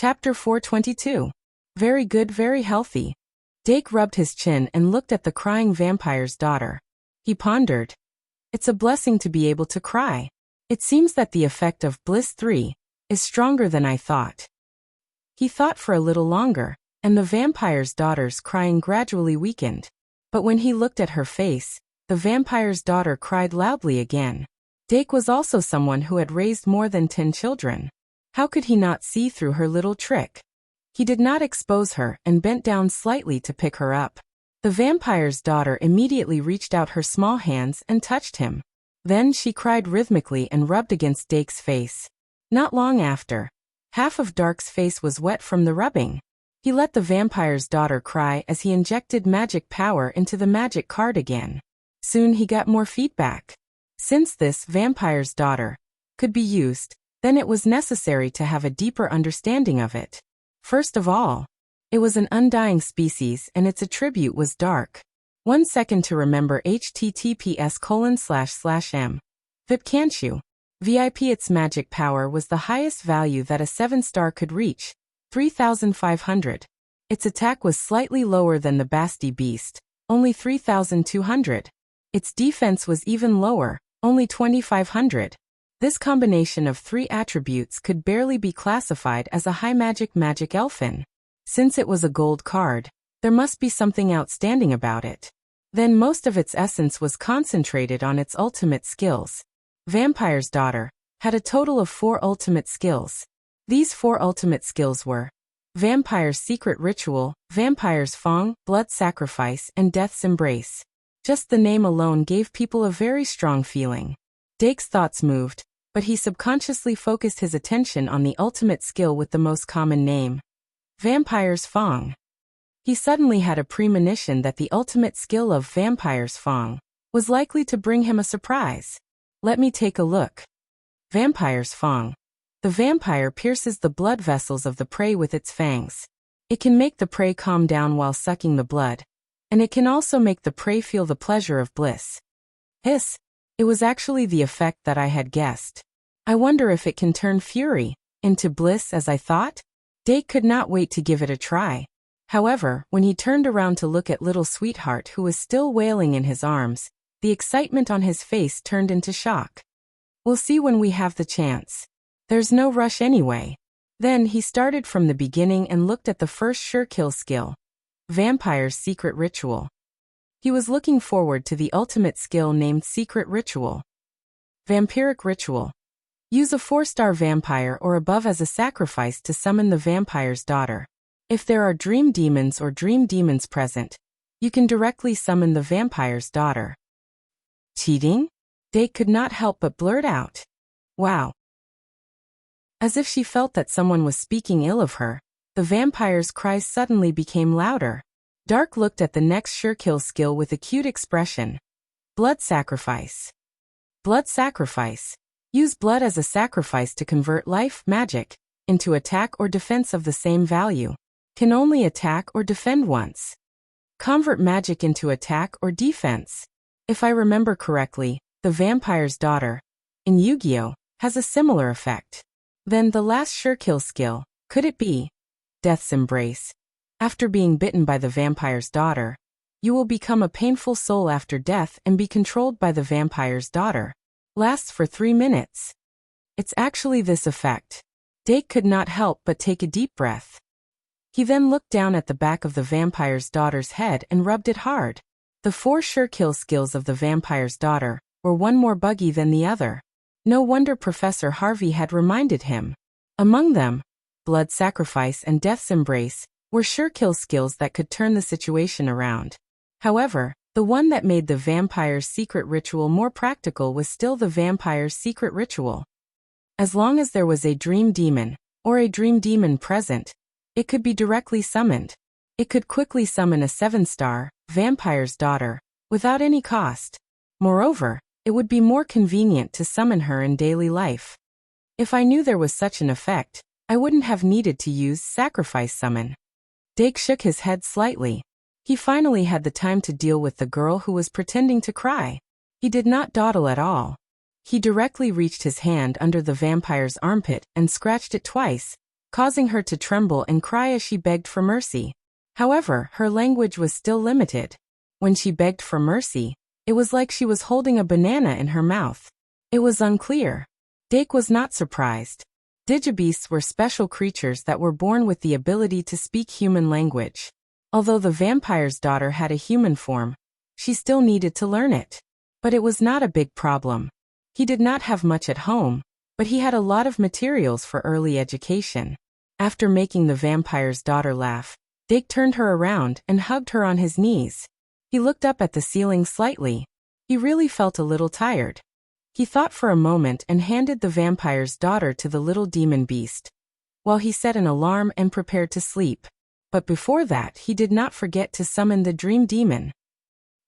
Chapter 422. Very good, very healthy. Dake rubbed his chin and looked at the crying vampire's daughter. He pondered. It's a blessing to be able to cry. It seems that the effect of Bliss 3 is stronger than I thought. He thought for a little longer, and the vampire's daughter's crying gradually weakened. But when he looked at her face, the vampire's daughter cried loudly again. Dake was also someone who had raised more than 10 children. How could he not see through her little trick? He did not expose her and bent down slightly to pick her up. The vampire's daughter immediately reached out her small hands and touched him. Then she cried rhythmically and rubbed against Dake's face. Not long after, half of Dark's face was wet from the rubbing. He let the vampire's daughter cry as he injected magic power into the magic card again. Soon he got more feedback. Since this vampire's daughter could be used, then it was necessary to have a deeper understanding of it. First of all, it was an undying species and its attribute was dark. 1 second to remember https://m. VIP can't you? VIP. Its magic power was the highest value that a 7-star could reach, 3,500. Its attack was slightly lower than the Basti Beast, only 3,200. Its defense was even lower, only 2,500. This combination of 3 attributes could barely be classified as a high magic elfin. Since it was a gold card, there must be something outstanding about it. Then most of its essence was concentrated on its ultimate skills. Vampire's daughter had a total of 4 ultimate skills. These 4 ultimate skills were Vampire's Secret Ritual, Vampire's Fong, Blood Sacrifice, and Death's Embrace. Just the name alone gave people a very strong feeling. Dake's thoughts moved, but he subconsciously focused his attention on the ultimate skill with the most common name. Vampire's Fong. He suddenly had a premonition that the ultimate skill of Vampire's Fong was likely to bring him a surprise. Let me take a look. Vampire's Fong. The vampire pierces the blood vessels of the prey with its fangs. It can make the prey calm down while sucking the blood, and it can also make the prey feel the pleasure of bliss. Hiss. It was actually the effect that I had guessed. I wonder if it can turn fury into bliss as I thought? Dake could not wait to give it a try. However, when he turned around to look at little sweetheart who was still wailing in his arms, the excitement on his face turned into shock. We'll see when we have the chance. There's no rush anyway. Then he started from the beginning and looked at the first sure kill skill. Vampire's Secret Ritual. He was looking forward to the ultimate skill named Secret Ritual. Vampiric Ritual. Use a 4-star vampire or above as a sacrifice to summon the vampire's daughter. If there are dream demons or dream demons present, you can directly summon the vampire's daughter. Cheating? Dake could not help but blurt out. Wow. As if she felt that someone was speaking ill of her, the vampire's cries suddenly became louder. Dark looked at the next sure kill skill with a cute expression. Blood Sacrifice. Blood Sacrifice. Use blood as a sacrifice to convert life, magic, into attack or defense of the same value. Can only attack or defend once. Convert magic into attack or defense. If I remember correctly, the vampire's daughter, in Yu-Gi-Oh!, has a similar effect. Then the last sure kill skill, could it be? Death's Embrace. After being bitten by the vampire's daughter, you will become a painful soul after death and be controlled by the vampire's daughter. Lasts for 3 minutes. It's actually this effect. Dake could not help but take a deep breath. He then looked down at the back of the vampire's daughter's head and rubbed it hard. The 4 sure kill skills of the vampire's daughter were one more buggy than the other. No wonder Professor Harvey had reminded him. Among them, Blood Sacrifice and Death's Embrace were sure kill skills that could turn the situation around. However, the one that made the vampire's secret ritual more practical was still the vampire's secret ritual. As long as there was a dream demon, or a dream demon present, it could be directly summoned. It could quickly summon a 7-star, vampire's daughter, without any cost. Moreover, it would be more convenient to summon her in daily life. If I knew there was such an effect, I wouldn't have needed to use sacrifice summon. Dake shook his head slightly. He finally had the time to deal with the girl who was pretending to cry. He did not dawdle at all. He directly reached his hand under the vampire's armpit and scratched it twice, causing her to tremble and cry as she begged for mercy. However, her language was still limited. When she begged for mercy, it was like she was holding a banana in her mouth. It was unclear. Dake was not surprised. Digibeasts were special creatures that were born with the ability to speak human language. Although the vampire's daughter had a human form, she still needed to learn it. But it was not a big problem. He did not have much at home, but he had a lot of materials for early education. After making the vampire's daughter laugh, Dake turned her around and hugged her on his knees. He looked up at the ceiling slightly. He really felt a little tired. He thought for a moment and handed the vampire's daughter to the little demon beast, while he set an alarm and prepared to sleep. But before that, he did not forget to summon the dream demon.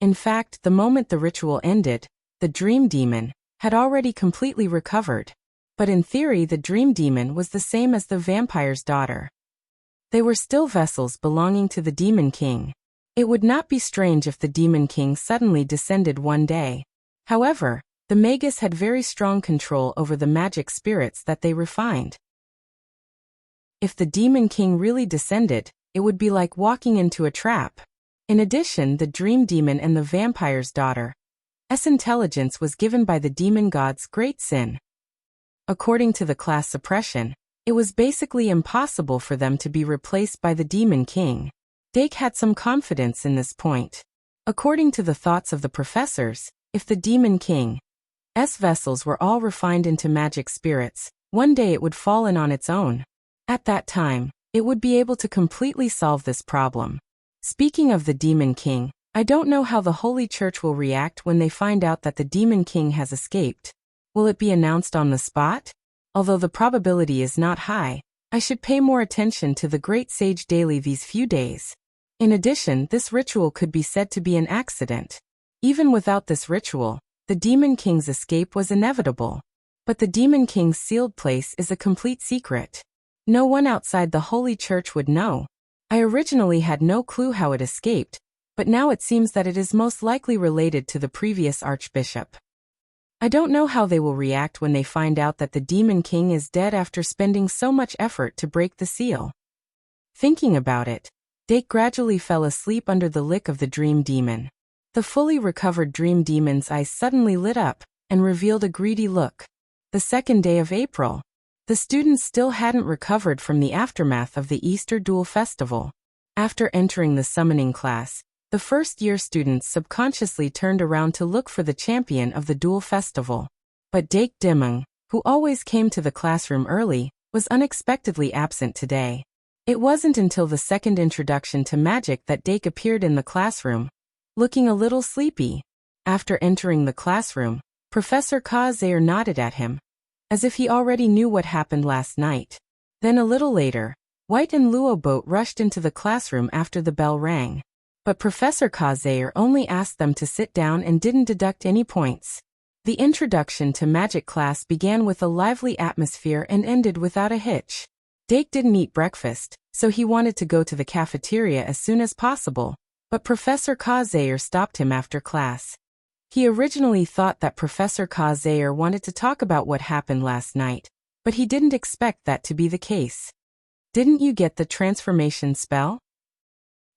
In fact, the moment the ritual ended, the dream demon had already completely recovered. But in theory, the dream demon was the same as the vampire's daughter. They were still vessels belonging to the Demon King. It would not be strange if the Demon King suddenly descended one day. However, the Magus had very strong control over the magic spirits that they refined. If the Demon King really descended, it would be like walking into a trap. In addition, the dream demon and the vampire's daughter's intelligence was given by the demon god's great sin. According to the class suppression, it was basically impossible for them to be replaced by the Demon King. Dake had some confidence in this point. According to the thoughts of the professors, if the Demon King's vessels were all refined into magic spirits, one day it would fall in on its own. At that time, it would be able to completely solve this problem. Speaking of the Demon King, I don't know how the Holy Church will react when they find out that the Demon King has escaped. Will it be announced on the spot? Although the probability is not high, I should pay more attention to the great sage daily these few days. In addition, this ritual could be said to be an accident. Even without this ritual, the Demon King's escape was inevitable. But the Demon King's sealed place is a complete secret. No one outside the Holy Church would know. I originally had no clue how it escaped, but now it seems that it is most likely related to the previous archbishop. I don't know how they will react when they find out that the Demon King is dead after spending so much effort to break the seal. Thinking about it, Dake gradually fell asleep under the lick of the dream demon. The fully recovered dream demon's eyes suddenly lit up and revealed a greedy look. The second day of April. The students still hadn't recovered from the aftermath of the Easter Duel Festival. After entering the summoning class, the first-year students subconsciously turned around to look for the champion of the duel festival. But Dake Dimeng, who always came to the classroom early, was unexpectedly absent today. It wasn't until the second introduction to magic that Dake appeared in the classroom, looking a little sleepy. After entering the classroom, Professor Kazair nodded at him, as if he already knew what happened last night. Then a little later, White and Luo Boat rushed into the classroom after the bell rang. But Professor Kazair only asked them to sit down and didn't deduct any points. The introduction to magic class began with a lively atmosphere and ended without a hitch. Dake didn't eat breakfast, so he wanted to go to the cafeteria as soon as possible, but Professor Kazair stopped him after class. He originally thought that Professor Kazair wanted to talk about what happened last night, but he didn't expect that to be the case. Didn't you get the transformation spell?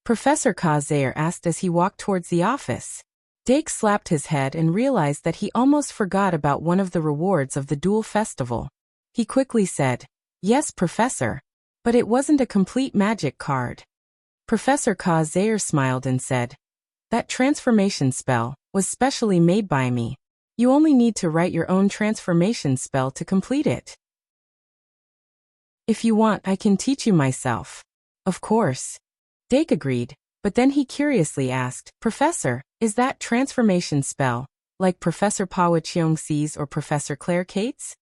Professor Kazair asked as he walked towards the office. Dake slapped his head and realized that he almost forgot about one of the rewards of the duel festival. He quickly said, "Yes, Professor. But it wasn't a complete magic card." Professor Kazair smiled and said, "That transformation spell was specially made by me. You only need to write your own transformation spell to complete it. If you want, I can teach you myself." Of course. Dake agreed, but then he curiously asked, "Professor, is that transformation spell like Professor Pawa Cheongsi's or Professor Claire Cates?"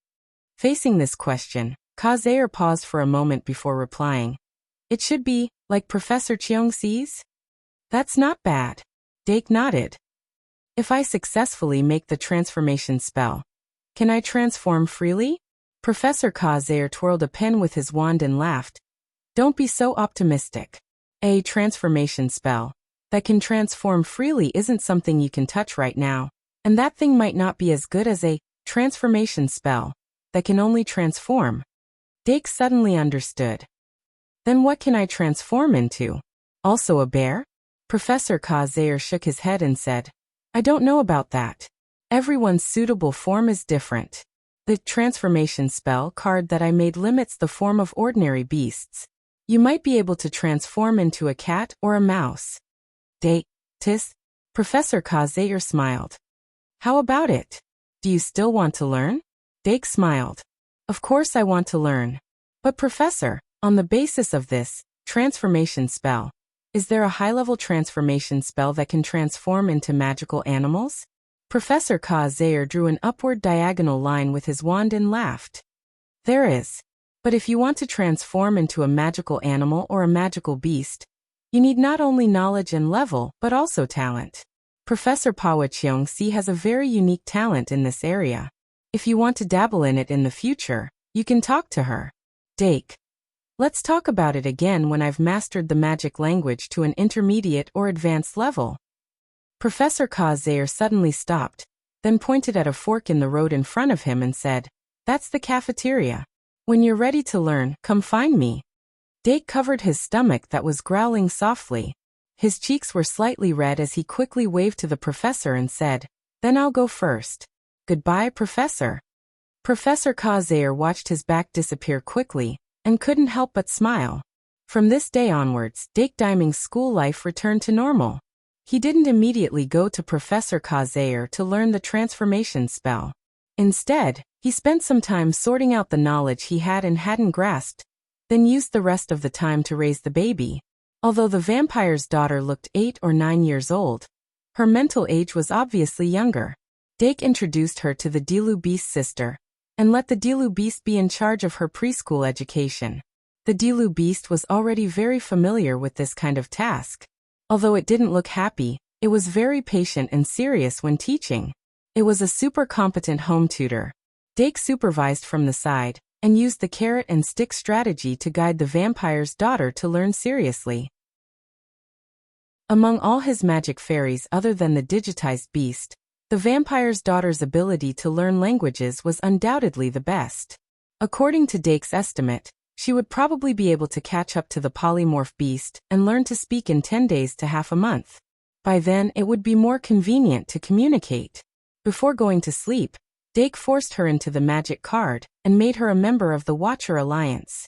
Facing this question, Kazair paused for a moment before replying, "It should be like Professor Cheongsi's." "That's not bad." Dake nodded. "If I successfully make the transformation spell, can I transform freely?" Professor Kazair twirled a pen with his wand and laughed. "Don't be so optimistic. A transformation spell that can transform freely isn't something you can touch right now, and that thing might not be as good as a transformation spell that can only transform." Dake suddenly understood. Then what can I transform into? Also a bear? Professor Kazair shook his head and said, I don't know about that. Everyone's suitable form is different. The transformation spell card that I made limits the form of ordinary beasts. You might be able to transform into a cat or a mouse. Dake, Professor Kazair smiled. How about it? Do you still want to learn? Dake smiled. Of course I want to learn. But Professor, on the basis of this transformation spell, is there a high-level transformation spell that can transform into magical animals? Professor Kazair drew an upward diagonal line with his wand and laughed. There is. But if you want to transform into a magical animal or a magical beast, you need not only knowledge and level, but also talent. Professor Pawa Cheongsi has a very unique talent in this area. If you want to dabble in it in the future, you can talk to her. Dake. Let's talk about it again when I've mastered the magic language to an intermediate or advanced level. Professor Kazair suddenly stopped, then pointed at a fork in the road in front of him and said, That's the cafeteria. When you're ready to learn, come find me. Dake covered his stomach that was growling softly. His cheeks were slightly red as he quickly waved to the professor and said, Then I'll go first. Goodbye, Professor. Professor Kazair watched his back disappear quickly, and couldn't help but smile. From this day onwards, Dake Diming's school life returned to normal. He didn't immediately go to Professor Kazair to learn the transformation spell. Instead, he spent some time sorting out the knowledge he had and hadn't grasped, then used the rest of the time to raise the baby. Although the vampire's daughter looked 8 or 9 years old, her mental age was obviously younger. Dake introduced her to the Dilu Beast's sister, and let the Dilu Beast be in charge of her preschool education. The Dilu Beast was already very familiar with this kind of task. Although it didn't look happy, it was very patient and serious when teaching. It was a super competent home tutor. Dake supervised from the side, and used the carrot and stick strategy to guide the vampire's daughter to learn seriously. Among all his magic fairies other than the digitized beast, the vampire's daughter's ability to learn languages was undoubtedly the best. According to Dake's estimate, she would probably be able to catch up to the polymorph beast and learn to speak in 10 days to half a month. By then, it would be more convenient to communicate. Before going to sleep, Dake forced her into the magic card and made her a member of the Watcher Alliance.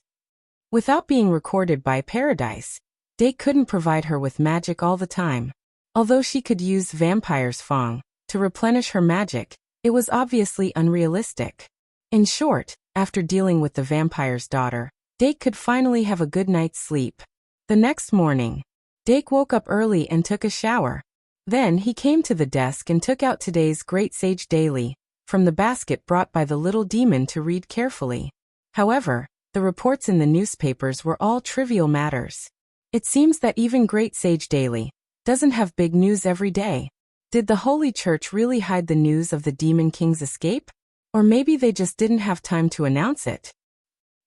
Without being recorded by Paradise, Dake couldn't provide her with magic all the time. Although she could use Vampire's Fong to replenish her magic, it was obviously unrealistic. In short, after dealing with the vampire's daughter, Dake could finally have a good night's sleep. The next morning, Dake woke up early and took a shower. Then he came to the desk and took out today's Great Sage Daily from the basket brought by the little demon to read carefully. However, the reports in the newspapers were all trivial matters. It seems that even Great Sage Daily doesn't have big news every day. Did the Holy Church really hide the news of the Demon King's escape? Or maybe they just didn't have time to announce it.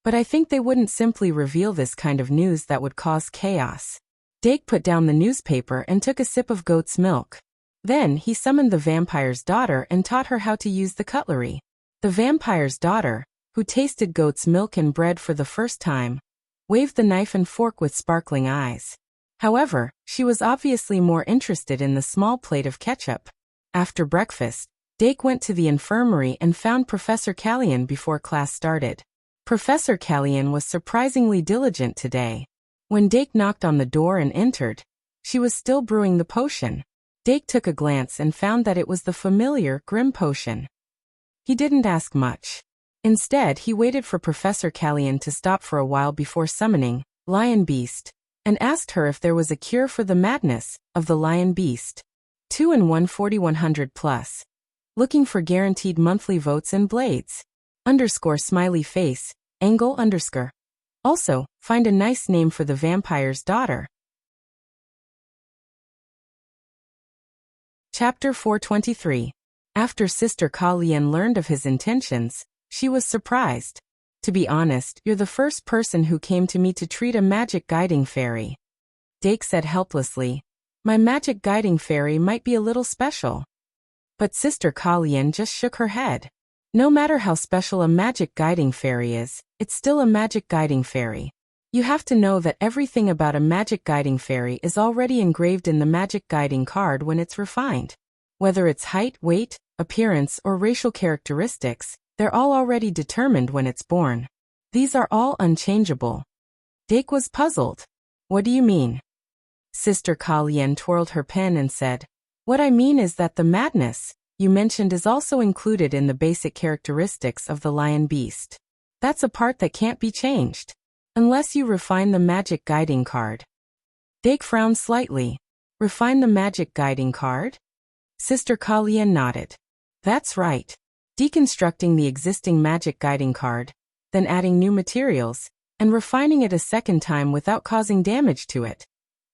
But I think they wouldn't simply reveal this kind of news that would cause chaos. Dake put down the newspaper and took a sip of goat's milk. Then he summoned the vampire's daughter and taught her how to use the cutlery. The vampire's daughter, who tasted goat's milk and bread for the first time, waved the knife and fork with sparkling eyes. However, she was obviously more interested in the small plate of ketchup. After breakfast, Dake went to the infirmary and found Professor Callian before class started. Professor Callian was surprisingly diligent today. When Dake knocked on the door and entered, she was still brewing the potion. Dake took a glance and found that it was the familiar Grim Potion. He didn't ask much. Instead, he waited for Professor Callian to stop for a while before summoning Lion Beast, and asked her if there was a cure for the madness of the Lion Beast. 2-in-1 4100 plus. Looking for guaranteed monthly votes and blades. _ smiley face, angle _. Also, find a nice name for the vampire's daughter. Chapter 423. After Sister Ka Lien learned of his intentions, she was surprised. To be honest, you're the first person who came to me to treat a magic guiding fairy. Dake said helplessly. My magic guiding fairy might be a little special. But Sister Ka Lien just shook her head. No matter how special a magic guiding fairy is, it's still a magic guiding fairy. You have to know that everything about a magic guiding fairy is already engraved in the magic guiding card when it's refined. Whether it's height, weight, appearance, or racial characteristics, they're all already determined when it's born. These are all unchangeable. Dake was puzzled. What do you mean? Sister Kalien twirled her pen and said, What I mean is that the madness you mentioned is also included in the basic characteristics of the lion beast. That's a part that can't be changed. Unless you refine the magic guiding card. Dake frowned slightly. Refine the magic guiding card? Sister Kalien nodded. That's right. Deconstructing the existing magic guiding card, then adding new materials, and refining it a second time without causing damage to it.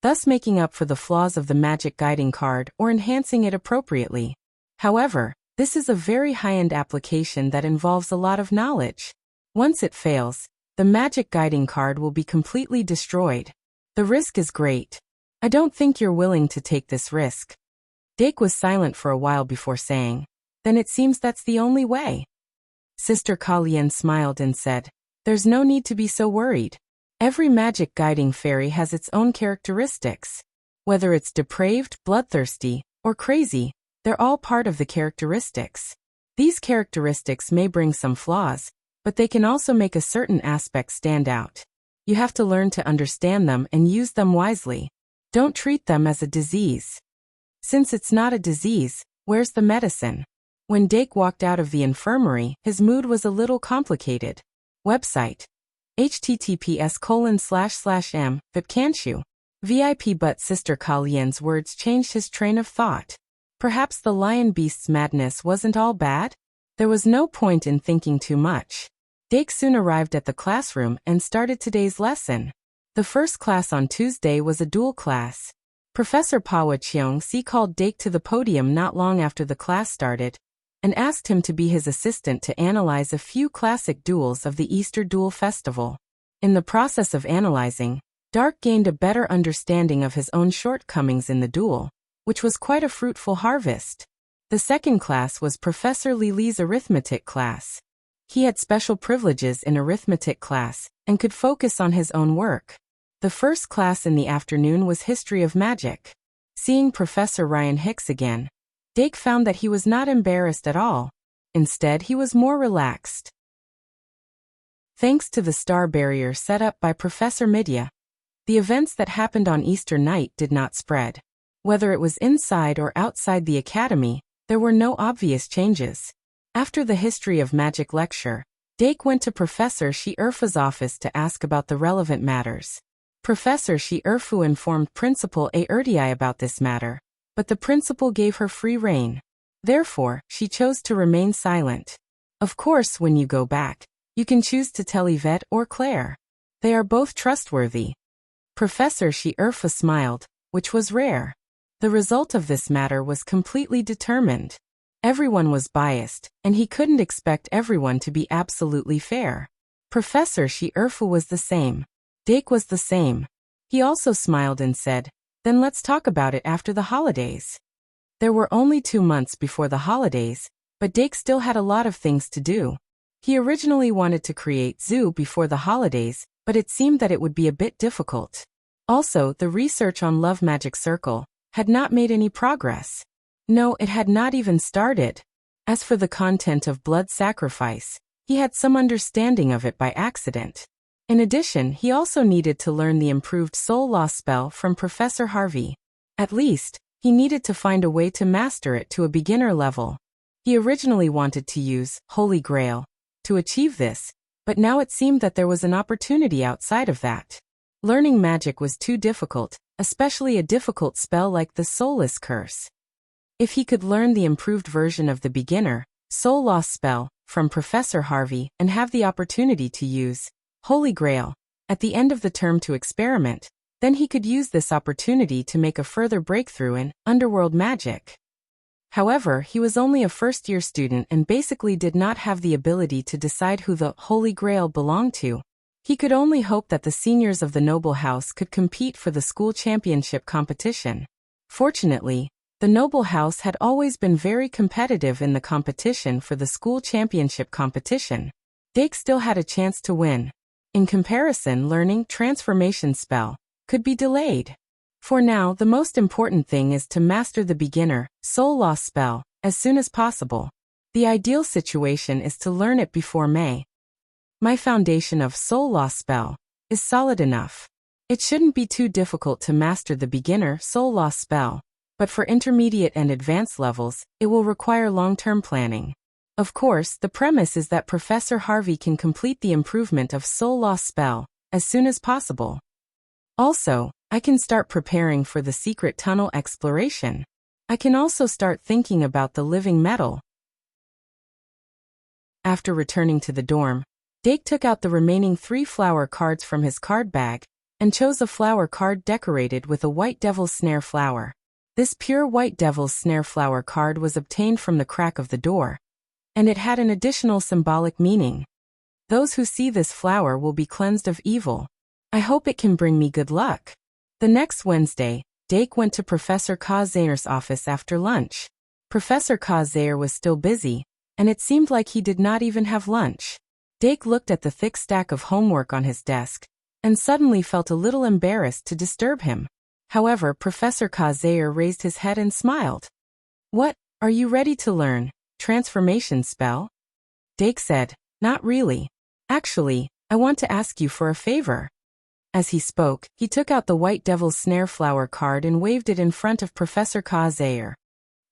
Thus making up for the flaws of the magic guiding card or enhancing it appropriately. However, this is a very high-end application that involves a lot of knowledge. Once it fails, the magic guiding card will be completely destroyed. The risk is great. I don't think you're willing to take this risk. Dake was silent for a while before saying, Then it seems that's the only way. Sister Kalien smiled and said, There's no need to be so worried. Every magic guiding fairy has its own characteristics. Whether it's depraved, bloodthirsty, or crazy, they're all part of the characteristics. These characteristics may bring some flaws, but they can also make a certain aspect stand out. You have to learn to understand them and use them wisely. Don't treat them as a disease. Since it's not a disease, where's the medicine? When Dake walked out of the infirmary, his mood was a little complicated. Website. https://m, but can't you? VIP. But Sister Kalien's words changed his train of thought. Perhaps the lion beast's madness wasn't all bad? There was no point in thinking too much. Dake soon arrived at the classroom and started today's lesson. The first class on Tuesday was a duel class. Professor Pawa Cheong-si called Dake to the podium not long after the class started, and asked him to be his assistant to analyze a few classic duels of the Easter Duel Festival. In the process of analyzing, Dark gained a better understanding of his own shortcomings in the duel, which was quite a fruitful harvest. The second class was Professor Lili's arithmetic class. He had special privileges in arithmetic class and could focus on his own work. The first class in the afternoon was History of Magic. Seeing Professor Ryan Hicks again, Dake found that he was not embarrassed at all. Instead, he was more relaxed. Thanks to the star barrier set up by Professor Midya, the events that happened on Easter night did not spread. Whether it was inside or outside the academy, there were no obvious changes. After the History of Magic lecture, Dake went to Professor Shi-Erfu's office to ask about the relevant matters. Professor Shi-Erfu informed Principal Erdii about this matter, but the principal gave her free rein. Therefore, she chose to remain silent. Of course, when you go back, you can choose to tell Yvette or Claire. They are both trustworthy. Professor Shi-Erfu smiled, which was rare. The result of this matter was completely determined. Everyone was biased, and he couldn't expect everyone to be absolutely fair. Professor Shi-Erfu was the same. Dake was the same. He also smiled and said, Then let's talk about it after the holidays. There were only 2 months before the holidays, but Dake still had a lot of things to do. He originally wanted to create Zoo before the holidays, but it seemed that it would be a bit difficult. Also, the research on Love Magic Circle had not made any progress. No, it had not even started. As for the content of blood sacrifice, he had some understanding of it by accident. In addition, he also needed to learn the improved soul loss spell from Professor Harvey. At least, he needed to find a way to master it to a beginner level. He originally wanted to use Holy Grail to achieve this, but now it seemed that there was an opportunity outside of that. Learning magic was too difficult, especially a difficult spell like the Soulless Curse. If he could learn the improved version of the beginner, soul loss spell, from Professor Harvey and have the opportunity to use Holy Grail at the end of the term to experiment, then he could use this opportunity to make a further breakthrough in underworld magic. However, he was only a first-year student and basically did not have the ability to decide who the Holy Grail belonged to. He could only hope that the seniors of the noble house could compete for the school championship competition. Fortunately, The noble house had always been very competitive in the competition for the school championship competition. Dake still had a chance to win. In comparison, learning transformation spell could be delayed. For now, the most important thing is to master the beginner soul loss spell as soon as possible. The ideal situation is to learn it before May. My foundation of soul loss spell is solid enough. It shouldn't be too difficult to master the beginner soul loss spell, but for intermediate and advanced levels, it will require long-term planning. Of course, the premise is that Professor Harvey can complete the improvement of soul loss spell as soon as possible. Also, I can start preparing for the secret tunnel exploration. I can also start thinking about the living metal. After returning to the dorm, Dake took out the remaining 3 flower cards from his card bag and chose a flower card decorated with a white devil's snare flower. This pure white devil's snare flower card was obtained from the crack of the door, and it had an additional symbolic meaning. Those who see this flower will be cleansed of evil. I hope it can bring me good luck. The next Wednesday, Dake went to Professor Kazayer's office after lunch. Professor Kazayer was still busy, and it seemed like he did not even have lunch. Dake looked at the thick stack of homework on his desk, and suddenly felt a little embarrassed to disturb him. However, Professor Kazayer raised his head and smiled. "What, are you ready to learn transformation spell?" Dake said, "Not really. Actually, I want to ask you for a favor." As he spoke, he took out the white devil's snare flower card and waved it in front of Professor Kazayer.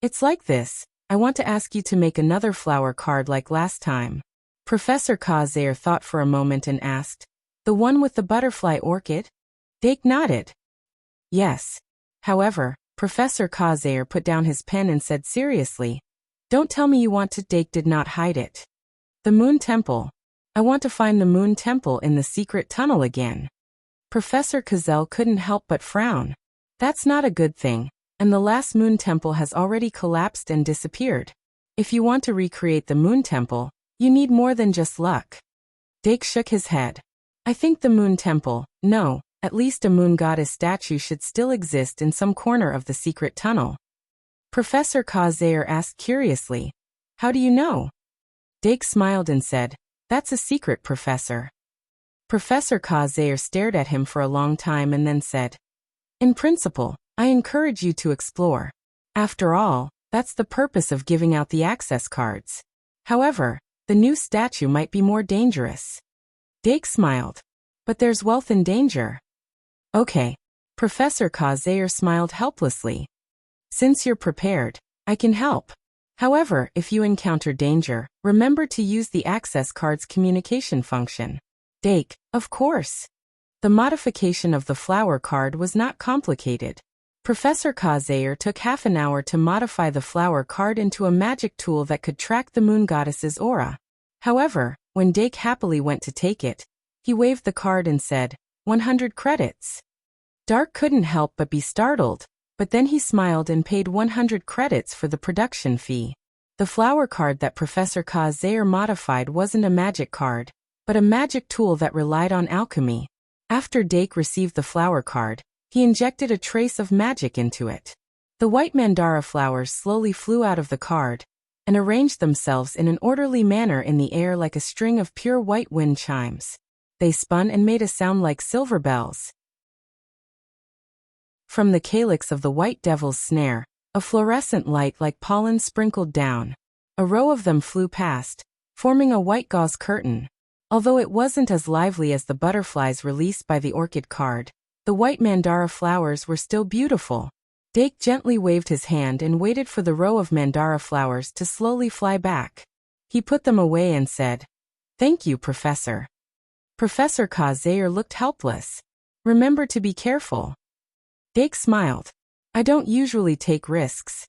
"It's like this. I want to ask you to make another flower card like last time." Professor Kazayer thought for a moment and asked, "The one with the butterfly orchid?" Dake nodded. "Yes. However, Professor Kazayer put down his pen and said seriously, "Don't tell me you want to." Dake did not hide it. "The Moon Temple. I want to find the Moon Temple in the secret tunnel again." Professor Kazel couldn't help but frown. That's not a good thing, and the last Moon Temple has already collapsed and disappeared. If you want to recreate the Moon Temple, you need more than just luck. Dake shook his head. "I think the Moon Temple, no, at least a moon goddess statue should still exist in some corner of the secret tunnel." Professor Kazayer asked curiously, "How do you know?" Dake smiled and said, "That's a secret, Professor." Professor Kazayer stared at him for a long time and then said, "In principle, I encourage you to explore. After all, that's the purpose of giving out the access cards. However, the new statue might be more dangerous." Dake smiled. "But there's wealth in danger." "Okay." Professor Kazayer smiled helplessly. "Since you're prepared, I can help. However, if you encounter danger, remember to use the access card's communication function." Dake, "Of course." The modification of the flower card was not complicated. Professor Kazayer took half an hour to modify the flower card into a magic tool that could track the moon goddess's aura. However, when Dake happily went to take it, he waved the card and said, 100 credits. Dark couldn't help but be startled, but then he smiled and paid 100 credits for the production fee. The flower card that Professor Kazayer modified wasn't a magic card, but a magic tool that relied on alchemy. After Dake received the flower card, he injected a trace of magic into it. The white mandara flowers slowly flew out of the card and arranged themselves in an orderly manner in the air like a string of pure white wind chimes. They spun and made a sound like silver bells. From the calyx of the white devil's snare, a fluorescent light like pollen sprinkled down. A row of them flew past, forming a white gauze curtain. Although it wasn't as lively as the butterflies released by the orchid card, the white mandara flowers were still beautiful. Dake gently waved his hand and waited for the row of mandara flowers to slowly fly back. He put them away and said, "Thank you, Professor." Professor Kazayer looked helpless. "Remember to be careful." Dake smiled. "I don't usually take risks."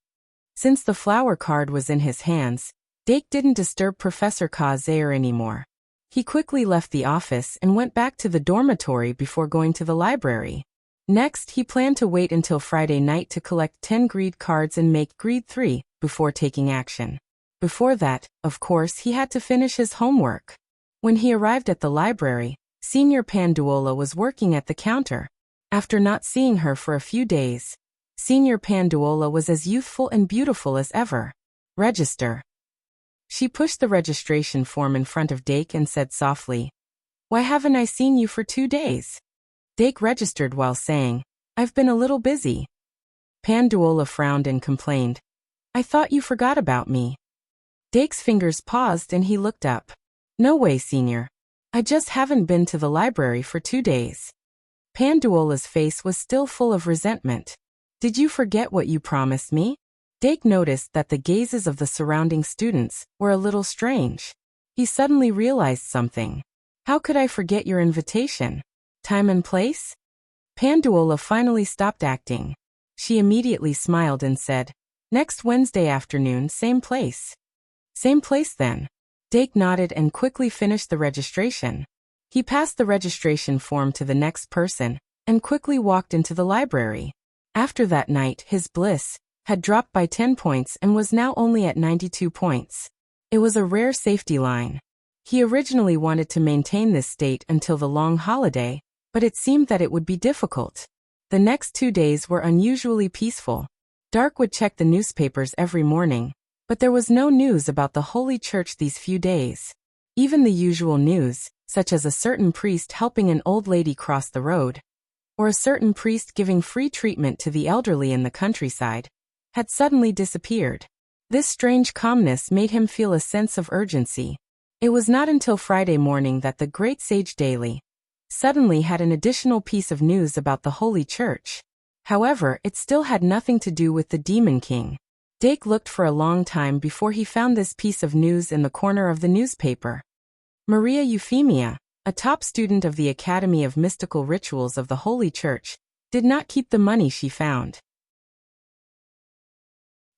Since the flower card was in his hands, Dake didn't disturb Professor Kazayer anymore. He quickly left the office and went back to the dormitory before going to the library. Next, he planned to wait until Friday night to collect 10 greed cards and make greed 3 before taking action. Before that, of course, he had to finish his homework. When he arrived at the library, Senior Panduola was working at the counter. After not seeing her for a few days, Senior Panduola was as youthful and beautiful as ever. Register. She pushed the registration form in front of Dake and said softly, "Why haven't I seen you for 2 days?" Dake registered while saying, "I've been a little busy." Panduola frowned and complained, "I thought you forgot about me." Dake's fingers paused and he looked up. "No way, Senior. I just haven't been to the library for 2 days." Panduola's face was still full of resentment. "Did you forget what you promised me?" Dake noticed that the gazes of the surrounding students were a little strange. He suddenly realized something. "How could I forget your invitation? Time and place?" Panduola finally stopped acting. She immediately smiled and said, "Next Wednesday afternoon, same place." "Same place then." Dake nodded and quickly finished the registration. He passed the registration form to the next person and quickly walked into the library. After that night, his bliss had dropped by 10 points and was now only at 92 points. It was a rare safety line. He originally wanted to maintain this state until the long holiday, but it seemed that it would be difficult. The next 2 days were unusually peaceful. Dark would check the newspapers every morning, but there was no news about the Holy Church these few days. Even the usual news, such as a certain priest helping an old lady cross the road, or a certain priest giving free treatment to the elderly in the countryside, had suddenly disappeared. This strange calmness made him feel a sense of urgency. It was not until Friday morning that the Great Sage Daily suddenly had an additional piece of news about the Holy Church. However, it still had nothing to do with the Demon King. Dake looked for a long time before he found this piece of news in the corner of the newspaper. Maria Euphemia, a top student of the Academy of Mystical Rituals of the Holy Church, did not keep the money she found.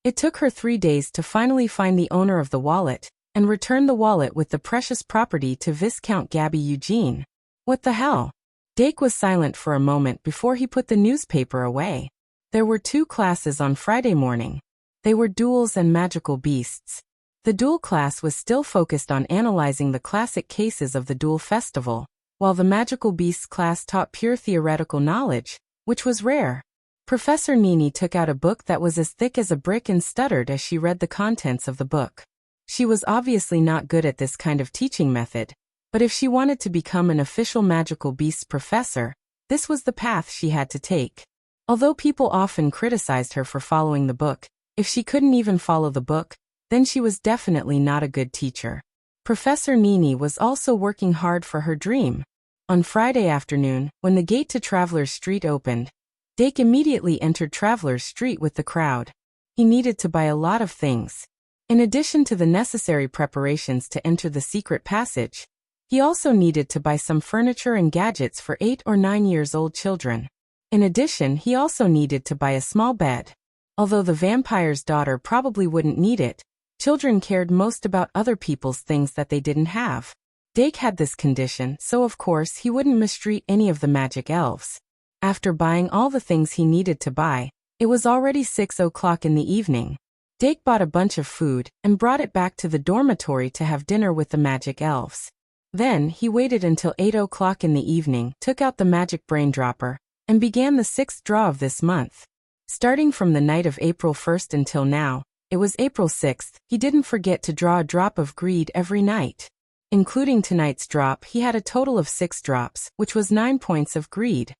It took her 3 days to finally find the owner of the wallet and return the wallet with the precious property to Viscount Gabby Eugene. What the hell? Dake was silent for a moment before he put the newspaper away. There were 2 classes on Friday morning. They were duels and magical beasts. The duel class was still focused on analyzing the classic cases of the duel festival, while the magical beasts class taught pure theoretical knowledge, which was rare. Professor Nini took out a book that was as thick as a brick and stuttered as she read the contents of the book. She was obviously not good at this kind of teaching method, but if she wanted to become an official magical beasts professor, this was the path she had to take. Although people often criticized her for following the book, if she couldn't even follow the book, then she was definitely not a good teacher. Professor Nini was also working hard for her dream. On Friday afternoon, when the gate to Travelers Street opened, Dake immediately entered Travelers Street with the crowd. He needed to buy a lot of things. In addition to the necessary preparations to enter the secret passage, he also needed to buy some furniture and gadgets for 8 or 9 years old children. In addition, he also needed to buy a small bed. Although the vampire's daughter probably wouldn't need it, children cared most about other people's things that they didn't have. Dake had this condition, so of course he wouldn't mistreat any of the magic elves. After buying all the things he needed to buy, it was already 6 o'clock in the evening. Dake bought a bunch of food and brought it back to the dormitory to have dinner with the magic elves. Then, he waited until 8 o'clock in the evening, took out the magic brain dropper, and began the 6th draw of this month. Starting from the night of April 1st until now, it was April 6th, he didn't forget to draw a drop of greed every night. Including tonight's drop, he had a total of 6 drops, which was 9 points of greed.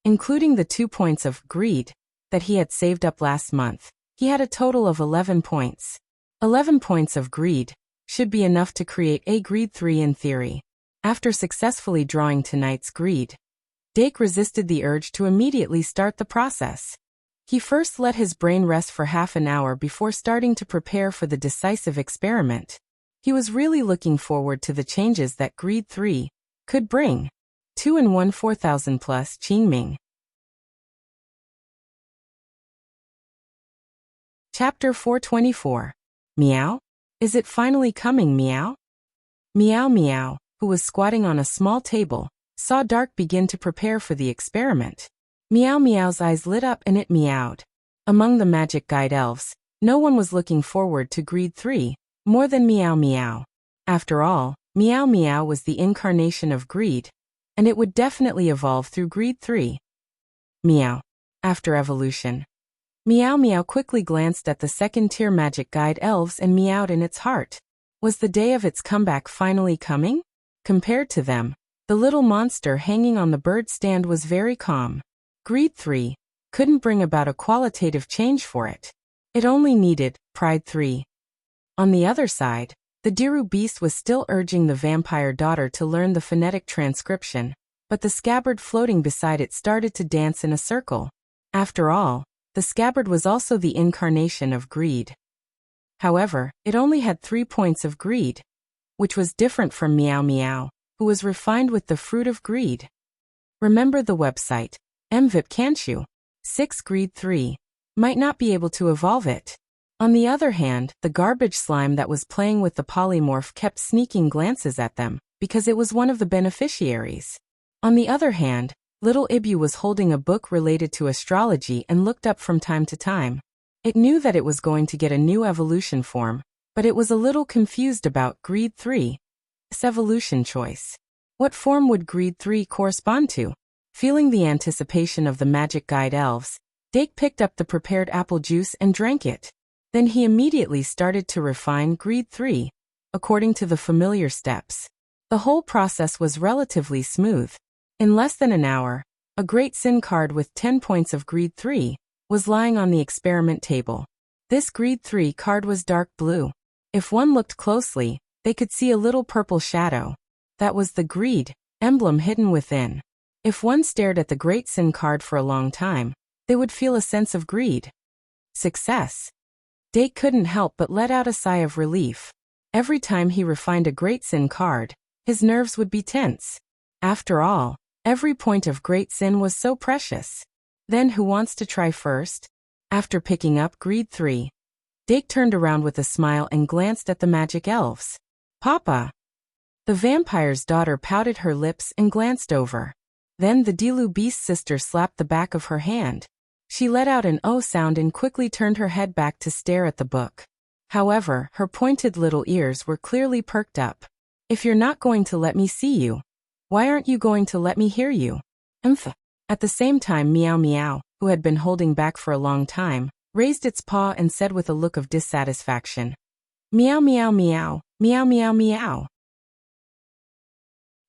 Including the 2 points of greed that he had saved up last month, he had a total of 11 points. 11 points of greed should be enough to create a greed 3 in theory. After successfully drawing tonight's greed, Dake resisted the urge to immediately start the process. He first let his brain rest for half an hour before starting to prepare for the decisive experiment. He was really looking forward to the changes that greed 3 could bring. 2 and 1 4,000 plus Qingming. Chapter 424. Meow? Is it finally coming, Meow? Meow Meow, who was squatting on a small table, saw Dark begin to prepare for the experiment. Meow Meow's eyes lit up and it meowed. Among the magic guide elves, no one was looking forward to greed 3 more than Meow Meow. After all, Meow Meow was the incarnation of greed, and it would definitely evolve through greed 3. Meow. After evolution, Meow Meow quickly glanced at the second-tier magic guide elves and meowed in its heart. Was the day of its comeback finally coming? Compared to them, the little monster hanging on the bird stand was very calm. Greed 3 couldn't bring about a qualitative change for it. It only needed Pride 3. On the other side, the Diru beast was still urging the vampire daughter to learn the phonetic transcription, but the scabbard floating beside it started to dance in a circle. After all, the scabbard was also the incarnation of greed. However, it only had 3 points of greed, which was different from Meow Meow, who was refined with the fruit of greed. Remember the website, MVIP can't you? 6 Greed 3. Might not be able to evolve it. On the other hand, the garbage slime that was playing with the polymorph kept sneaking glances at them, because it was one of the beneficiaries. On the other hand, little Ibu was holding a book related to astrology and looked up from time to time. It knew that it was going to get a new evolution form, but it was a little confused about Greed 3's evolution choice. What form would Greed 3 correspond to? Feeling the anticipation of the magic guide elves, Dake picked up the prepared apple juice and drank it. Then he immediately started to refine Greed 3, according to the familiar steps. The whole process was relatively smooth. In less than an hour, a Great Sin card with 10 points of Greed 3 was lying on the experiment table. This Greed 3 card was dark blue. If one looked closely, they could see a little purple shadow. That was the Greed emblem hidden within. If one stared at the Great Sin card for a long time, they would feel a sense of greed. Success. Dake couldn't help but let out a sigh of relief. Every time he refined a Great Sin card, his nerves would be tense. After all, every point of Great Sin was so precious. Then who wants to try first? After picking up Greed 3, Dake turned around with a smile and glanced at the magic elves. Papa! The vampire's daughter pouted her lips and glanced over. Then the Dilu beast's sister slapped the back of her hand. She let out an "oh" sound and quickly turned her head back to stare at the book. However, her pointed little ears were clearly perked up. If you're not going to let me see you, why aren't you going to let me hear you? At the same time, Meow Meow, who had been holding back for a long time, raised its paw and said with a look of dissatisfaction, Meow Meow Meow, Meow Meow Meow.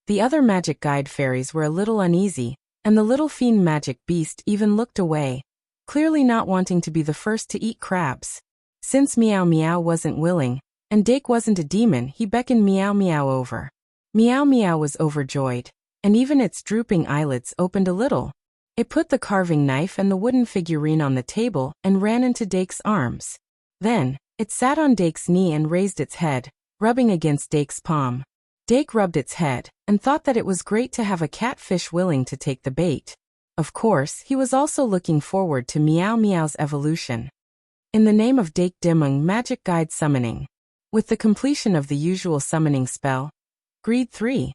The other magic guide fairies were a little uneasy, and the little fiend magic beast even looked away, clearly not wanting to be the first to eat crabs. Since Meow Meow wasn't willing, and Dake wasn't a demon, he beckoned Meow Meow over. Meow Meow was overjoyed, and even its drooping eyelids opened a little. It put the carving knife and the wooden figurine on the table and ran into Dake's arms. Then, it sat on Dake's knee and raised its head, rubbing against Dake's palm. Dake rubbed its head, and thought that it was great to have a catfish willing to take the bait. Of course, he was also looking forward to Meow Meow's evolution. In the name of Dake Dimung Magic Guide Summoning. With the completion of the usual summoning spell, Greed 3's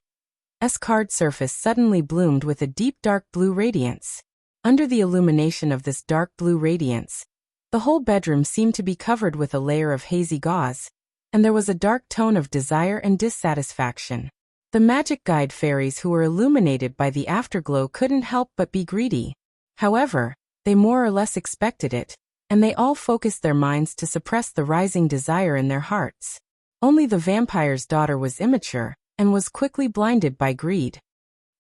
card surface suddenly bloomed with a deep dark blue radiance. Under the illumination of this dark blue radiance, the whole bedroom seemed to be covered with a layer of hazy gauze, and there was a dark tone of desire and dissatisfaction. The magic guide fairies who were illuminated by the afterglow couldn't help but be greedy. However, they more or less expected it, and they all focused their minds to suppress the rising desire in their hearts. Only the vampire's daughter was immature, and was quickly blinded by greed.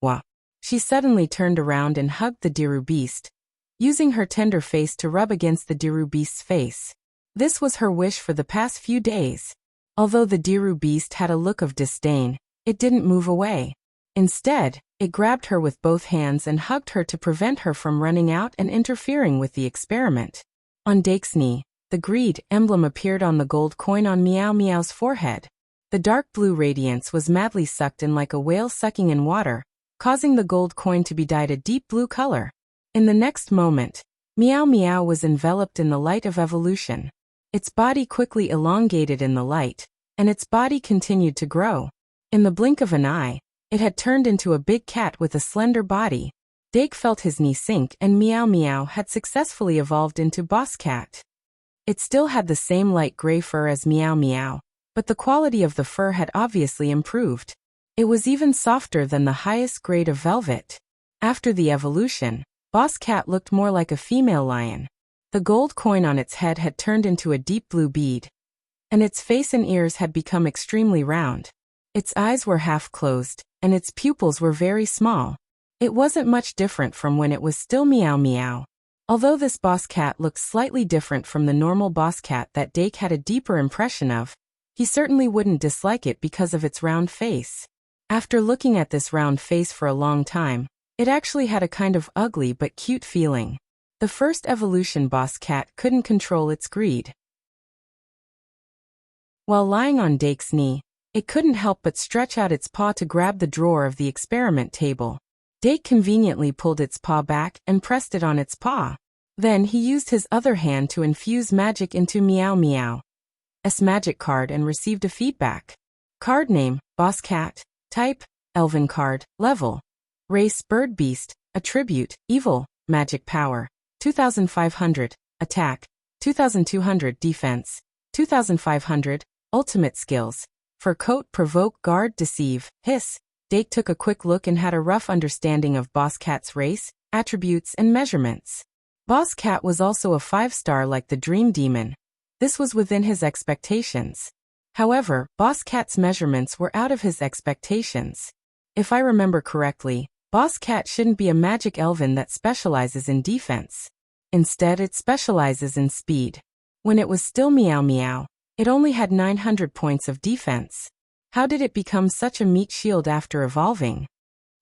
Wah! She suddenly turned around and hugged the Diru beast, using her tender face to rub against the Diru beast's face. This was her wish for the past few days. Although the Diru beast had a look of disdain, it didn't move away. Instead, it grabbed her with both hands and hugged her to prevent her from running out and interfering with the experiment. On Dake's knee, the greed emblem appeared on the gold coin on Meow Meow's forehead. The dark blue radiance was madly sucked in like a whale sucking in water, causing the gold coin to be dyed a deep blue color. In the next moment, Meow Meow was enveloped in the light of evolution. Its body quickly elongated in the light, and its body continued to grow. In the blink of an eye, it had turned into a big cat with a slender body. Dake felt his knee sink, and Meow Meow had successfully evolved into Boss Cat. It still had the same light gray fur as Meow Meow, but the quality of the fur had obviously improved. It was even softer than the highest grade of velvet. After the evolution, Boss Cat looked more like a female lion. The gold coin on its head had turned into a deep blue bead, and its face and ears had become extremely round. Its eyes were half closed, and its pupils were very small. It wasn't much different from when it was still Meow Meow. Although this boss cat looked slightly different from the normal boss cat that Dake had a deeper impression of, he certainly wouldn't dislike it because of its round face. After looking at this round face for a long time, it actually had a kind of ugly but cute feeling. The first evolution boss cat couldn't control its greed. While lying on Dake's knee, it couldn't help but stretch out its paw to grab the drawer of the experiment table. Dake conveniently pulled its paw back and pressed it on its paw. Then he used his other hand to infuse magic into Meow Meow's magic card and received a feedback. Card name, Boss Cat. Type, Elven card. Level, Race Bird Beast. Attribute, Evil. Magic Power, 2500. Attack, 2200. Defense, 2500. Ultimate Skills, Fur Coat, Provoke, Guard, Deceive, Hiss. Dake took a quick look and had a rough understanding of Boss Cat's race, attributes, and measurements. Boss Cat was also a 5-star like the Dream Demon. This was within his expectations. However, Boss Cat's measurements were out of his expectations. If I remember correctly, Boss Cat shouldn't be a magic elven that specializes in defense. Instead, it specializes in speed. When it was still Meow Meow, it only had 900 points of defense. How did it become such a meat shield after evolving?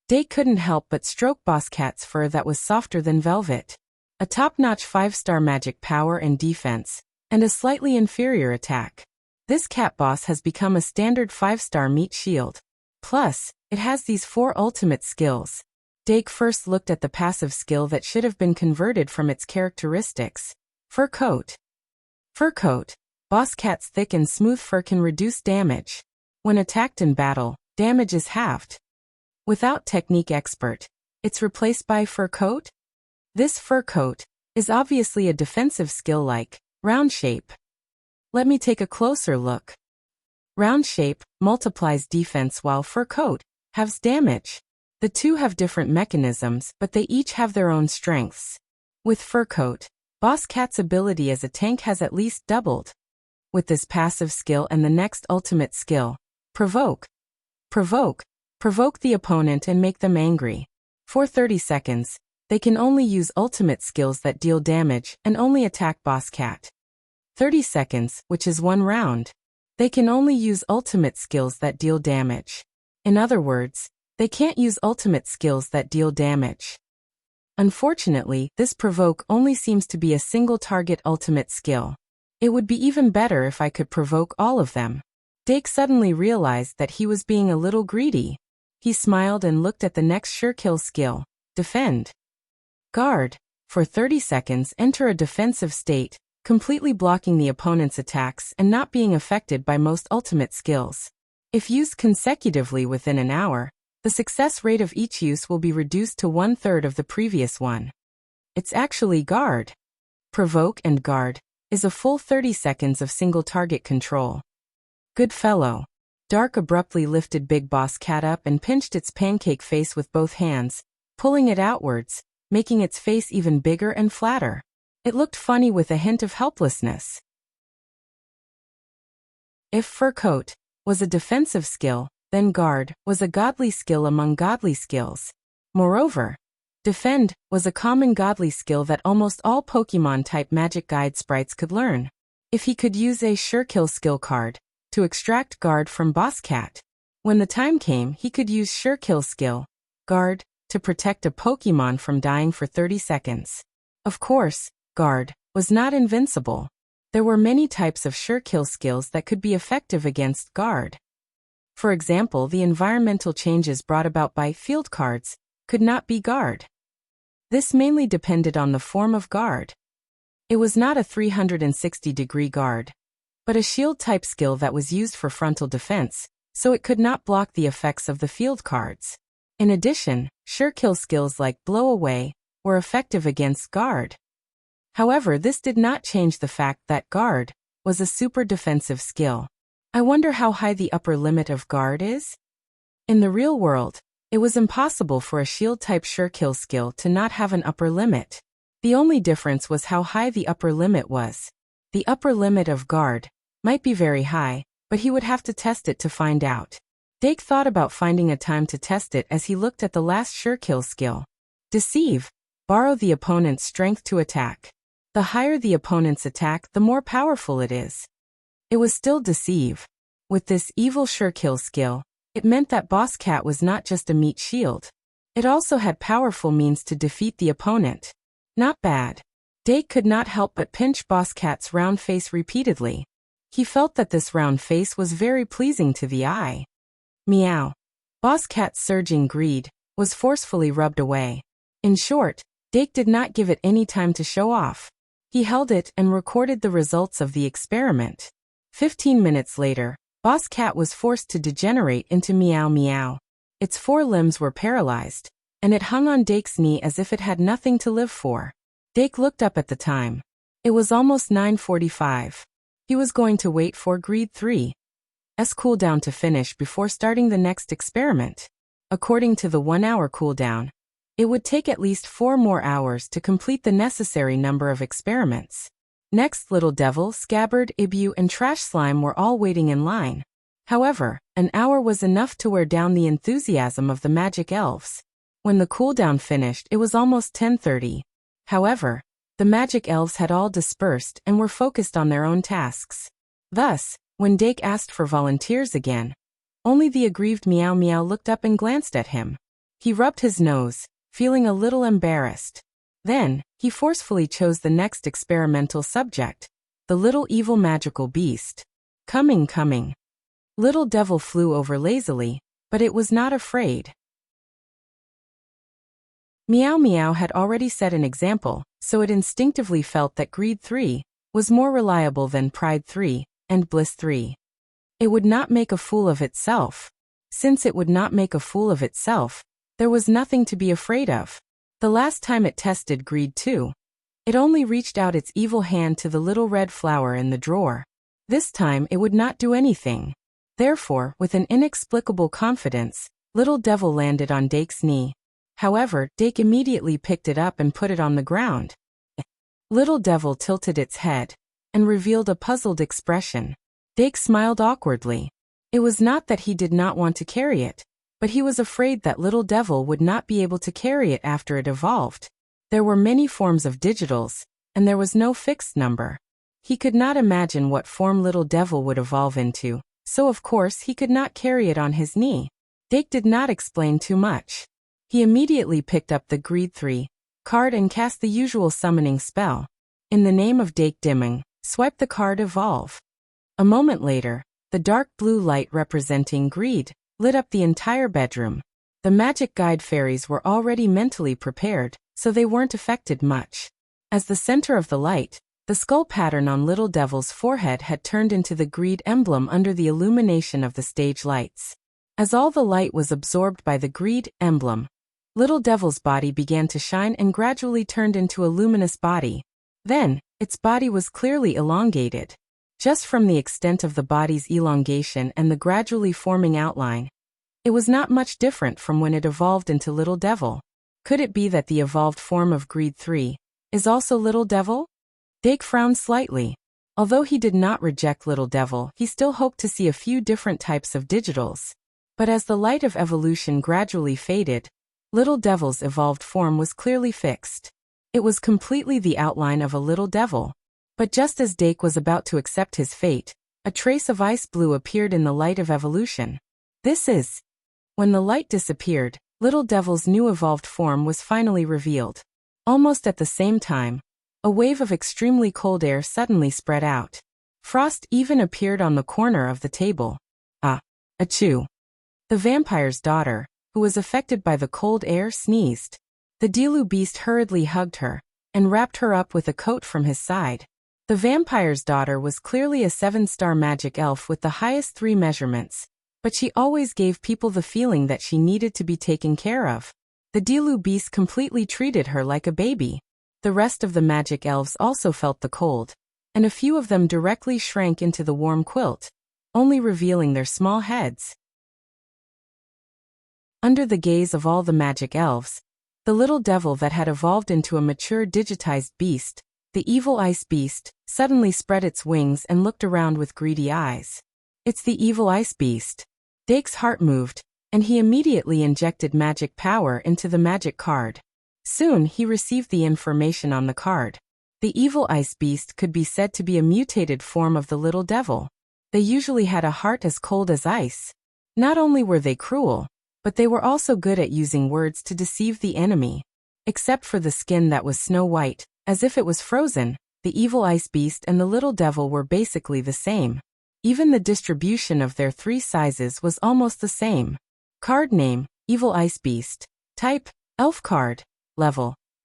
Dake couldn't help but stroke Boss Cat's fur that was softer than velvet. A top-notch 5-star magic power and defense, and a slightly inferior attack. This cat boss has become a standard 5-star meat shield. Plus, it has these 4 ultimate skills. Dake first looked at the passive skill that should have been converted from its characteristics. Fur Coat. Fur Coat. Boss Cat's thick and smooth fur can reduce damage. When attacked in battle, damage is halved. Without Technique Expert, it's replaced by Fur Coat? This Fur Coat is obviously a defensive skill like Round Shape. Let me take a closer look. Round Shape multiplies defense while Fur Coat halves damage. The two have different mechanisms, but they each have their own strengths. With Fur Coat, Boss Cat's ability as a tank has at least doubled. With this passive skill and the next ultimate skill, Provoke. Provoke the opponent and make them angry. For 30 seconds, they can only use ultimate skills that deal damage and only attack Boss Cat. 30 seconds, which is 1 round. They can only use ultimate skills that deal damage. In other words, they can't use ultimate skills that deal damage. Unfortunately, this Provoke only seems to be a single target ultimate skill. It would be even better if I could provoke all of them. Dake suddenly realized that he was being a little greedy. He smiled and looked at the next Surekill skill, Defend. Guard. For 30 seconds, enter a defensive state, completely blocking the opponent's attacks and not being affected by most ultimate skills. If used consecutively within an hour, the success rate of each use will be reduced to 1/3 of the previous one. It's actually Guard. Provoke and Guard is a full 30 seconds of single target control. Good fellow. Dark abruptly lifted Big Boss Cat up and pinched its pancake face with both hands, pulling it outwards, making its face even bigger and flatter. It looked funny with a hint of helplessness. If Fur Coat was a defensive skill, then Guard was a godly skill among godly skills. Moreover, Defend was a common godly skill that almost all Pokemon-type magic guide sprites could learn. If he could use a Surekill skill card to extract Guard from Boss Cat, when the time came, he could use Surekill skill, Guard, to protect a Pokemon from dying for 30 seconds. Of course, Guard was not invincible. There were many types of Surekill skills that could be effective against Guard. For example, the environmental changes brought about by field cards could not be Guard. This mainly depended on the form of Guard. It was not a 360-degree Guard, but a shield-type skill that was used for frontal defense, so it could not block the effects of the field cards. In addition, Surekill skills like Blow Away were effective against Guard. However, this did not change the fact that Guard was a super defensive skill. I wonder how high the upper limit of Guard is? In the real world, it was impossible for a shield-type Surekill skill to not have an upper limit. The only difference was how high the upper limit was. The upper limit of guard might be very high, but he would have to test it to find out. Dake thought about finding a time to test it as he looked at the last surekill skill. Deceive. Borrow the opponent's strength to attack. The higher the opponent's attack, the more powerful it is. It was still deceive. With this evil surekill skill, it meant that Boss Cat was not just a meat shield. It also had powerful means to defeat the opponent. Not bad. Dake could not help but pinch Boss Cat's round face repeatedly. He felt that this round face was very pleasing to the eye. Meow. Boss Cat's surging greed was forcefully rubbed away. In short, Dake did not give it any time to show off. He held it and recorded the results of the experiment. 15 minutes later, Boss Cat was forced to degenerate into Meow Meow. Its 4 limbs were paralyzed, and it hung on Dake's knee as if it had nothing to live for. Dake looked up at the time. It was almost 9:45. He was going to wait for Greed 3's cooldown to finish before starting the next experiment. According to the 1-hour cooldown, it would take at least 4 more hours to complete the necessary number of experiments. Next, Little Devil, Scabbard, Ibu, and Trash Slime were all waiting in line. However, an hour was enough to wear down the enthusiasm of the magic elves. When the cooldown finished, it was almost 10:30. However, the magic elves had all dispersed and were focused on their own tasks. Thus, when Dake asked for volunteers again, only the aggrieved Meow Meow looked up and glanced at him. He rubbed his nose, feeling a little embarrassed. Then, he forcefully chose the next experimental subject, the little evil magical beast. Coming. Little Devil flew over lazily, but it was not afraid. Meow Meow had already set an example, so it instinctively felt that Greed 3 was more reliable than Pride 3 and Bliss 3. It would not make a fool of itself. Since it would not make a fool of itself, there was nothing to be afraid of. The last time it tested Greed 2, it only reached out its evil hand to the little red flower in the drawer. This time it would not do anything. Therefore, with an inexplicable confidence, Little Devil landed on Dake's knee. However, Dake immediately picked it up and put it on the ground. Little Devil tilted its head and revealed a puzzled expression. Dake smiled awkwardly. It was not that he did not want to carry it, but he was afraid that Little Devil would not be able to carry it after it evolved. There were many forms of digitals, and there was no fixed number. He could not imagine what form Little Devil would evolve into, so of course he could not carry it on his knee. Dake did not explain too much. He immediately picked up the Greed 3 card and cast the usual summoning spell. In the name of Dake Dimming, swipe the card Evolve. A moment later, the dark blue light representing Greed lit up the entire bedroom. The magic guide fairies were already mentally prepared, so they weren't affected much. As the center of the light, the skull pattern on Little Devil's forehead had turned into the Greed emblem under the illumination of the stage lights. As all the light was absorbed by the Greed emblem, Little Devil's body began to shine and gradually turned into a luminous body. Then, its body was clearly elongated. Just from the extent of the body's elongation and the gradually forming outline, it was not much different from when it evolved into Little Devil. Could it be that the evolved form of Greed 3 is also Little Devil? Dake frowned slightly. Although he did not reject Little Devil, he still hoped to see a few different types of digitals. But as the light of evolution gradually faded, Little Devil's evolved form was clearly fixed. It was completely the outline of a Little Devil. But just as Dake was about to accept his fate, a trace of ice blue appeared in the light of evolution. This is... When the light disappeared, Little Devil's new evolved form was finally revealed. Almost at the same time, a wave of extremely cold air suddenly spread out. Frost even appeared on the corner of the table. Achoo. The vampire's daughter, who was affected by the cold air, sneezed. The Dilu beast hurriedly hugged her and wrapped her up with a coat from his side. The vampire's daughter was clearly a 7-star magic elf with the highest 3 measurements, but she always gave people the feeling that she needed to be taken care of. The Dilu beast completely treated her like a baby. The rest of the magic elves also felt the cold, and a few of them directly shrank into the warm quilt, only revealing their small heads. Under the gaze of all the magic elves, The little devil that had evolved into a mature digitized beast, the evil ice beast, suddenly spread its wings and looked around with greedy eyes. It's the evil ice beast. Dake's heart moved, and he immediately injected magic power into the magic card. Soon he received the information on the card. The evil ice beast could be said to be a mutated form of the little devil. They usually had a heart as cold as ice. Not only were they cruel, but they were also good at using words to deceive the enemy. Except for the skin that was snow white, as if it was frozen, the evil ice beast and the little devil were basically the same. Even the distribution of their 3 sizes was almost the same. Card name, Evil Ice Beast. Type, Elf card. Level, *******.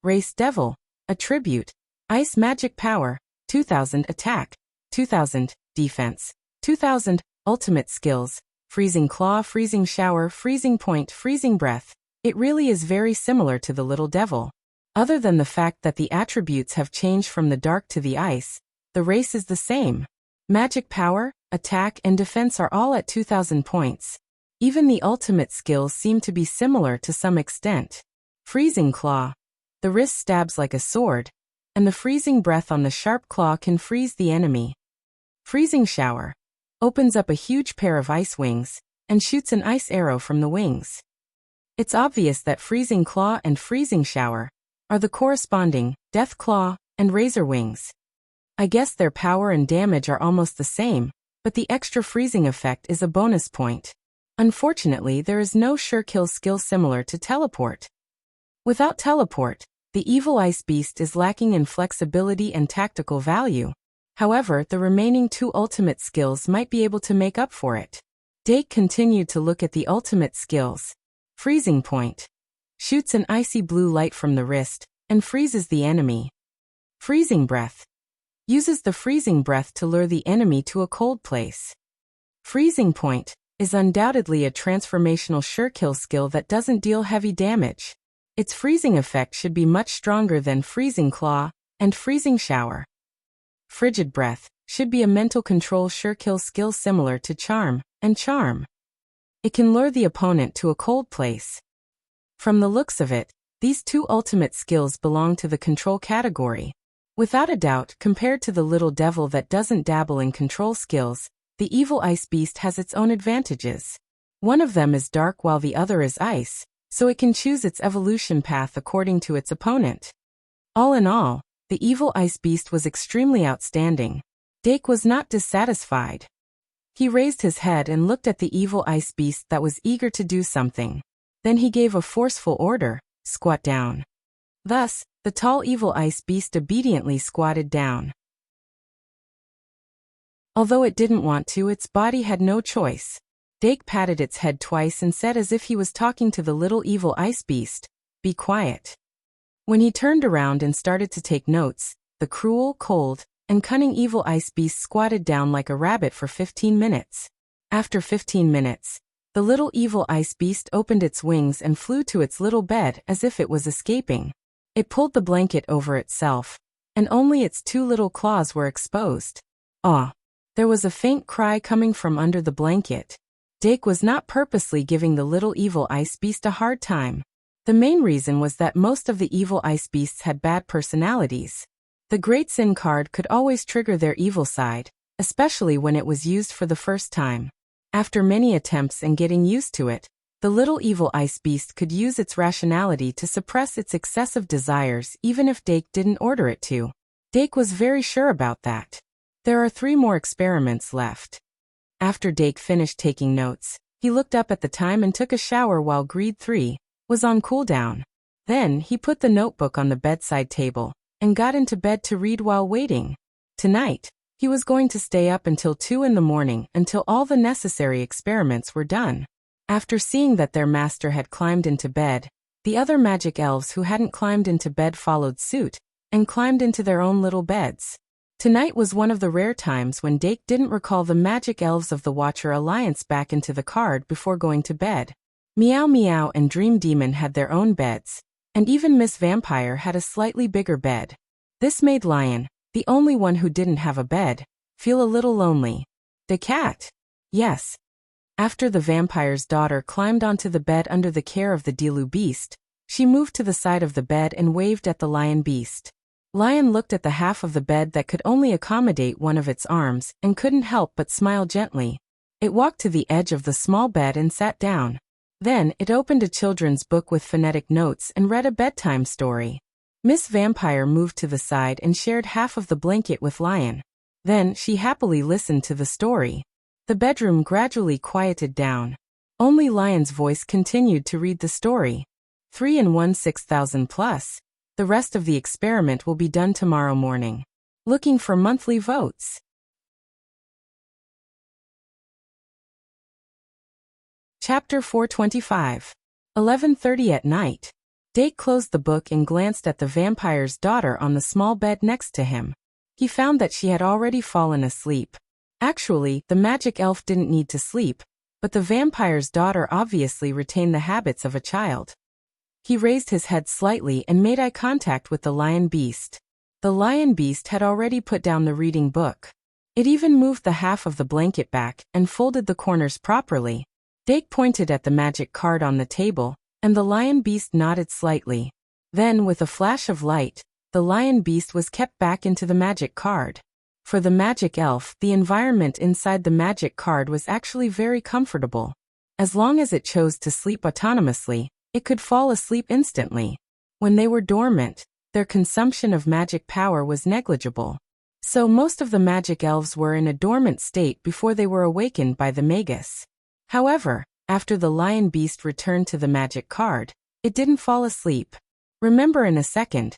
Race Devil. Attribute, Ice Magic Power, 2000 Attack, 2000 Defense, 2000 Ultimate Skills, Freezing Claw, Freezing Shower, Freezing Point, Freezing Breath. It really is very similar to the little devil. Other than the fact that the attributes have changed from the dark to the ice, the race is the same. Magic Power, Attack, and Defense are all at 2000 points. Even the ultimate skills seem to be similar to some extent. Freezing Claw. The wrist stabs like a sword, and the freezing breath on the sharp claw can freeze the enemy. Freezing Shower. Opens up a huge pair of ice wings, and shoots an ice arrow from the wings. It's obvious that Freezing Claw and Freezing Shower are the corresponding Death Claw and Razor Wings. I guess their power and damage are almost the same, but the extra freezing effect is a bonus point. Unfortunately, there is no sure kill skill similar to Teleport. Without Teleport, the evil ice beast is lacking in flexibility and tactical value. However, the remaining 2 ultimate skills might be able to make up for it. Dake continued to look at the ultimate skills. Freezing Point. Shoots an icy blue light from the wrist, and freezes the enemy. Freezing Breath. Uses the freezing breath to lure the enemy to a cold place. Freezing Point is undoubtedly a transformational sure kill skill that doesn't deal heavy damage. Its freezing effect should be much stronger than Freezing Claw and Freezing Shower. Frigid Breath should be a mental control sure kill skill similar to Charm and Charm. It can lure the opponent to a cold place. From the looks of it, these 2 ultimate skills belong to the control category. Without a doubt, compared to the little devil that doesn't dabble in control skills, the evil ice beast has its own advantages. One of them is dark while the other is ice, so it can choose its evolution path according to its opponent. All in all, the evil ice beast was extremely outstanding. Dake was not dissatisfied. He raised his head and looked at the evil ice beast that was eager to do something. Then he gave a forceful order, "Squat down." Thus, the tall evil ice beast obediently squatted down. Although it didn't want to, its body had no choice. Dake patted its head twice and said as if he was talking to the little evil ice beast, "Be quiet." When he turned around and started to take notes, the cruel, cold, and cunning evil ice beast squatted down like a rabbit for 15 minutes. After 15 minutes, the little evil ice beast opened its wings and flew to its little bed as if it was escaping. It pulled the blanket over itself, and only its 2 little claws were exposed. "Aw!" There was a faint cry coming from under the blanket. Dake was not purposely giving the little evil ice beast a hard time. The main reason was that most of the evil ice beasts had bad personalities. The Great Sin card could always trigger their evil side, especially when it was used for the first time. After many attempts and getting used to it, the little evil ice beast could use its rationality to suppress its excessive desires even if Dake didn't order it to. Dake was very sure about that. There are 3 more experiments left. After Dake finished taking notes, he looked up at the time and took a shower while Greed 3 was on cooldown. Then he put the notebook on the bedside table and got into bed to read while waiting. Tonight, he was going to stay up until 2 in the morning until all the necessary experiments were done. After seeing that their master had climbed into bed, the other magic elves who hadn't climbed into bed followed suit and climbed into their own little beds. Tonight was one of the rare times when Dake didn't recall the magic elves of the Watcher Alliance back into the card before going to bed. Meow Meow and Dream Demon had their own beds, and even Miss Vampire had a slightly bigger bed. This made Lion, the only one who didn't have a bed, feel a little lonely. The cat? Yes. After the vampire's daughter climbed onto the bed under the care of the Dilu beast, she moved to the side of the bed and waved at the lion beast. Lion looked at the half of the bed that could only accommodate one of its arms and couldn't help but smile gently. It walked to the edge of the small bed and sat down. Then it opened a children's book with phonetic notes and read a bedtime story. Miss Vampire moved to the side and shared half of the blanket with Lion. Then she happily listened to the story. The bedroom gradually quieted down. Only Lion's voice continued to read the story. 3 and 1 6,000 plus. The rest of the experiment will be done tomorrow morning. Looking for monthly votes. Chapter 425. 11:30 at night. Dake closed the book and glanced at the vampire's daughter on the small bed next to him. He found that she had already fallen asleep. Actually, the magic elf didn't need to sleep, but the vampire's daughter obviously retained the habits of a child. He raised his head slightly and made eye contact with the lion beast. The lion beast had already put down the reading book. It even moved the half of the blanket back and folded the corners properly. Dake pointed at the magic card on the table, and the lion beast nodded slightly. Then, with a flash of light, the lion beast was kept back into the magic card. For the magic elf, the environment inside the magic card was actually very comfortable. As long as it chose to sleep autonomously, it could fall asleep instantly. When they were dormant, their consumption of magic power was negligible. So most of the magic elves were in a dormant state before they were awakened by the magus. However, after the lion beast returned to the magic card, it didn't fall asleep. Remember in a second.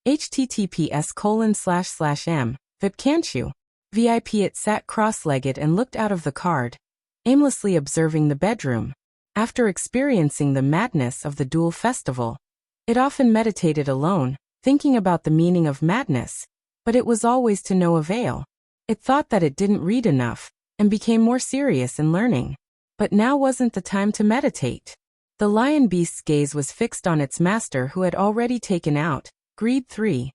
https://m, VIP can't you? VIP. It sat cross-legged and looked out of the card, aimlessly observing the bedroom. After experiencing the madness of the Duel Festival, it often meditated alone, thinking about the meaning of madness, but it was always to no avail. It thought that it didn't read enough, and became more serious in learning. But now wasn't the time to meditate. The lion beast's gaze was fixed on its master who had already taken out Greed 3.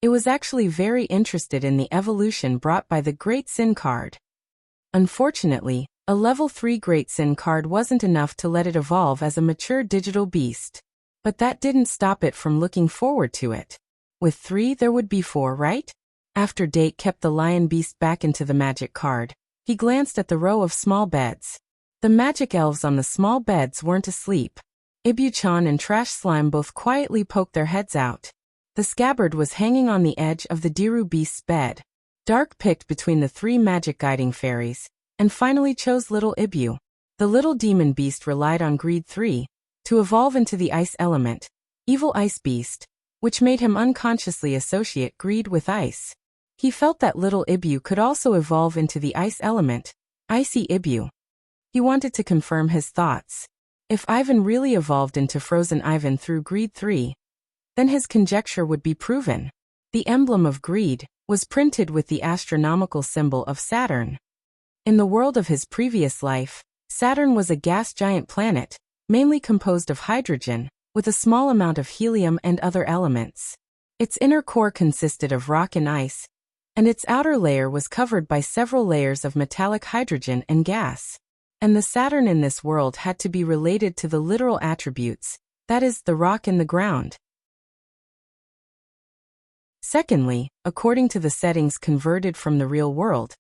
It was actually very interested in the evolution brought by the Great Sin card. Unfortunately, a level 3 Great Sin card wasn't enough to let it evolve as a mature digital beast. But that didn't stop it from looking forward to it. With 3 there would be 4, right? After Dake kept the lion beast back into the magic card, he glanced at the row of small beds. The magic elves on the small beds weren't asleep. Ibuchan and Trash Slime both quietly poked their heads out. The scabbard was hanging on the edge of the Diru beast's bed. Dark picked between the 3 magic guiding fairies, and finally chose little Ibu. The little demon beast relied on Greed 3 to evolve into the ice element, Evil Ice Beast, which made him unconsciously associate greed with ice. He felt that little Ibu could also evolve into the ice element, Icy Ibu. He wanted to confirm his thoughts. If Ivan really evolved into Frozen Ivan through Greed 3, then his conjecture would be proven. The emblem of greed was printed with the astronomical symbol of Saturn. In the world of his previous life, Saturn was a gas giant planet, mainly composed of hydrogen, with a small amount of helium and other elements. Its inner core consisted of rock and ice, and its outer layer was covered by several layers of metallic hydrogen and gas. And the Saturn in this world had to be related to the literal attributes, that is, the rock and the ground. Secondly, according to the settings converted from the real world,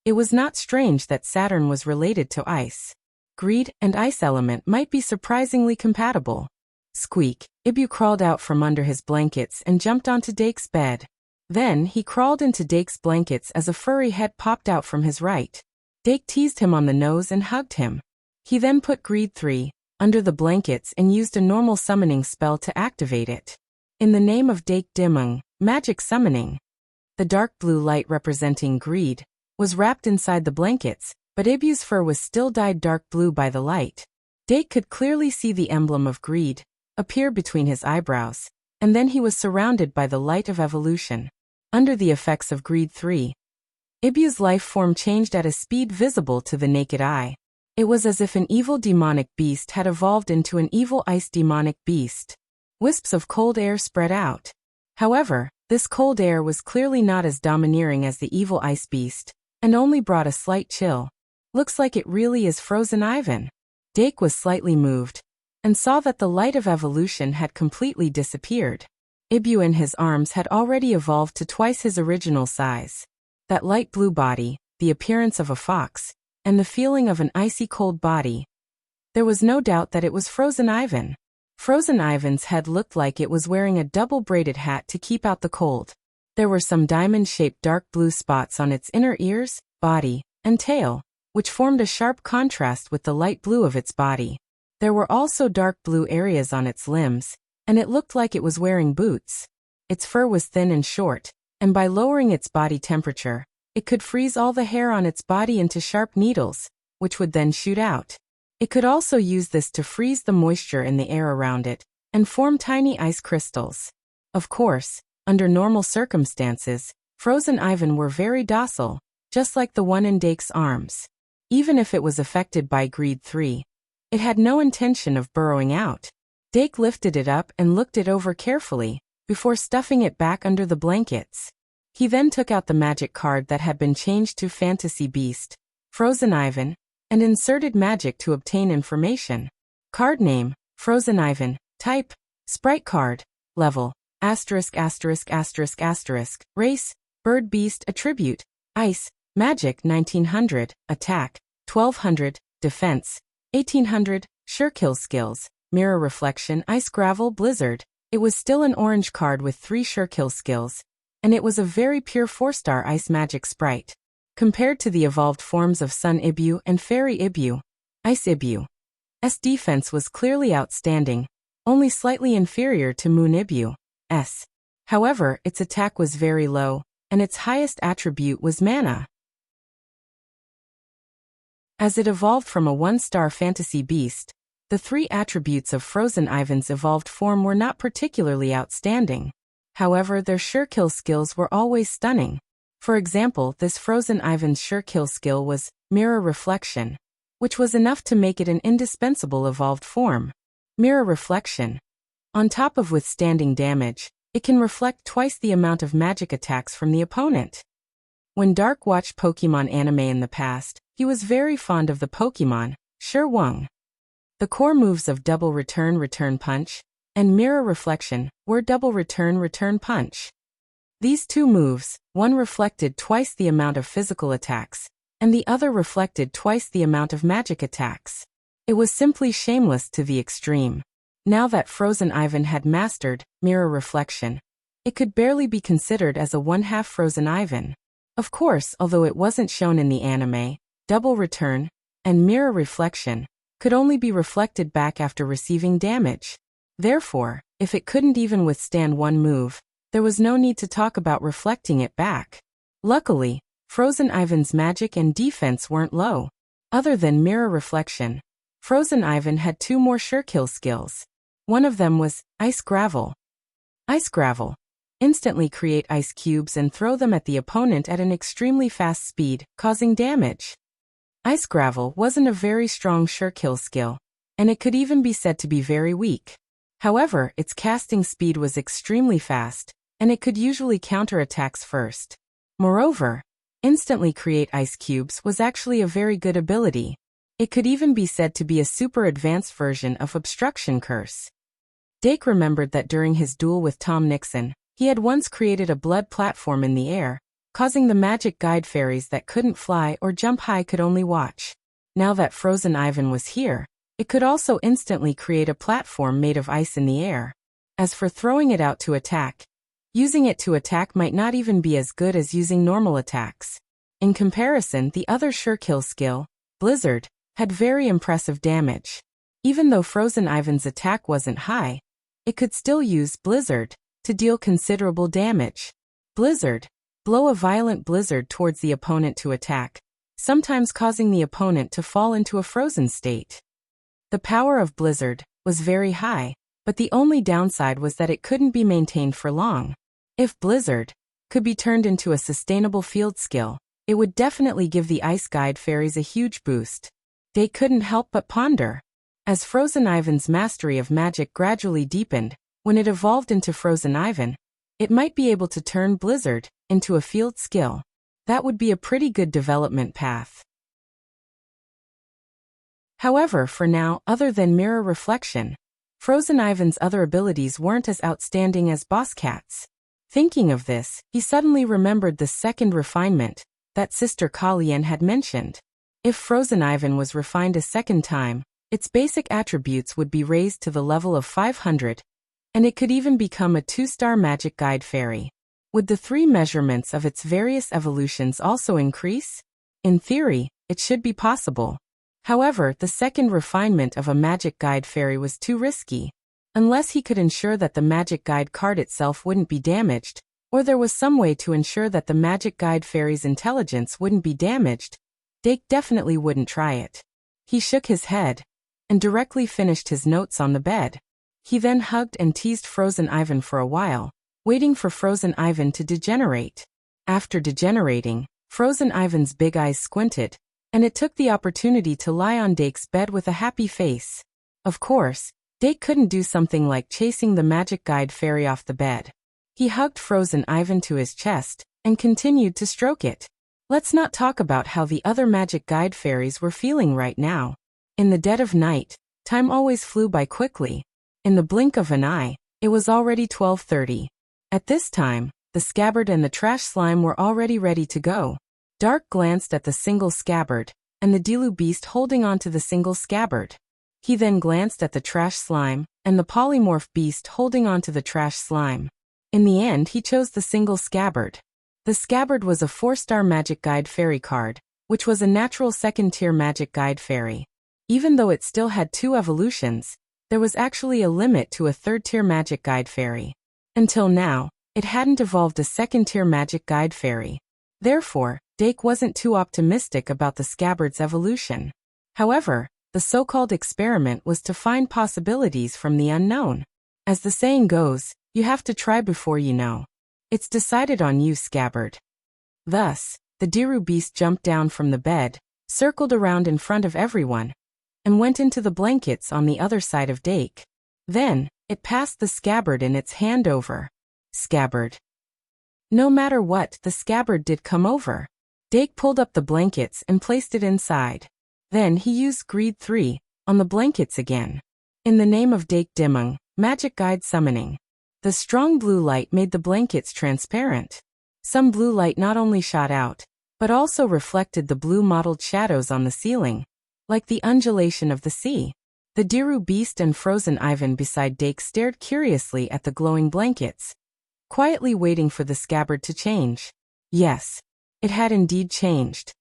it was not strange that Saturn was related to ice. Greed and ice element might be surprisingly compatible. Squeak, Ibu crawled out from under his blankets and jumped onto Dake's bed. Then he crawled into Dake's blankets as a furry head popped out from his right. Dake teased him on the nose and hugged him. He then put Greed 3 under the blankets and used a normal summoning spell to activate it. In the name of Dake Dimung, magic summoning. The dark blue light representing greed was wrapped inside the blankets, but Ibu's fur was still dyed dark blue by the light. Dake could clearly see the emblem of greed appear between his eyebrows, and then he was surrounded by the light of evolution. Under the effects of Greed 3, Ibu's life form changed at a speed visible to the naked eye. It was as if an evil demonic beast had evolved into an evil ice demonic beast. Wisps of cold air spread out. However, this cold air was clearly not as domineering as the evil ice beast, and only brought a slight chill. Looks like it really is frozen Ivan. Dake was slightly moved and saw that the light of evolution had completely disappeared. Ibu in his arms had already evolved to twice his original size. That light blue body, the appearance of a fox, and the feeling of an icy cold body. There was no doubt that it was frozen Ivan. Frozen Ivan's head looked like it was wearing a double-braided hat to keep out the cold. There were some diamond-shaped dark blue spots on its inner ears, body, and tail, which formed a sharp contrast with the light blue of its body. There were also dark blue areas on its limbs, and it looked like it was wearing boots. Its fur was thin and short, and by lowering its body temperature, it could freeze all the hair on its body into sharp needles, which would then shoot out. It could also use this to freeze the moisture in the air around it, and form tiny ice crystals. Of course, under normal circumstances, frozen Ivan were very docile, just like the one in Dake's arms. Even if it was affected by Greed 3, it had no intention of burrowing out. Dake lifted it up and looked it over carefully, before stuffing it back under the blankets. He then took out the magic card that had been changed to Fantasy Beast, Frozen Ivan, and inserted magic to obtain information. Card name, Frozen Ivan. Type, Sprite card. Level, *******. Race, Bird Beast. Attribute, Ice. Magic 1900. Attack, 1200. Defense, 1800. Surekill skills, Mirror Reflection. Ice Gravel. Blizzard. It was still an orange card with 3 surekill skills, and it was a very pure 4-star ice magic sprite. Compared to the evolved forms of Sun Ibu and Fairy Ibu, Ice Ibu's defense was clearly outstanding, only slightly inferior to Moon Ibu's. However, its attack was very low, and its highest attribute was mana. As it evolved from a 1-star fantasy beast, the 3 attributes of Frozen Ivan's evolved form were not particularly outstanding. However, their surekill skills were always stunning. For example, this Frozen Ivan's surekill skill was Mirror Reflection, which was enough to make it an indispensable evolved form. Mirror Reflection. On top of withstanding damage, it can reflect twice the amount of magic attacks from the opponent. When Dark watched Pokemon anime in the past, he was very fond of the Pokemon, Sherwung. The core moves of Double Return Return Punch and Mirror Reflection were Double Return Return Punch. These 2 moves, one reflected twice the amount of physical attacks, and the other reflected twice the amount of magic attacks. It was simply shameless to the extreme. Now that Frozen Ivan had mastered Mirror Reflection, it could barely be considered as a 1/2 Frozen Ivan. Of course, although it wasn't shown in the anime, Double Return and Mirror Reflection could only be reflected back after receiving damage. Therefore, if it couldn't even withstand one move, there was no need to talk about reflecting it back. Luckily, Frozen Ivan's magic and defense weren't low. Other than Mirror Reflection, Frozen Ivan had 2 more surekill skills. One of them was Ice Gravel. Ice Gravel. Instantly create ice cubes and throw them at the opponent at an extremely fast speed, causing damage. Ice Gravel wasn't a very strong surekill skill, and it could even be said to be very weak. However, its casting speed was extremely fast, and it could usually counter attacks first. Moreover, instantly create ice cubes was actually a very good ability. It could even be said to be a super advanced version of Obstruction Curse. Dake remembered that during his duel with Tom Nixon, he had once created a blood platform in the air, causing the magic guide fairies that couldn't fly or jump high could only watch. Now that Frozen Ivan was here, it could also instantly create a platform made of ice in the air. As for throwing it out to attack, using it to attack might not even be as good as using normal attacks. In comparison, the other surekill skill, Blizzard, had very impressive damage. Even though Frozen Ivan's attack wasn't high, it could still use Blizzard to deal considerable damage. Blizzard. Blow a violent blizzard towards the opponent to attack, sometimes causing the opponent to fall into a frozen state. The power of Blizzard was very high, but the only downside was that it couldn't be maintained for long. If Blizzard could be turned into a sustainable field skill, it would definitely give the Ice Guide fairies a huge boost. They couldn't help but ponder. As Frozen Ivan's mastery of magic gradually deepened, when it evolved into Frozen Ivan, it might be able to turn Blizzard into a field skill. That would be a pretty good development path. However, for now, other than mirror reflection, Frozen Ivan's other abilities weren't as outstanding as Boss Cat's. Thinking of this, he suddenly remembered the second refinement that Sister Kalien had mentioned. If Frozen Ivan was refined a second time, its basic attributes would be raised to the level of 500, and it could even become a 2-star magic guide fairy. Would the 3 measurements of its various evolutions also increase? In theory, it should be possible. However, the second refinement of a magic guide fairy was too risky. Unless he could ensure that the magic guide card itself wouldn't be damaged, or there was some way to ensure that the magic guide fairy's intelligence wouldn't be damaged, Dake definitely wouldn't try it. He shook his head and directly finished his notes on the bed. He then hugged and teased Frozen Ivan for a while, waiting for Frozen Ivan to degenerate. After degenerating, Frozen Ivan's big eyes squinted, and it took the opportunity to lie on Dake's bed with a happy face. Of course, Dake couldn't do something like chasing the magic guide fairy off the bed. He hugged Frozen Ivan to his chest and continued to stroke it. Let's not talk about how the other magic guide fairies were feeling right now. In the dead of night, time always flew by quickly. In the blink of an eye, it was already 12:30. At this time, the scabbard and the trash slime were already ready to go. Dark glanced at the single scabbard, and the Dilu beast holding onto the single scabbard. He then glanced at the trash slime, and the polymorph beast holding onto the trash slime. In the end, he chose the single scabbard. The scabbard was a 4-star magic guide fairy card, which was a natural 2nd-tier magic guide fairy. Even though it still had 2 evolutions, there was actually a limit to a 3rd-tier magic guide fairy. Until now, it hadn't evolved a 2nd-tier magic guide fairy. Therefore, Dake wasn't too optimistic about the scabbard's evolution. However, the so-called experiment was to find possibilities from the unknown. As the saying goes, you have to try before you know. It's decided on you, scabbard. Thus, the Diru beast jumped down from the bed, circled around in front of everyone, and went into the blankets on the other side of Dake. Then, it passed the scabbard in its hand over. Scabbard. No matter what, the scabbard did come over. Dake pulled up the blankets and placed it inside. Then he used Greed 3 on the blankets again. In the name of Dake Dimung, Magic Guide Summoning. The strong blue light made the blankets transparent. Some blue light not only shot out, but also reflected the blue mottled shadows on the ceiling, like the undulation of the sea. The Diru beast and Frozen Ivan beside Dake stared curiously at the glowing blankets, quietly waiting for the scabbard to change. Yes, it had indeed changed.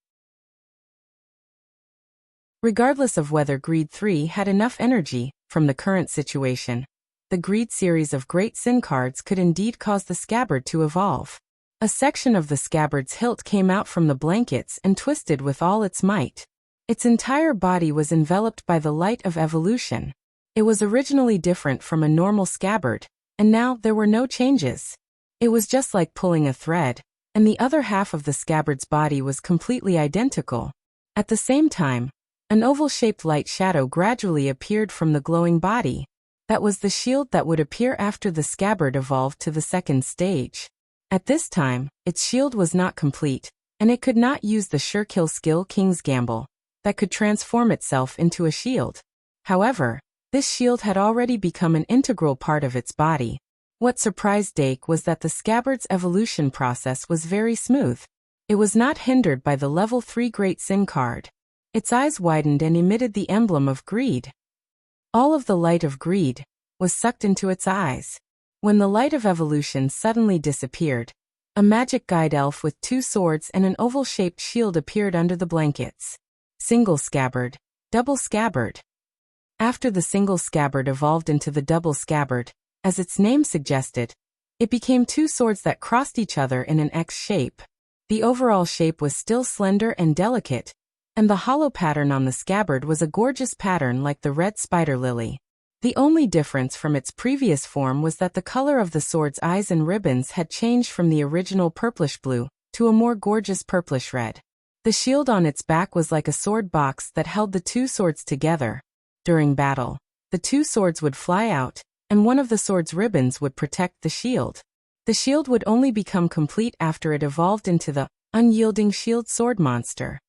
Regardless of whether Greed 3 had enough energy from the current situation, the Greed series of Great Sin cards could indeed cause the scabbard to evolve. A section of the scabbard's hilt came out from the blankets and twisted with all its might. Its entire body was enveloped by the light of evolution. It was originally different from a normal scabbard, and now there were no changes. It was just like pulling a thread, and the other half of the scabbard's body was completely identical. At the same time, an oval-shaped light shadow gradually appeared from the glowing body. That was the shield that would appear after the scabbard evolved to the second stage. At this time, its shield was not complete, and it could not use the sure-kill skill King's Gamble that could transform itself into a shield. However, this shield had already become an integral part of its body. What surprised Dake was that the scabbard's evolution process was very smooth. It was not hindered by the level 3 Great Sin card. Its eyes widened and emitted the emblem of greed. All of the light of greed was sucked into its eyes. When the light of evolution suddenly disappeared, a magic guide elf with 2 swords and an oval-shaped shield appeared under the blankets. Single scabbard, double scabbard. After the single scabbard evolved into the double scabbard, as its name suggested, it became 2 swords that crossed each other in an X shape. The overall shape was still slender and delicate, and the hollow pattern on the scabbard was a gorgeous pattern like the red spider lily. The only difference from its previous form was that the color of the sword's eyes and ribbons had changed from the original purplish blue to a more gorgeous purplish red. The shield on its back was like a sword box that held the 2 swords together. During battle, the 2 swords would fly out, and one of the sword's ribbons would protect the shield. The shield would only become complete after it evolved into the unyielding shield sword monster.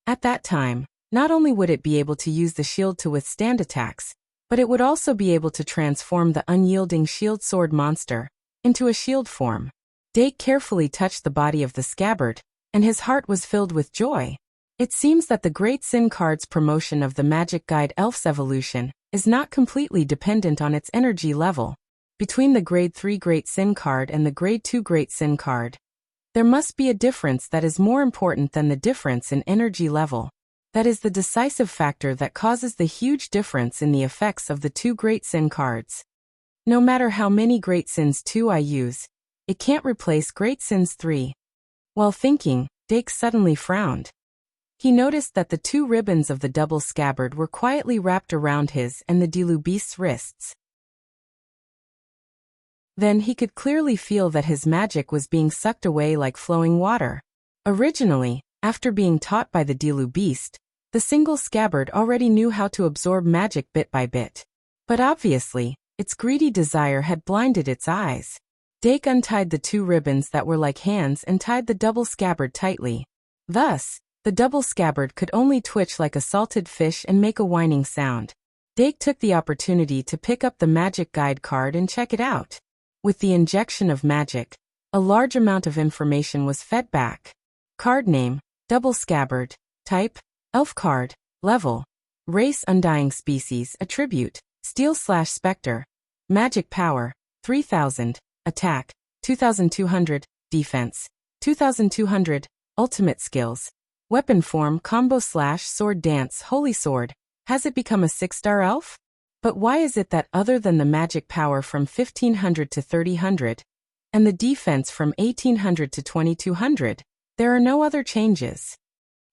At that time, Not only would it be able to use the shield to withstand attacks, but it would also be able to transform the unyielding shield sword monster into a shield form. Dake carefully touched the body of the scabbard, and his heart was filled with joy. It seems that the Great Sin card's promotion of the Magic Guide Elf's evolution is not completely dependent on its energy level. Between the Grade 3 Great Sin card and the Grade 2 Great Sin card, there must be a difference that is more important than the difference in energy level. That is the decisive factor that causes the huge difference in the effects of the two Great Sin cards. No matter how many Great Sins 2 I use, it can't replace Great Sins 3. While thinking, Dake suddenly frowned. He noticed that the two ribbons of the double scabbard were quietly wrapped around his and the Dilu beast's wrists. Then he could clearly feel that his magic was being sucked away like flowing water. Originally, after being taught by the Dilu beast, the single scabbard already knew how to absorb magic bit by bit. But obviously, its greedy desire had blinded its eyes. Dake untied the two ribbons that were like hands and tied the double scabbard tightly. Thus, the double scabbard could only twitch like a salted fish and make a whining sound. Dake took the opportunity to pick up the magic guide card and check it out. With the injection of magic, a large amount of information was fed back. Card name, double scabbard. Type, elf card. Level, race undying species. Attribute, steel/spectre. Magic power, 3000. Attack, 2200. Defense, 2200. Ultimate skills. Weapon form combo/sword dance. Holy sword. Has it become a 6-star elf? But why is it that other than the magic power from 1500 to 3000, and the defense from 1800 to 2200, there are no other changes?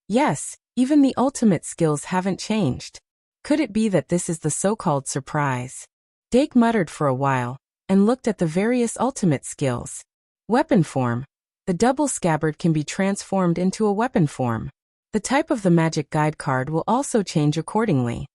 Yes, even the ultimate skills haven't changed. Could it be that this is the so-called surprise? Dake muttered for a while, and looked at the various ultimate skills. Weapon form. The double scabbard can be transformed into a weapon form. The type of the magic guide card will also change accordingly.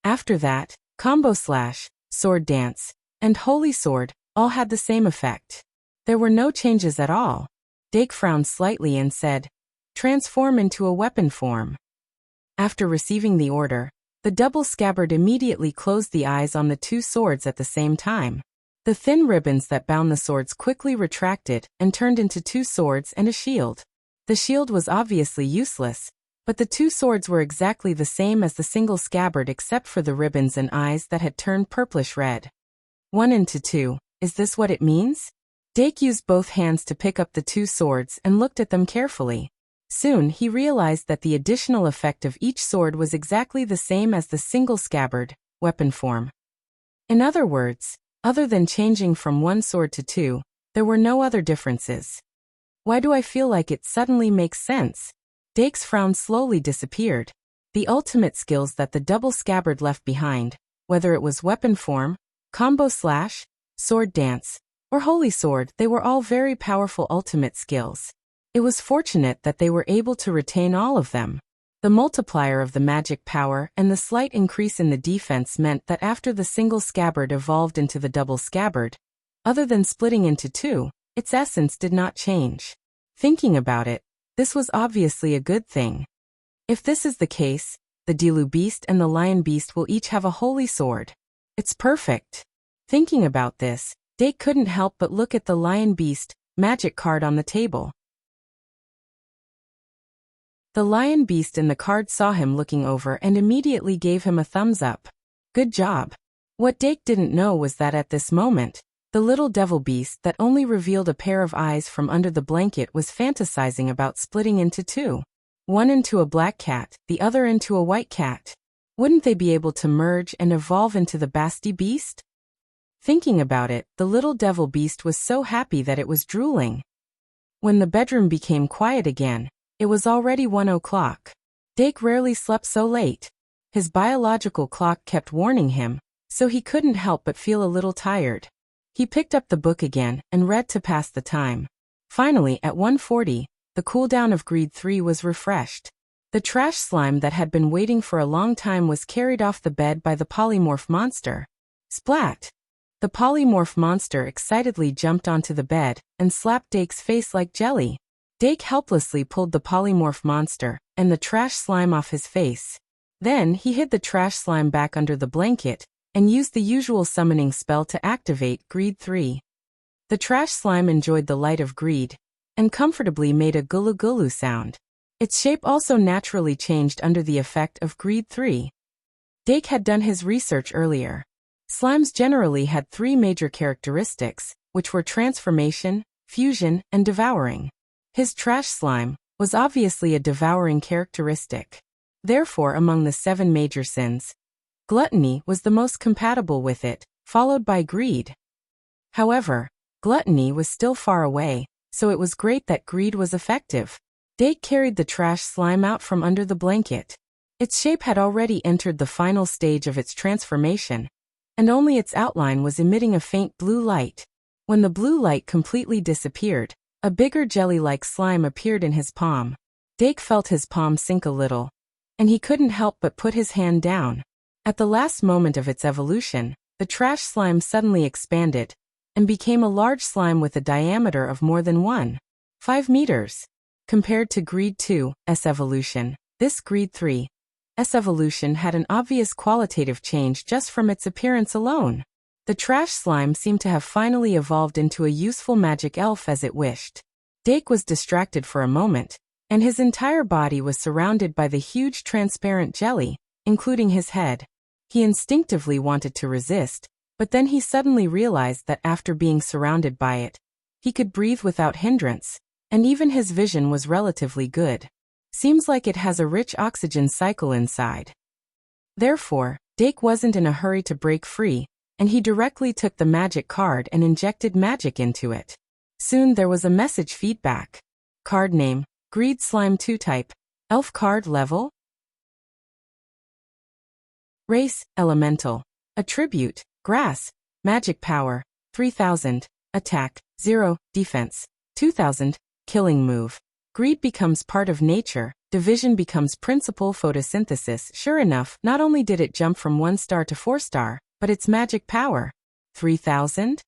After that, combo/sword dance and holy sword all had the same effect. There were no changes at all. Dake frowned slightly and said, transform into a weapon form. After receiving the order, the double scabbard immediately closed the eyes on the two swords at the same time. The thin ribbons that bound the swords quickly retracted and turned into two swords and a shield. The shield was obviously useless, but the two swords were exactly the same as the single scabbard except for the ribbons and eyes that had turned purplish red. 1 into 2, is this what it means? Dake used both hands to pick up the two swords and looked at them carefully. Soon he realized that the additional effect of each sword was exactly the same as the single scabbard, weapon form. In other words, other than changing from one sword to two, there were no other differences. Why do I feel like it suddenly makes sense? Dake's frown slowly disappeared. The ultimate skills that the double scabbard left behind, whether it was weapon form, combo/sword dance, or holy sword, they were all very powerful ultimate skills. It was fortunate that they were able to retain all of them. The multiplier of the magic power and the slight increase in the defense meant that after the single scabbard evolved into the double scabbard, other than splitting into two, its essence did not change. Thinking about it, this was obviously a good thing. If this is the case, the Dilu beast and the lion beast will each have a holy sword. It's perfect. Thinking about this, Dake couldn't help but look at the lion beast magic card on the table. The lion beast in the card saw him looking over and immediately gave him a thumbs up. Good job. What Dake didn't know was that at this moment, the little devil beast that only revealed a pair of eyes from under the blanket was fantasizing about splitting into two. One into a black cat, the other into a white cat. Wouldn't they be able to merge and evolve into the Basti beast? Thinking about it, the little devil beast was so happy that it was drooling. When the bedroom became quiet again, it was already 1 o'clock. Dake rarely slept so late. His biological clock kept warning him, so he couldn't help but feel a little tired. He picked up the book again and read to pass the time. Finally, at 1:40, the cooldown of Greed 3 was refreshed. The trash slime that had been waiting for a long time was carried off the bed by the polymorph monster. Splat! The polymorph monster excitedly jumped onto the bed and slapped Dake's face like jelly. Dake helplessly pulled the polymorph monster and the trash slime off his face. Then he hid the trash slime back under the blanket and used the usual summoning spell to activate Greed 3. The trash slime enjoyed the light of greed and comfortably made a gulu gulu sound. Its shape also naturally changed under the effect of Greed 3. Dake had done his research earlier. Slimes generally had 3 major characteristics, which were transformation, fusion, and devouring. His trash slime was obviously a devouring characteristic. Therefore, among the 7 major sins, gluttony was the most compatible with it, followed by greed. However, gluttony was still far away, so it was great that greed was effective. Dake carried the trash slime out from under the blanket. Its shape had already entered the final stage of its transformation, and only its outline was emitting a faint blue light. When the blue light completely disappeared, a bigger jelly-like slime appeared in his palm. Dake felt his palm sink a little, and he couldn't help but put his hand down. At the last moment of its evolution, the trash slime suddenly expanded and became a large slime with a diameter of more than 1.5 meters. Compared to Greed 2's evolution, this Greed 3's evolution had an obvious qualitative change just from its appearance alone. The trash slime seemed to have finally evolved into a useful magic elf as it wished. Dake was distracted for a moment, and his entire body was surrounded by the huge transparent jelly, including his head. He instinctively wanted to resist, but then he suddenly realized that after being surrounded by it, he could breathe without hindrance, and even his vision was relatively good. Seems like it has a rich oxygen cycle inside. Therefore, Dake wasn't in a hurry to break free, and he directly took the magic card and injected magic into it. Soon there was a message feedback. Card name, Greed Slime 2 type, Elf card level. Race, Elemental. Attribute, Grass. Magic power, 3000. Attack, 0. Defense, 2000. Killing move. Greed becomes part of nature. Division becomes principal photosynthesis. Sure enough, not only did it jump from 1 star to 4 star, but its magic power, 3000?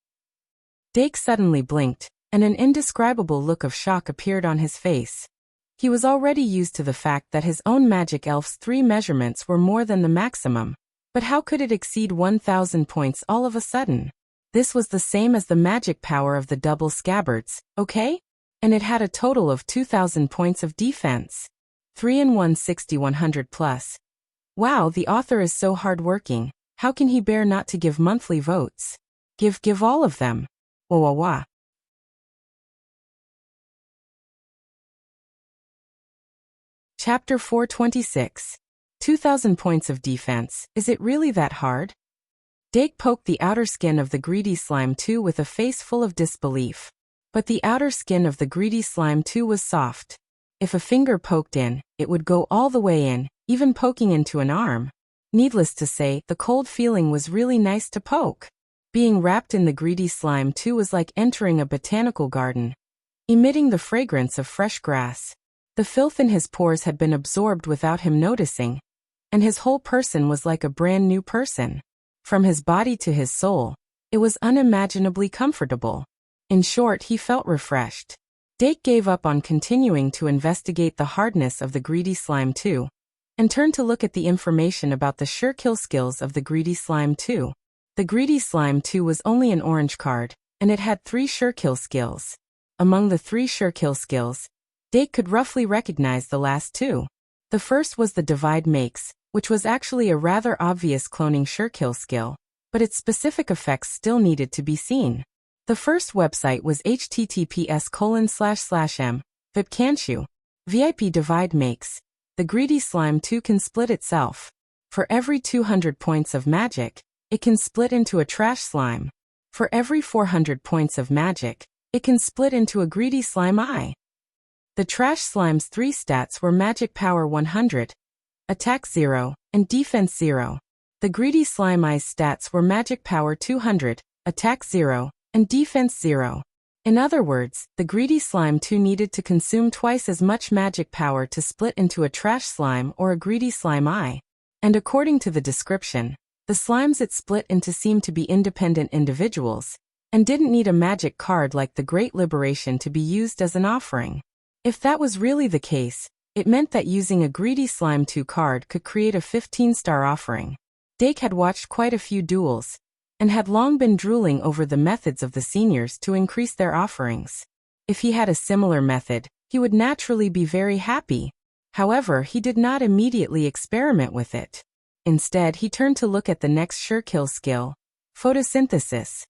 Dake suddenly blinked, and an indescribable look of shock appeared on his face. He was already used to the fact that his own magic elf's 3 measurements were more than the maximum, but how could it exceed 1000 points all of a sudden? This was the same as the magic power of the double scabbards, okay? And it had a total of 2000 points of defense. 3 in 160 100 plus. Wow, the author is so hardworking. How can he bear not to give monthly votes? Give all of them. Wah wah wah. Chapter 426. 2000 points of defense. Is it really that hard? Dake poked the outer skin of the greedy slime 2 with a face full of disbelief. But the outer skin of the greedy slime 2 was soft. If a finger poked in, it would go all the way in, even poking into an arm. Needless to say, the cold feeling was really nice to poke. Being wrapped in the greedy slime 2 was like entering a botanical garden, emitting the fragrance of fresh grass. The filth in his pores had been absorbed without him noticing, and his whole person was like a brand new person. From his body to his soul, it was unimaginably comfortable. In short, he felt refreshed. Dake gave up on continuing to investigate the hardness of the greedy slime 2, and turned to look at the information about the sure kill skills of the greedy slime 2. The greedy slime 2 was only an orange card, and it had 3 sure kill skills. Among the 3 sure kill skills, Dake could roughly recognize the last 2. The first was the Divide Makes, which was actually a rather obvious cloning sure kill skill, but its specific effects still needed to be seen. The first website was https://m. Vipcanchu. VIP Divide Makes. The greedy slime 2 can split itself. For every 200 points of magic, it can split into a trash slime. For every 400 points of magic, it can split into a greedy slime eye. The trash slime's 3 stats were magic power 100, attack 0, and defense 0. The greedy slime eye's stats were magic power 200, attack 0, and defense 0. In other words, the greedy slime 2 needed to consume twice as much magic power to split into a trash slime or a greedy slime eye. And according to the description, the slimes it split into seemed to be independent individuals, and didn't need a magic card like the Great Liberation to be used as an offering. If that was really the case, it meant that using a Greedy Slime 2 card could create a 15-star offering. Dake had watched quite a few duels, and had long been drooling over the methods of the seniors to increase their offerings. If he had a similar method, he would naturally be very happy. However, he did not immediately experiment with it. Instead, he turned to look at the next sure-kill skill, photosynthesis.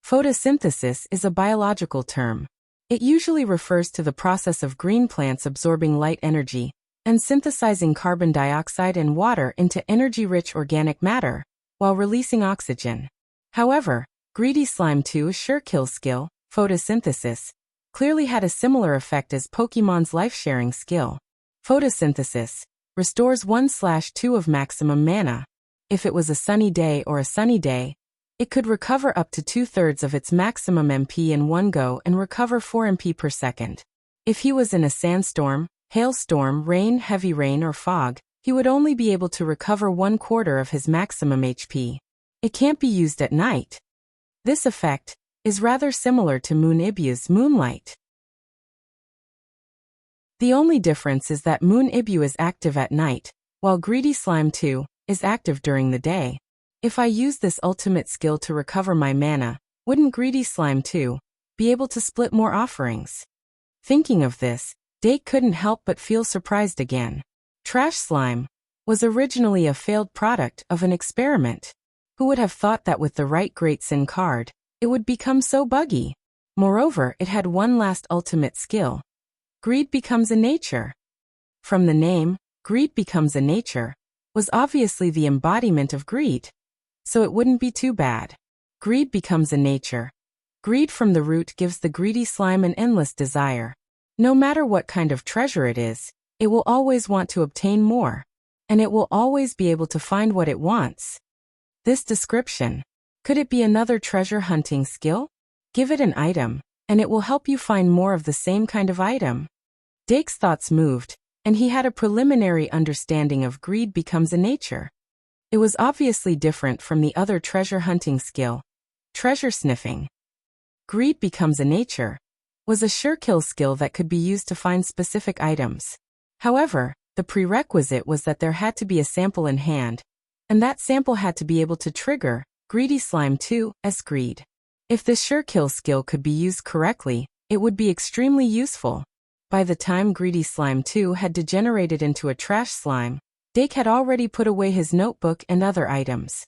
Photosynthesis is a biological term. It usually refers to the process of green plants absorbing light energy and synthesizing carbon dioxide and water into energy-rich organic matter, while releasing oxygen. However, Greedy Slime 2's sure-kill skill, photosynthesis, clearly had a similar effect as Pokemon's life-sharing skill. Photosynthesis restores 1/2 of maximum mana. If it was a sunny day or a sunny day, it could recover up to 2/3 of its maximum MP in one go and recover 4 MP per second. If he was in a sandstorm, hailstorm, rain, heavy rain or fog, he would only be able to recover 1/4 of his maximum HP. It can't be used at night. This effect is rather similar to Moon Ibu's Moonlight. The only difference is that Moon Ibu is active at night, while Greedy Slime 2 is active during the day. If I use this ultimate skill to recover my mana, wouldn't Greedy Slime 2 be able to split more offerings? Thinking of this, Dake couldn't help but feel surprised again. Trash Slime was originally a failed product of an experiment. Who would have thought that with the right Great Sin card, it would become so buggy? Moreover, it had one last ultimate skill. Greed becomes a nature. From the name, Greed becomes a nature, was obviously the embodiment of greed. So it wouldn't be too bad. Greed becomes a nature. Greed from the root gives the Greedy Slime an endless desire. No matter what kind of treasure it is, it will always want to obtain more. And it will always be able to find what it wants. This description. Could it be another treasure hunting skill? Give it an item, and it will help you find more of the same kind of item. Dake's thoughts moved, and he had a preliminary understanding of greed becomes a nature. It was obviously different from the other treasure hunting skill, treasure sniffing. Greed becomes a nature was a sure-kill skill that could be used to find specific items. However, the prerequisite was that there had to be a sample in hand, and that sample had to be able to trigger Greedy Slime 2 as greed. If this sure-kill skill could be used correctly, it would be extremely useful. By the time Greedy Slime 2 had degenerated into a trash slime, Dake had already put away his notebook and other items.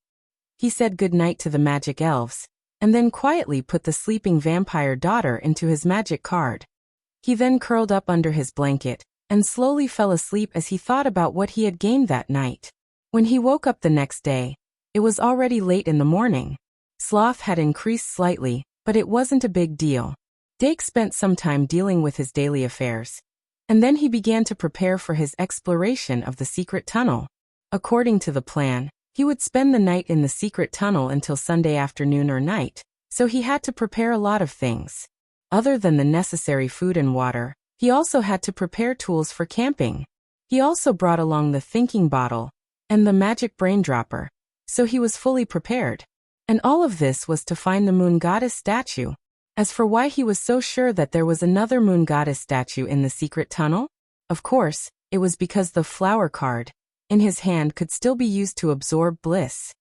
He said goodnight to the magic elves, and then quietly put the sleeping vampire daughter into his magic card. He then curled up under his blanket, and slowly fell asleep as he thought about what he had gained that night. When he woke up the next day, it was already late in the morning. Sloth had increased slightly, but it wasn't a big deal. Dake spent some time dealing with his daily affairs, and then he began to prepare for his exploration of the secret tunnel. According to the plan, he would spend the night in the secret tunnel until Sunday afternoon or night, so he had to prepare a lot of things. Other than the necessary food and water, he also had to prepare tools for camping. He also brought along the thinking bottle and the magic brain dropper, so he was fully prepared. And all of this was to find the moon goddess statue. As for why he was so sure that there was another moon goddess statue in the secret tunnel, of course, it was because the flower card in his hand could still be used to absorb bliss.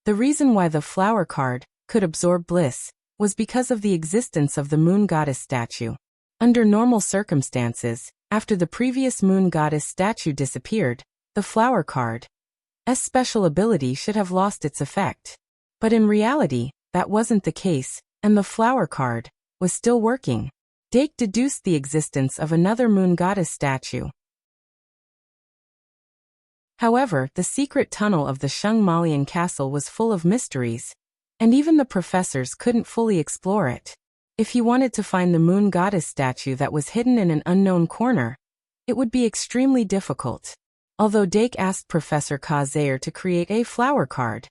The reason why the flower card could absorb bliss was because of the existence of the moon goddess statue. Under normal circumstances, after the previous moon goddess statue disappeared, the flower card's special ability should have lost its effect. But in reality, that wasn't the case, and the flower card was still working. Dake deduced the existence of another moon goddess statue. However, the secret tunnel of the Shungmalian castle was full of mysteries, and even the professors couldn't fully explore it. If he wanted to find the moon goddess statue that was hidden in an unknown corner, it would be extremely difficult. Although Dake asked Professor Kazair to create a flower card,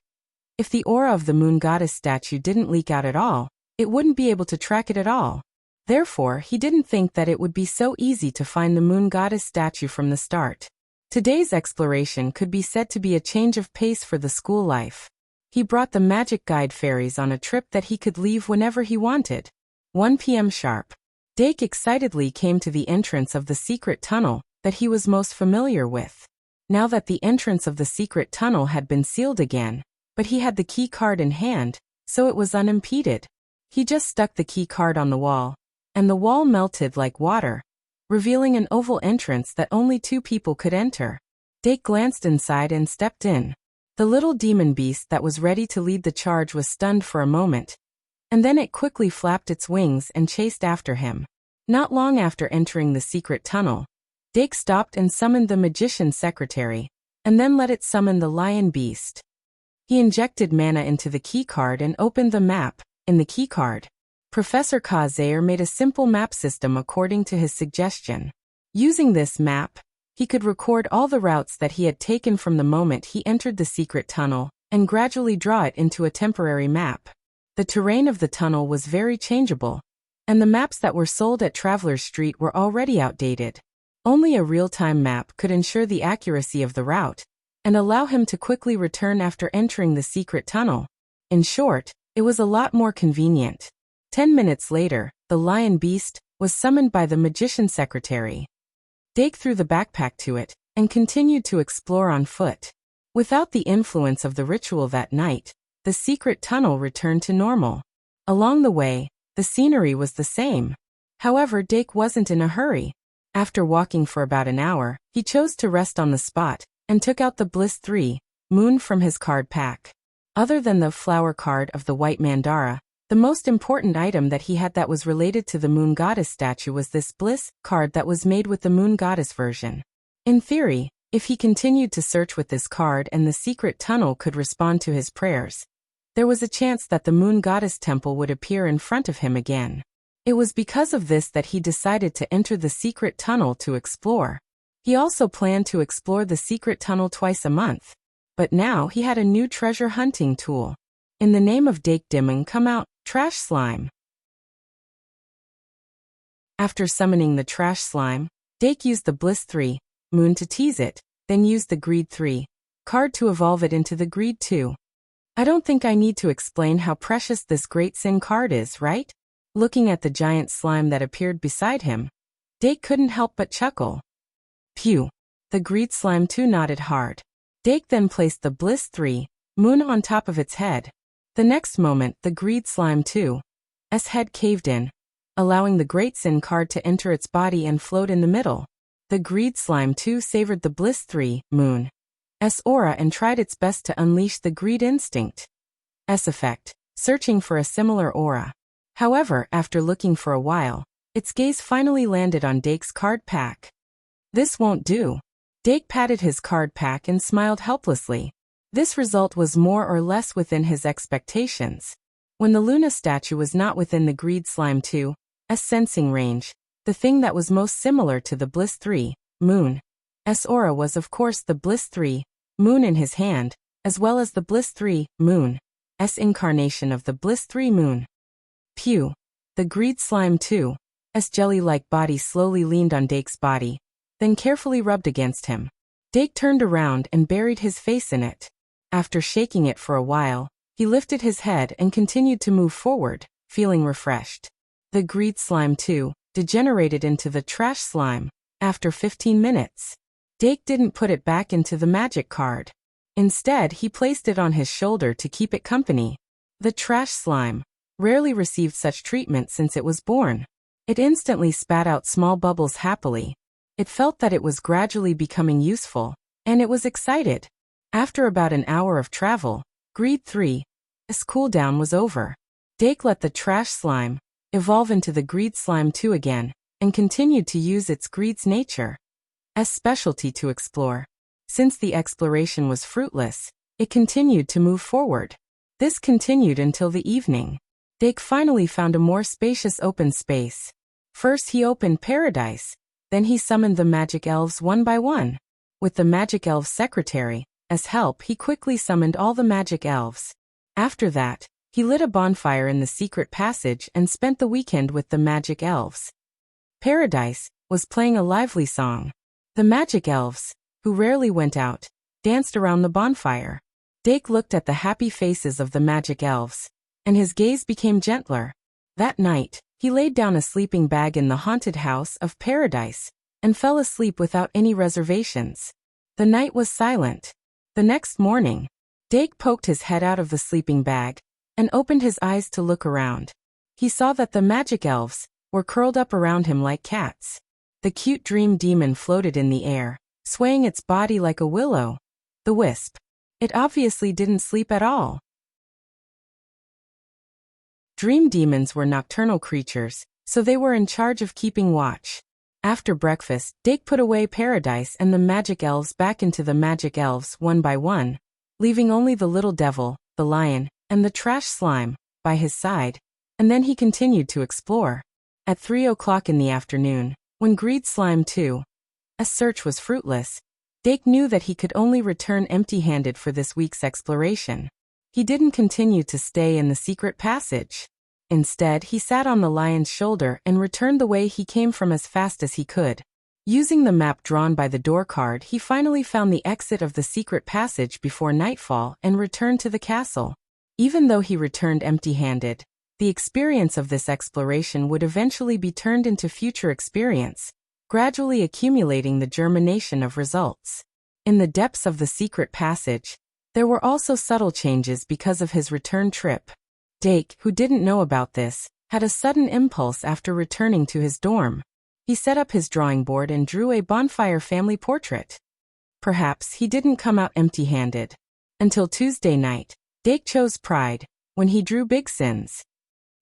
if the aura of the moon goddess statue didn't leak out at all, it wouldn't be able to track it at all. Therefore, he didn't think that it would be so easy to find the moon goddess statue from the start. Today's exploration could be said to be a change of pace for the school life. He brought the magic guide fairies on a trip that he could leave whenever he wanted. 1 p.m. sharp. Dake excitedly came to the entrance of the secret tunnel that he was most familiar with. Now that the entrance of the secret tunnel had been sealed again, but he had the key card in hand, so it was unimpeded. He just stuck the key card on the wall, and the wall melted like water, revealing an oval entrance that only 2 people could enter. Dake glanced inside and stepped in. The little demon beast that was ready to lead the charge was stunned for a moment, and then it quickly flapped its wings and chased after him. Not long after entering the secret tunnel, Dake stopped and summoned the magician's secretary, and then let it summon the lion beast. He injected mana into the keycard and opened the map. In the keycard, Professor Kazair made a simple map system according to his suggestion. Using this map, he could record all the routes that he had taken from the moment he entered the secret tunnel, and gradually draw it into a temporary map. The terrain of the tunnel was very changeable, and the maps that were sold at Traveler's Street were already outdated. Only a real-time map could ensure the accuracy of the route, and allow him to quickly return after entering the secret tunnel. In short, it was a lot more convenient. 10 minutes later, the lion beast was summoned by the magician's secretary. Dake threw the backpack to it, and continued to explore on foot. Without the influence of the ritual that night, the secret tunnel returned to normal. Along the way, the scenery was the same. However, Dake wasn't in a hurry. After walking for about an hour, he chose to rest on the spot, and took out the Bliss 3 Moon from his card pack. Other than the flower card of the White Mandara, the most important item that he had that was related to the Moon Goddess statue was this Bliss card that was made with the Moon Goddess version. In theory, if he continued to search with this card and the secret tunnel could respond to his prayers, there was a chance that the Moon Goddess temple would appear in front of him again. It was because of this that he decided to enter the secret tunnel to explore. He also planned to explore the secret tunnel twice a month. But now he had a new treasure hunting tool. In the name of Dake Dimon come out, Trash Slime. After summoning the Trash Slime, Dake used the Bliss 3 Moon to tease it, then used the Greed 3 card to evolve it into the Greed 2. I don't think I need to explain how precious this Great Sin card is, right? Looking at the giant slime that appeared beside him, Dake couldn't help but chuckle. Phew! The Greed Slime 2 nodded hard. Dake then placed the Bliss 3 Moon on top of its head. The next moment, the Greed Slime 2's head caved in, allowing the Great Sin card to enter its body and float in the middle. The Greed Slime 2 savored the Bliss 3 Moon's aura and tried its best to unleash the Greed Instinct's effect, searching for a similar aura. However, after looking for a while, its gaze finally landed on Dake's card pack. This won't do. Dake patted his card pack and smiled helplessly. This result was more or less within his expectations. When the Luna statue was not within the Greed Slime 2's sensing range, the thing that was most similar to the Bliss 3 Moon's aura was of course the Bliss 3 Moon in his hand, as well as the Bliss 3 Moon's incarnation of the Bliss 3 Moon. Phew! The Greed Slime 2's jelly-like body slowly leaned on Dake's body, then carefully rubbed against him. Dake turned around and buried his face in it. After shaking it for a while, he lifted his head and continued to move forward, feeling refreshed. The Greed Slime 2 degenerated into the Trash Slime after 15 minutes. Dake didn't put it back into the magic card. Instead, he placed it on his shoulder to keep it company. The Trash Slime rarely received such treatment since it was born. It instantly spat out small bubbles happily. It felt that it was gradually becoming useful, and it was excited. After about an hour of travel, Greed 3's cooldown was over. Dake let the Trash Slime evolve into the Greed Slime 2 again, and continued to use its Greed's nature's specialty to explore. Since the exploration was fruitless, it continued to move forward. This continued until the evening. Dake finally found a more spacious open space. First he opened Paradise, then he summoned the magic elves one by one. With the magic elves secretary as help, he quickly summoned all the magic elves. After that, he lit a bonfire in the secret passage and spent the weekend with the magic elves. Paradise was playing a lively song. The magic elves, who rarely went out, danced around the bonfire. Dake looked at the happy faces of the magic elves, and his gaze became gentler. That night, he laid down a sleeping bag in the haunted house of paradise and fell asleep without any reservations. The night was silent. The next morning, Dake poked his head out of the sleeping bag and opened his eyes to look around. He saw that the magic elves were curled up around him like cats. The cute dream demon floated in the air, swaying its body like a willow. The wisp. It obviously didn't sleep at all. Dream demons were nocturnal creatures, so they were in charge of keeping watch. After breakfast, Dake put away Paradise and the magic elves back into the magic elves one by one, leaving only the little devil, the lion, and the trash slime by his side, and then he continued to explore. At 3 o'clock in the afternoon, when Greed Slime 2, a search was fruitless, Dake knew that he could only return empty-handed for this week's exploration. He didn't continue to stay in the secret passage. Instead, he sat on the lion's shoulder and returned the way he came from as fast as he could. Using the map drawn by the door card, he finally found the exit of the secret passage before nightfall and returned to the castle. Even though he returned empty-handed, the experience of this exploration would eventually be turned into future experience, gradually accumulating the germination of results. In the depths of the secret passage, there were also subtle changes because of his return trip. Dake, who didn't know about this, had a sudden impulse after returning to his dorm. He set up his drawing board and drew a bonfire family portrait. Perhaps he didn't come out empty-handed. Until Tuesday night, Dake chose pride when he drew big sins.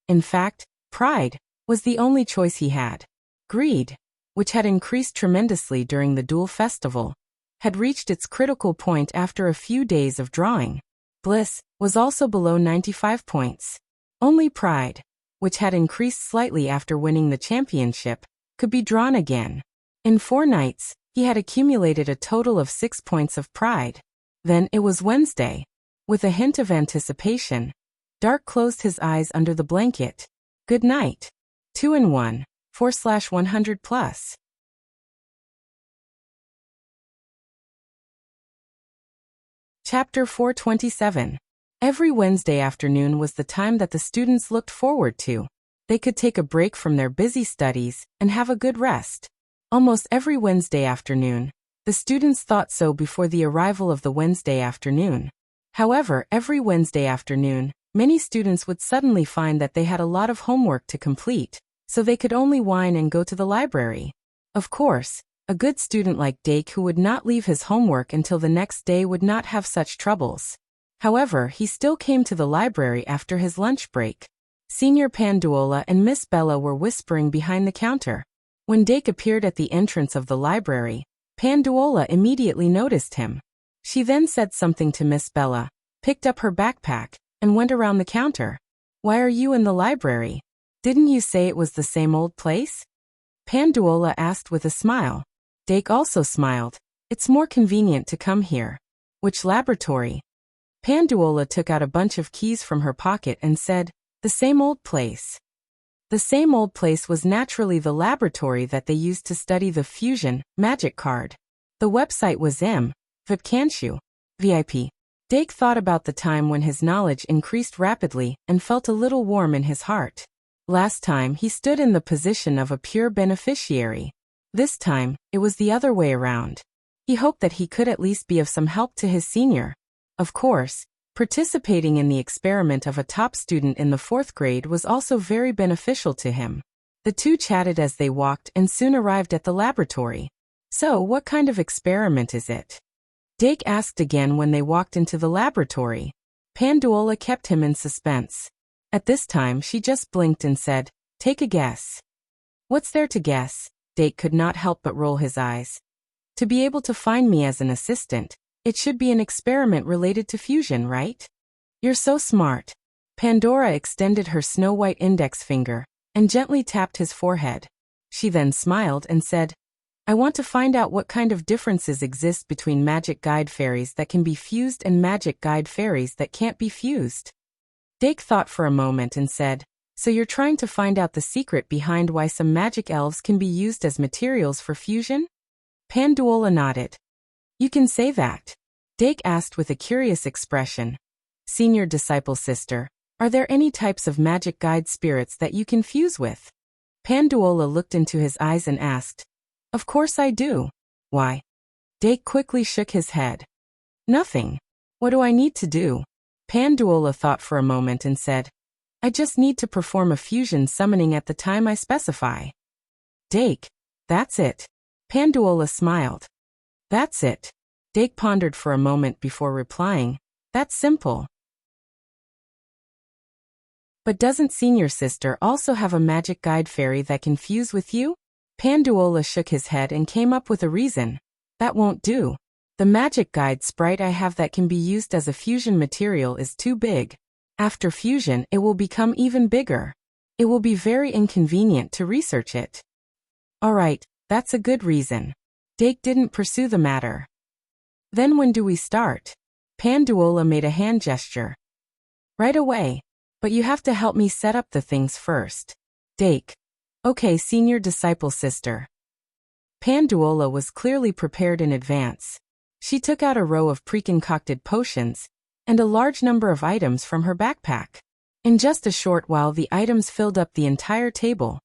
In fact, pride was the only choice he had. Greed, which had increased tremendously during the Duel Festival, had reached its critical point after a few days of drawing. Bliss was also below 95 points. Only pride, which had increased slightly after winning the championship, could be drawn again. In 4 nights, he had accumulated a total of 6 points of pride. Then it was Wednesday. With a hint of anticipation, Dark closed his eyes under the blanket. Good night. 2-in-1, 4/100+. Chapter 427. Every Wednesday afternoon was the time that the students looked forward to. They could take a break from their busy studies and have a good rest. Almost every Wednesday afternoon, the students thought so before the arrival of the Wednesday afternoon. However, every Wednesday afternoon, many students would suddenly find that they had a lot of homework to complete, so they could only whine and go to the library. Of course, a good student like Dake who would not leave his homework until the next day would not have such troubles. However, he still came to the library after his lunch break. Senior Panduola and Miss Bella were whispering behind the counter. When Dake appeared at the entrance of the library, Panduola immediately noticed him. She then said something to Miss Bella, picked up her backpack, and went around the counter. "Why are you in the library? Didn't you say it was the same old place?" Panduola asked with a smile. Dake also smiled. "It's more convenient to come here." "Which laboratory?" Panduola took out a bunch of keys from her pocket and said, "The same old place." The same old place was naturally the laboratory that they used to study the fusion magic card. The website was VIP. Dake thought about the time when his knowledge increased rapidly and felt a little warm in his heart. Last time he stood in the position of a pure beneficiary. This time, it was the other way around. He hoped that he could at least be of some help to his senior. Of course, participating in the experiment of a top student in the 4th grade was also very beneficial to him. The two chatted as they walked and soon arrived at the laboratory. "So, what kind of experiment is it?" Dake asked again when they walked into the laboratory. Panduola kept him in suspense. At this time she just blinked and said, "Take a guess." "What's there to guess?" Dake could not help but roll his eyes. "To be able to find me as an assistant, it should be an experiment related to fusion, right?" "You're so smart." Pandora extended her snow-white index finger and gently tapped his forehead. She then smiled and said, "I want to find out what kind of differences exist between magic guide fairies that can be fused and magic guide fairies that can't be fused." Dake thought for a moment and said, "So you're trying to find out the secret behind why some magic elves can be used as materials for fusion?" Panduola nodded. "You can say that." Dake asked with a curious expression. "Senior disciple sister, Are there any types of magic guide spirits that you can fuse with? Panduola looked into his eyes and asked. Of course I do. Why? Dake quickly shook his head. Nothing. What do I need to do? Panduola thought for a moment and said, I just need to perform a fusion summoning at the time I specify. Dake, that's it. Panduola smiled. That's it. Dake pondered for a moment before replying, that's simple. But doesn't senior sister also have a magic guide fairy that can fuse with you? Panduola shook his head and came up with a reason. That won't do. The magic guide sprite I have that can be used as a fusion material is too big. After fusion, it will become even bigger. It will be very inconvenient to research it. Alright, that's a good reason. Dake didn't pursue the matter. Then when do we start? Panduola made a hand gesture. Right away. But you have to help me set up the things first. Dake. Okay, senior disciple sister. Panduola was clearly prepared in advance. She took out a row of pre-concocted potions and a large number of items from her backpack. In just a short while the items filled up the entire table.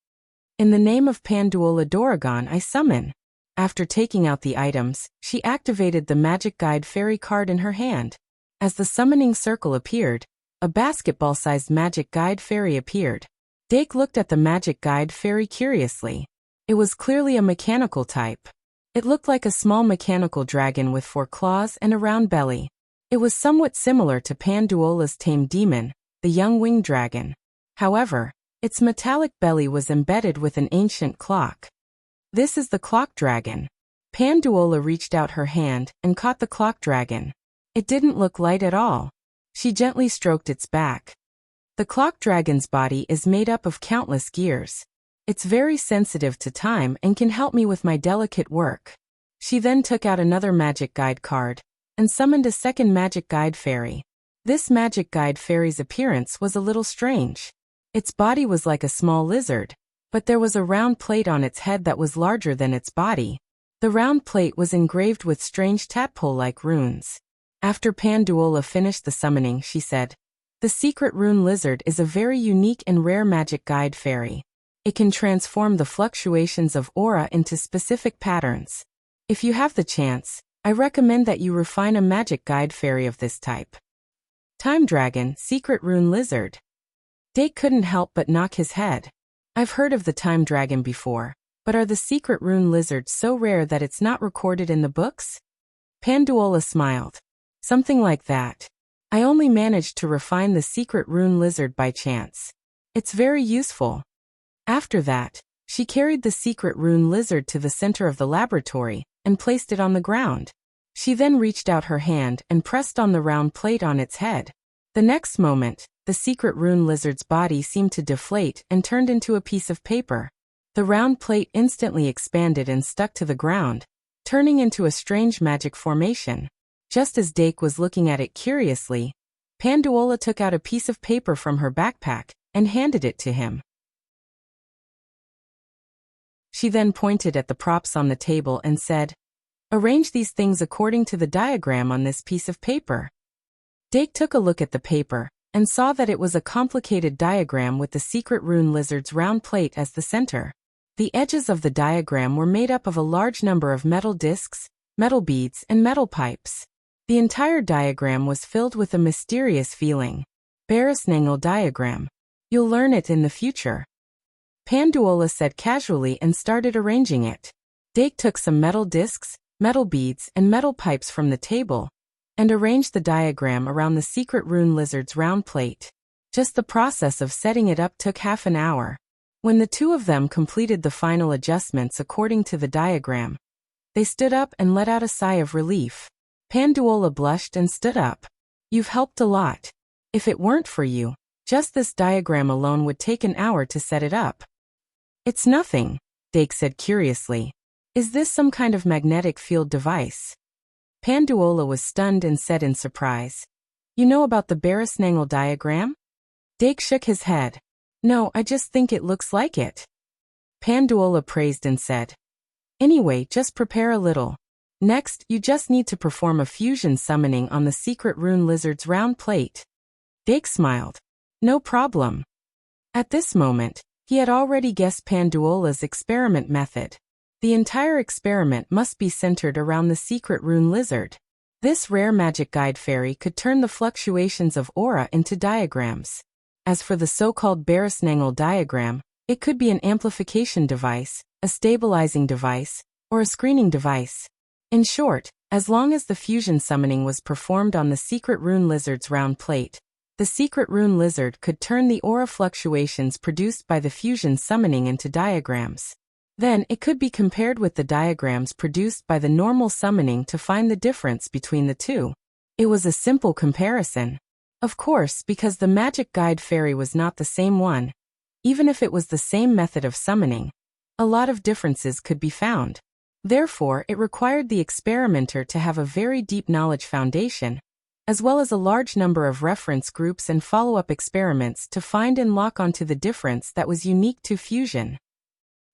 In the name of Panduola Doragon I summon. After taking out the items, she activated the magic guide fairy card in her hand. As the summoning circle appeared, a basketball-sized magic guide fairy appeared. Dake looked at the magic guide fairy curiously. It was clearly a mechanical type. It looked like a small mechanical dragon with 4 claws and a round belly. It was somewhat similar to Panduola's tame demon, the young winged dragon. However, its metallic belly was embedded with an ancient clock. This is the clock dragon. Panduola reached out her hand and caught the clock dragon. It didn't look light at all. She gently stroked its back. The clock dragon's body is made up of countless gears. It's very sensitive to time and can help me with my delicate work. She then took out another magic guide card and summoned a second magic guide fairy. This magic guide fairy's appearance was a little strange. Its body was like a small lizard, but there was a round plate on its head that was larger than its body. The round plate was engraved with strange tadpole-like runes. After Panduola finished the summoning, she said, the secret rune lizard is a very unique and rare magic guide fairy. It can transform the fluctuations of aura into specific patterns. If you have the chance, I recommend that you refine a magic guide fairy of this type. Time Dragon, Secret Rune Lizard. Dake couldn't help but knock his head. I've heard of the Time Dragon before, but are the Secret Rune Lizards so rare that it's not recorded in the books? Panduola smiled. Something like that. I only managed to refine the Secret Rune Lizard by chance. It's very useful. After that, she carried the Secret Rune Lizard to the center of the laboratory and placed it on the ground. She then reached out her hand and pressed on the round plate on its head. The next moment, the Secret Rune Lizard's body seemed to deflate and turned into a piece of paper. The round plate instantly expanded and stuck to the ground, turning into a strange magic formation. Just as Dake was looking at it curiously, Panduola took out a piece of paper from her backpack and handed it to him. She then pointed at the props on the table and said, "Arrange these things according to the diagram on this piece of paper." Dake took a look at the paper and saw that it was a complicated diagram with the Secret Rune Lizard's round plate as the center. The edges of the diagram were made up of a large number of metal discs, metal beads, and metal pipes. The entire diagram was filled with a mysterious feeling. Barrisnangle diagram. You'll learn it in the future. Panduola said casually and started arranging it. Dake took some metal discs, metal beads, and metal pipes from the table and arranged the diagram around the Secret Rune Lizard's round plate. Just the process of setting it up took half an hour. When the two of them completed the final adjustments according to the diagram, they stood up and let out a sigh of relief. Panduola blushed and stood up. "You've helped a lot. If it weren't for you, just this diagram alone would take an hour to set it up." "It's nothing," Dake said curiously. "Is this some kind of magnetic field device?" Panduola was stunned and said in surprise, "You know about the Barrisnangle diagram?" Dake shook his head. "No, I just think it looks like it." Panduola praised and said, "Anyway, just prepare a little. Next, you just need to perform a fusion summoning on the Secret Rune Lizard's round plate." Dake smiled. No problem. At this moment, he had already guessed Panduola's experiment method. The entire experiment must be centered around the secret rune lizard. This rare magic guide fairy could turn the fluctuations of aura into diagrams. As for the so-called Barrisnangle diagram, it could be an amplification device, a stabilizing device, or a screening device. In short, as long as the fusion summoning was performed on the secret rune lizard's round plate, the secret rune lizard could turn the aura fluctuations produced by the fusion summoning into diagrams. Then it could be compared with the diagrams produced by the normal summoning to find the difference between the two. It was a simple comparison. Of course, because the magic guide fairy was not the same one, even if it was the same method of summoning, a lot of differences could be found. Therefore, it required the experimenter to have a very deep knowledge foundation, as well as a large number of reference groups and follow-up experiments to find and lock onto the difference that was unique to fusion.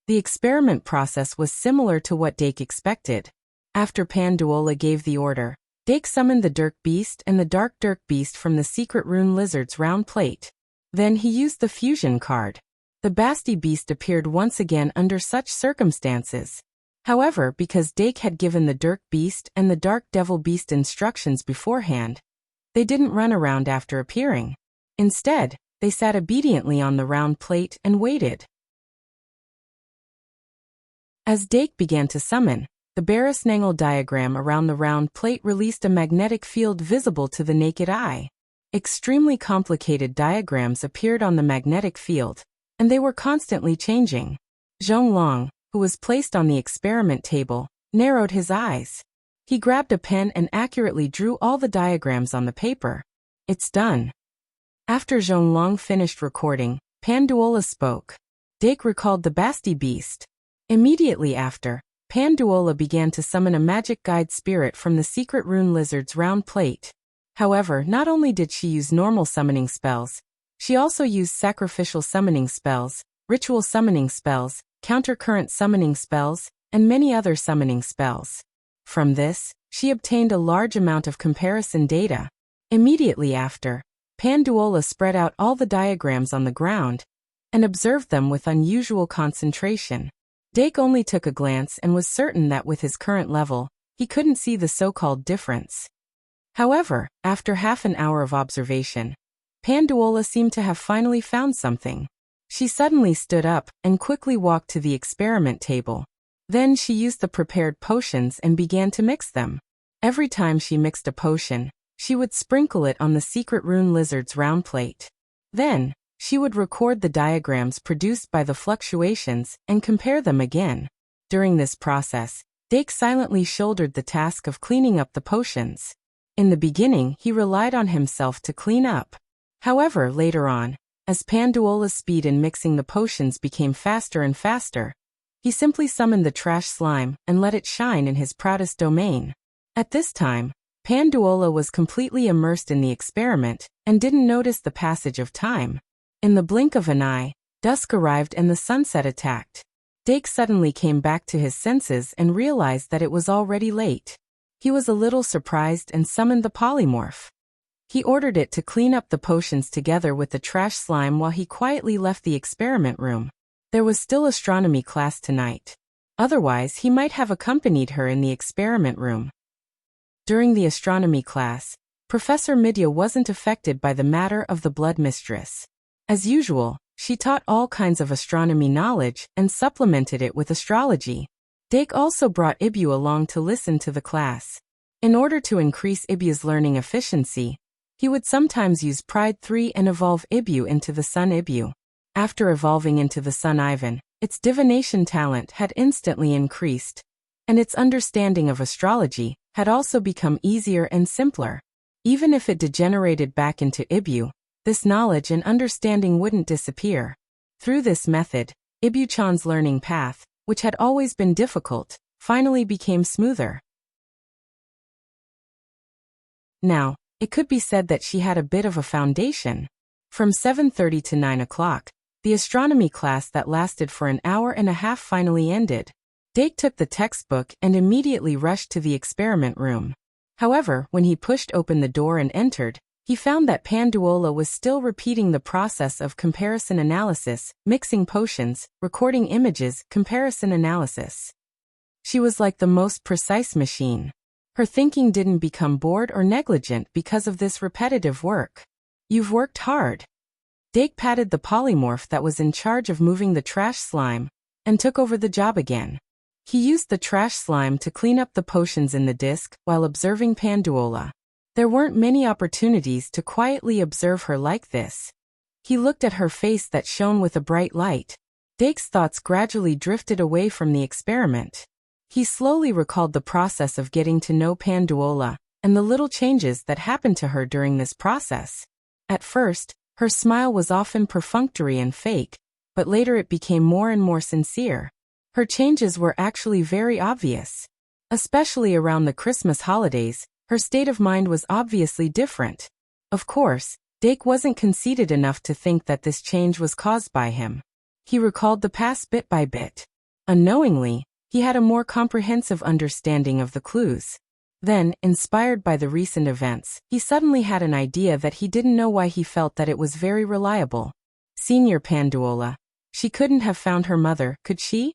The experiment process was similar to what Dake expected. After Panduola gave the order, Dake summoned the Dirk Beast and the Dark Dirk Beast from the secret rune lizard's round plate. Then he used the fusion card. The Basti Beast appeared once again under such circumstances. However, because Dake had given the Dirk Beast and the Dark Devil Beast instructions beforehand, they didn't run around after appearing. Instead, they sat obediently on the round plate and waited. As Dake began to summon, the Barrisnangle diagram around the round plate released a magnetic field visible to the naked eye. Extremely complicated diagrams appeared on the magnetic field, and they were constantly changing. Zhonglong, who was placed on the experiment table, narrowed his eyes. He grabbed a pen and accurately drew all the diagrams on the paper. It's done. After Zhonglong finished recording, Panduola spoke. Dake recalled the Basti Beast. Immediately after, Panduola began to summon a magic guide spirit from the secret rune lizard's round plate. However, not only did she use normal summoning spells, she also used sacrificial summoning spells, ritual summoning spells, countercurrent summoning spells, and many other summoning spells. From this, she obtained a large amount of comparison data. Immediately after, Panduola spread out all the diagrams on the ground and observed them with unusual concentration. Dake only took a glance and was certain that with his current level, he couldn't see the so-called difference. However, after half an hour of observation, Panduola seemed to have finally found something. She suddenly stood up and quickly walked to the experiment table. Then she used the prepared potions and began to mix them. Every time she mixed a potion, she would sprinkle it on the secret rune lizard's round plate. Then, she would record the diagrams produced by the fluctuations and compare them again. During this process, Dake silently shouldered the task of cleaning up the potions. In the beginning, he relied on himself to clean up. However, later on, as Panduola's speed in mixing the potions became faster and faster, he simply summoned the trash slime and let it shine in his proudest domain. At this time, Panduola was completely immersed in the experiment and didn't notice the passage of time. In the blink of an eye, dusk arrived and the sunset attacked. Dake suddenly came back to his senses and realized that it was already late. He was a little surprised and summoned the polymorph. He ordered it to clean up the potions together with the trash slime while he quietly left the experiment room. There was still astronomy class tonight. Otherwise, he might have accompanied her in the experiment room. During the astronomy class, Professor Midya wasn't affected by the matter of the blood mistress. As usual, she taught all kinds of astronomy knowledge and supplemented it with astrology. Dake also brought Ibu along to listen to the class. In order to increase Ibu's learning efficiency, he would sometimes use Pride 3 and evolve Ibu into the Sun Ibu. After evolving into the Sun Ivan, its divination talent had instantly increased, and its understanding of astrology had also become easier and simpler. Even if it degenerated back into Ibu, this knowledge and understanding wouldn't disappear. Through this method, Ibu-chan's learning path, which had always been difficult, finally became smoother. Now, it could be said that she had a bit of a foundation. From 7:30 to 9 o'clock, the astronomy class that lasted for an hour and a half finally ended. Dake took the textbook and immediately rushed to the experiment room. However, when he pushed open the door and entered, He found that Panduola was still repeating the process of comparison analysis, mixing potions, recording images, comparison analysis. She was like the most precise machine. Her thinking didn't become bored or negligent because of this repetitive work. You've worked hard. Dake patted the polymorph that was in charge of moving the trash slime, and took over the job again. He used the trash slime to clean up the potions in the disc while observing Panduola. There weren't many opportunities to quietly observe her like this. He looked at her face that shone with a bright light. Dake's thoughts gradually drifted away from the experiment. He slowly recalled the process of getting to know Panduola and the little changes that happened to her during this process. At first, her smile was often perfunctory and fake, but later it became more and more sincere. Her changes were actually very obvious. Especially around the Christmas holidays, her state of mind was obviously different. Of course, Dake wasn't conceited enough to think that this change was caused by him. He recalled the past bit by bit. Unknowingly, he had a more comprehensive understanding of the clues. Then, inspired by the recent events, he suddenly had an idea that he didn't know why he felt that it was very reliable. Senior Panduola. She couldn't have found her mother, could she?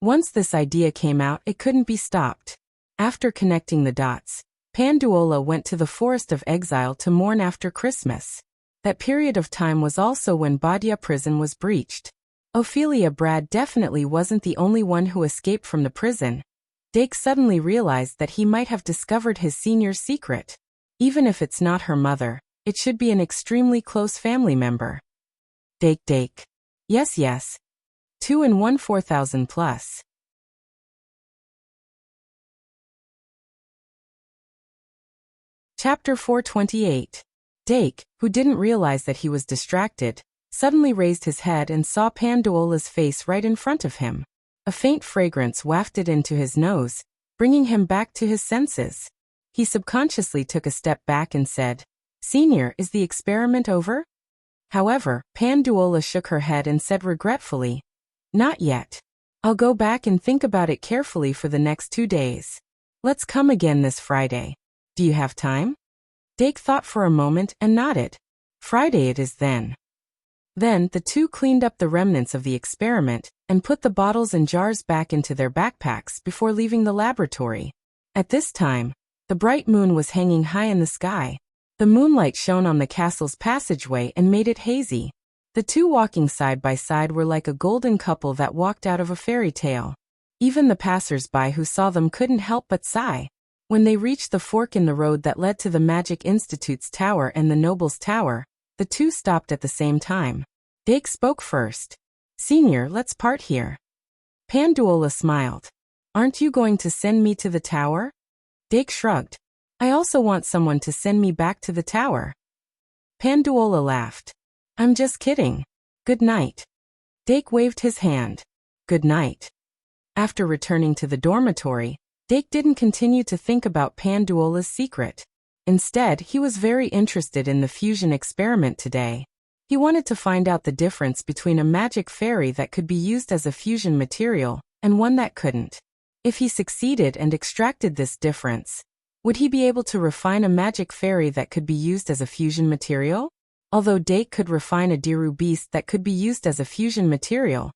Once this idea came out, it couldn't be stopped. After connecting the dots, Panduola went to the Forest of Exile to mourn after Christmas. That period of time was also when Badia prison was breached. Ophelia Brad definitely wasn't the only one who escaped from the prison. Dake suddenly realized that he might have discovered his senior's secret. Even if it's not her mother, it should be an extremely close family member. Dake. Yes. 2 and 1 4,000 plus. Chapter 428. Dake, who didn't realize that he was distracted, suddenly raised his head and saw Panduola's face right in front of him. A faint fragrance wafted into his nose, bringing him back to his senses. He subconsciously took a step back and said, "Senior, is the experiment over?" However, Panduola shook her head and said regretfully, "Not yet. I'll go back and think about it carefully for the next 2 days. Let's come again this Friday. Do you have time?" Dake thought for a moment and nodded. Friday it is then. Then the two cleaned up the remnants of the experiment and put the bottles and jars back into their backpacks before leaving the laboratory. At this time, the bright moon was hanging high in the sky. The moonlight shone on the castle's passageway and made it hazy. The two walking side by side were like a golden couple that walked out of a fairy tale. Even the passers-by who saw them couldn't help but sigh. When they reached the fork in the road that led to the Magic Institute's tower and the Noble's tower, the two stopped at the same time. Dake spoke first. "Senior, let's part here." Panduola smiled. "Aren't you going to send me to the tower?" Dake shrugged. "I also want someone to send me back to the tower." Panduola laughed. "I'm just kidding. Good night." Dake waved his hand. "Good night." After returning to the dormitory, Dake didn't continue to think about Panduola's secret. Instead, he was very interested in the fusion experiment today. He wanted to find out the difference between a magic fairy that could be used as a fusion material and one that couldn't. If he succeeded and extracted this difference, would he be able to refine a magic fairy that could be used as a fusion material? Although Dake could refine a Diru beast that could be used as a fusion material,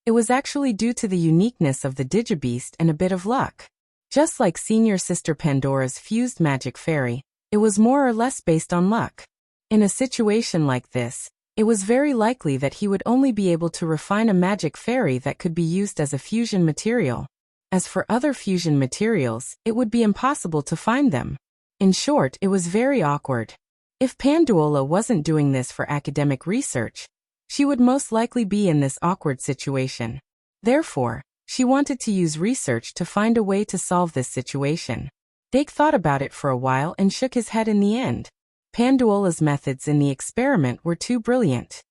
it was actually due to the uniqueness of the Digibeast and a bit of luck. Just like senior sister Pandora's fused magic fairy, it was more or less based on luck. In a situation like this, it was very likely that he would only be able to refine a magic fairy that could be used as a fusion material. As for other fusion materials, it would be impossible to find them. In short, it was very awkward. If Panduola wasn't doing this for academic research, she would most likely be in this awkward situation. Therefore, she wanted to use research to find a way to solve this situation. Dake thought about it for a while and shook his head in the end. Panduola's methods in the experiment were too brilliant.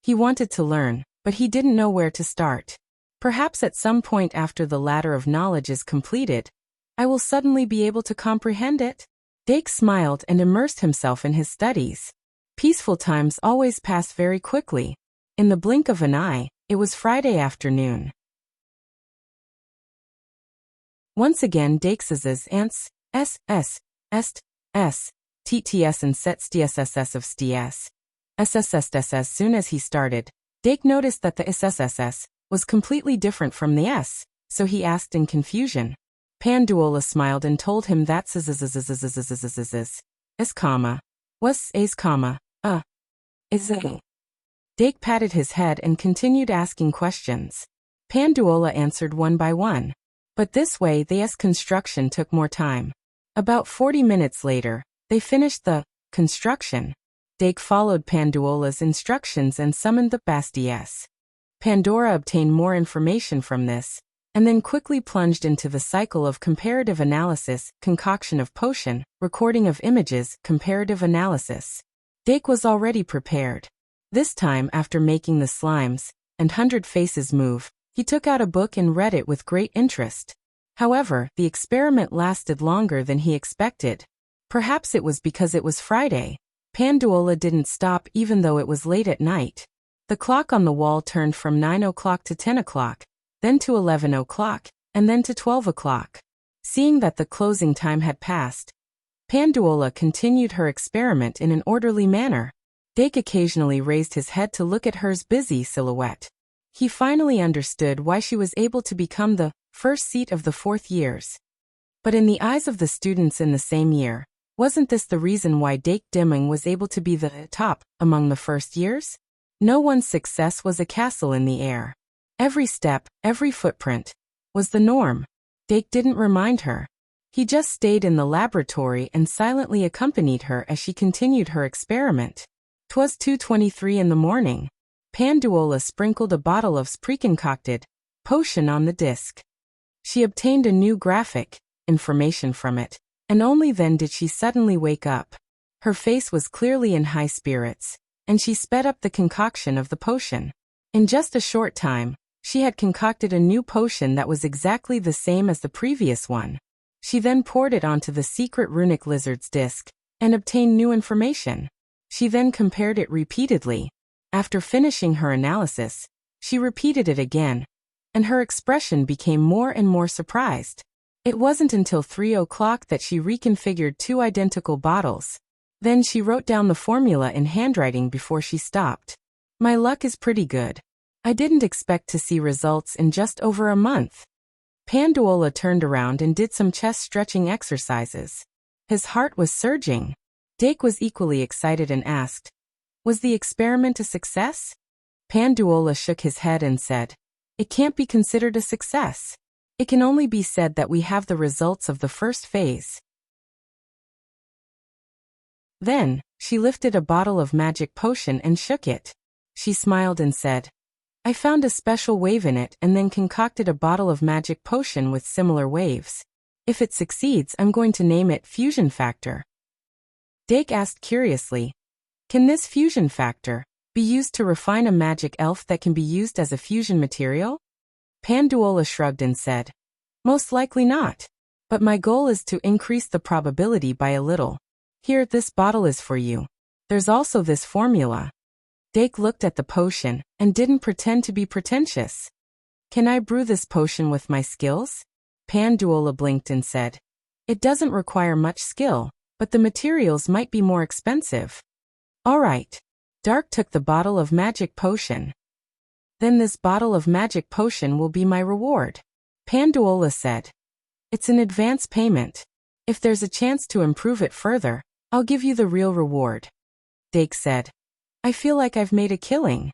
He wanted to learn, but he didn't know where to start. Perhaps at some point after the ladder of knowledge is completed, I will suddenly be able to comprehend it. Dake smiled and immersed himself in his studies. Peaceful times always pass very quickly. In the blink of an eye, it was Friday afternoon. Once again Dake's TTS and sets DSSS of STS. SSSS. As soon as he started, Dake noticed that the SSSS was completely different from the S, so he asked in confusion. Panduola smiled and told him that's is comma. Was is comma, is a. Dake patted his head and continued asking questions. Panduola answered one by one. But this way the S construction took more time. About 40 minutes later, they finished the construction. Dake followed Panduola's instructions and summoned the Basti S. Pandora obtained more information from this, and then quickly plunged into the cycle of comparative analysis, concoction of potion, recording of images, comparative analysis. Dake was already prepared. This time, after making the slimes and 100 faces move, he took out a book and read it with great interest. However, the experiment lasted longer than he expected. Perhaps it was because it was Friday. Panduola didn't stop even though it was late at night. The clock on the wall turned from 9 o'clock to 10 o'clock, then to 11 o'clock, and then to 12 o'clock. Seeing that the closing time had passed, Panduola continued her experiment in an orderly manner. Dake occasionally raised his head to look at her's busy silhouette. He finally understood why she was able to become the first seat of the 4th years. But in the eyes of the students in the same year, wasn't this the reason why Dake Dimming was able to be the top among the first years? No one's success was a castle in the air. Every step, every footprint, was the norm. Dake didn't remind her. He just stayed in the laboratory and silently accompanied her as she continued her experiment. 'Twas 2:23 in the morning. Panduola sprinkled a bottle of pre-concocted potion on the disc. She obtained a new graphic information from it, and only then did she suddenly wake up. Her face was clearly in high spirits, and she sped up the concoction of the potion. In just a short time, she had concocted a new potion that was exactly the same as the previous one. She then poured it onto the secret runic lizard's disc, and obtained new information. She then compared it repeatedly. After finishing her analysis, she repeated it again, and her expression became more and more surprised. It wasn't until 3 o'clock that she reconfigured 2 identical bottles. Then she wrote down the formula in handwriting before she stopped. My luck is pretty good. I didn't expect to see results in just over a month. Panduola turned around and did some chest stretching exercises. His heart was surging. Dake was equally excited and asked, "Was the experiment a success?" Panduola shook his head and said, "It can't be considered a success. It can only be said that we have the results of the first phase." Then, she lifted a bottle of magic potion and shook it. She smiled and said, "I found a special wave in it and then concocted a bottle of magic potion with similar waves. If it succeeds, I'm going to name it Fusion Factor." Dake asked curiously, "Can this fusion factor be used to refine a magic elf that can be used as a fusion material?" Panduola shrugged and said, "Most likely not. But my goal is to increase the probability by a little. Here, this bottle is for you. There's also this formula." Dake looked at the potion and didn't pretend to be pretentious. "Can I brew this potion with my skills?" Panduola blinked and said, "It doesn't require much skill, but the materials might be more expensive." "All right." Dark took the bottle of magic potion. "Then this bottle of magic potion will be my reward." Panduola said, "It's an advance payment. If there's a chance to improve it further, I'll give you the real reward." Dake said, "I feel like I've made a killing."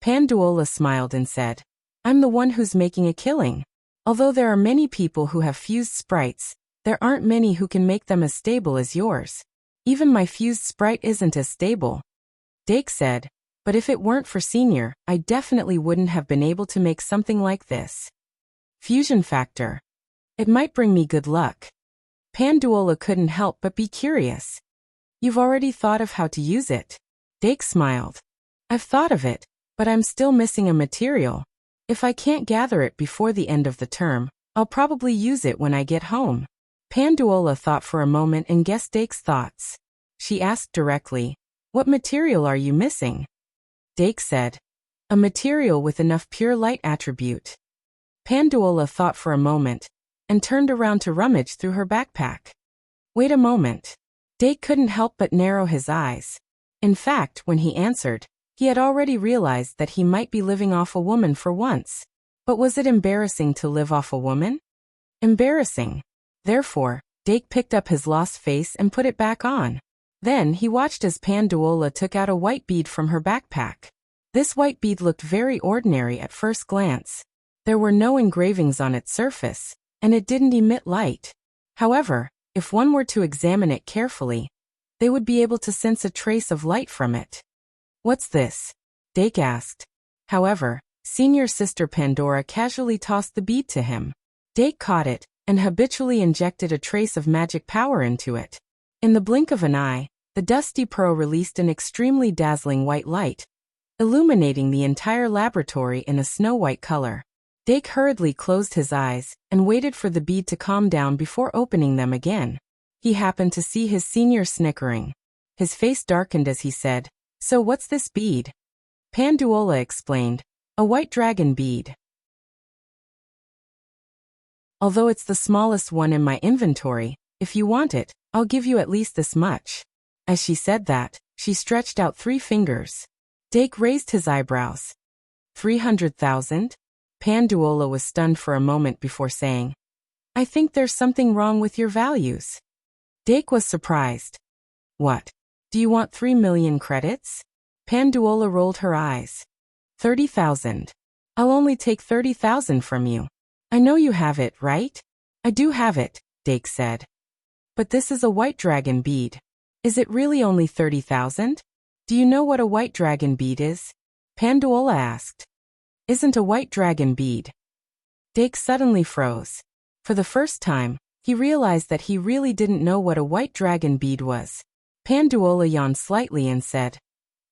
Panduola smiled and said, "I'm the one who's making a killing. Although there are many people who have fused sprites, there aren't many who can make them as stable as yours. Even my fused sprite isn't as stable." Dake said, "But if it weren't for Senior, I definitely wouldn't have been able to make something like this. Fusion factor. It might bring me good luck." Panduola couldn't help but be curious. "You've already thought of how to use it?" Dake smiled. "I've thought of it, but I'm still missing a material. If I can't gather it before the end of the term, I'll probably use it when I get home." Panduola thought for a moment and guessed Dake's thoughts. She asked directly, "What material are you missing?" Dake said, "A material with enough pure light attribute." Panduola thought for a moment, and turned around to rummage through her backpack. "Wait a moment." Dake couldn't help but narrow his eyes. In fact, when he answered, he had already realized that he might be living off a woman for once. But was it embarrassing to live off a woman? Embarrassing. Therefore, Dake picked up his lost face and put it back on. Then he watched as Panduola took out a white bead from her backpack. This white bead looked very ordinary at first glance. There were no engravings on its surface, and it didn't emit light. However, if one were to examine it carefully, they would be able to sense a trace of light from it. "What's this?" Dake asked. However, senior sister Pandora casually tossed the bead to him. Dake caught it, and habitually injected a trace of magic power into it. In the blink of an eye, the dusty pearl released an extremely dazzling white light, illuminating the entire laboratory in a snow-white color. Dake hurriedly closed his eyes, and waited for the bead to calm down before opening them again. He happened to see his senior snickering. His face darkened as he said, "So what's this bead?" Panduola explained, "A white dragon bead. Although it's the smallest one in my inventory, if you want it, I'll give you at least this much." As she said that, she stretched out 3 fingers. Dake raised his eyebrows. 300,000? Panduola was stunned for a moment before saying, "I think there's something wrong with your values." Dake was surprised. "What? Do you want 3 million credits?" Panduola rolled her eyes. 30,000. I'll only take 30,000 from you. I know you have it, right? I do have it, Dake said. But this is a white dragon bead. Is it really only 30,000? Do you know what a white dragon bead is? Panduola asked. Isn't a white dragon bead? Dake suddenly froze. For the first time, he realized that he really didn't know what a white dragon bead was. Panduola yawned slightly and said,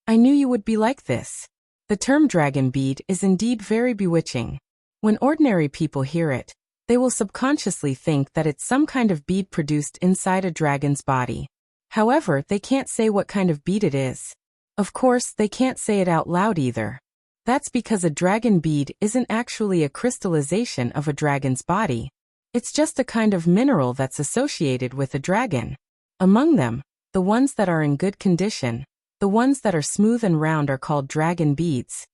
I knew you would be like this. The term dragon bead is indeed very bewitching. When ordinary people hear it, they will subconsciously think that it's some kind of bead produced inside a dragon's body. However, they can't say what kind of bead it is. Of course, they can't say it out loud either. That's because a dragon bead isn't actually a crystallization of a dragon's body. It's just a kind of mineral that's associated with a dragon. Among them, the ones that are in good condition, the ones that are smooth and round are called dragon beads.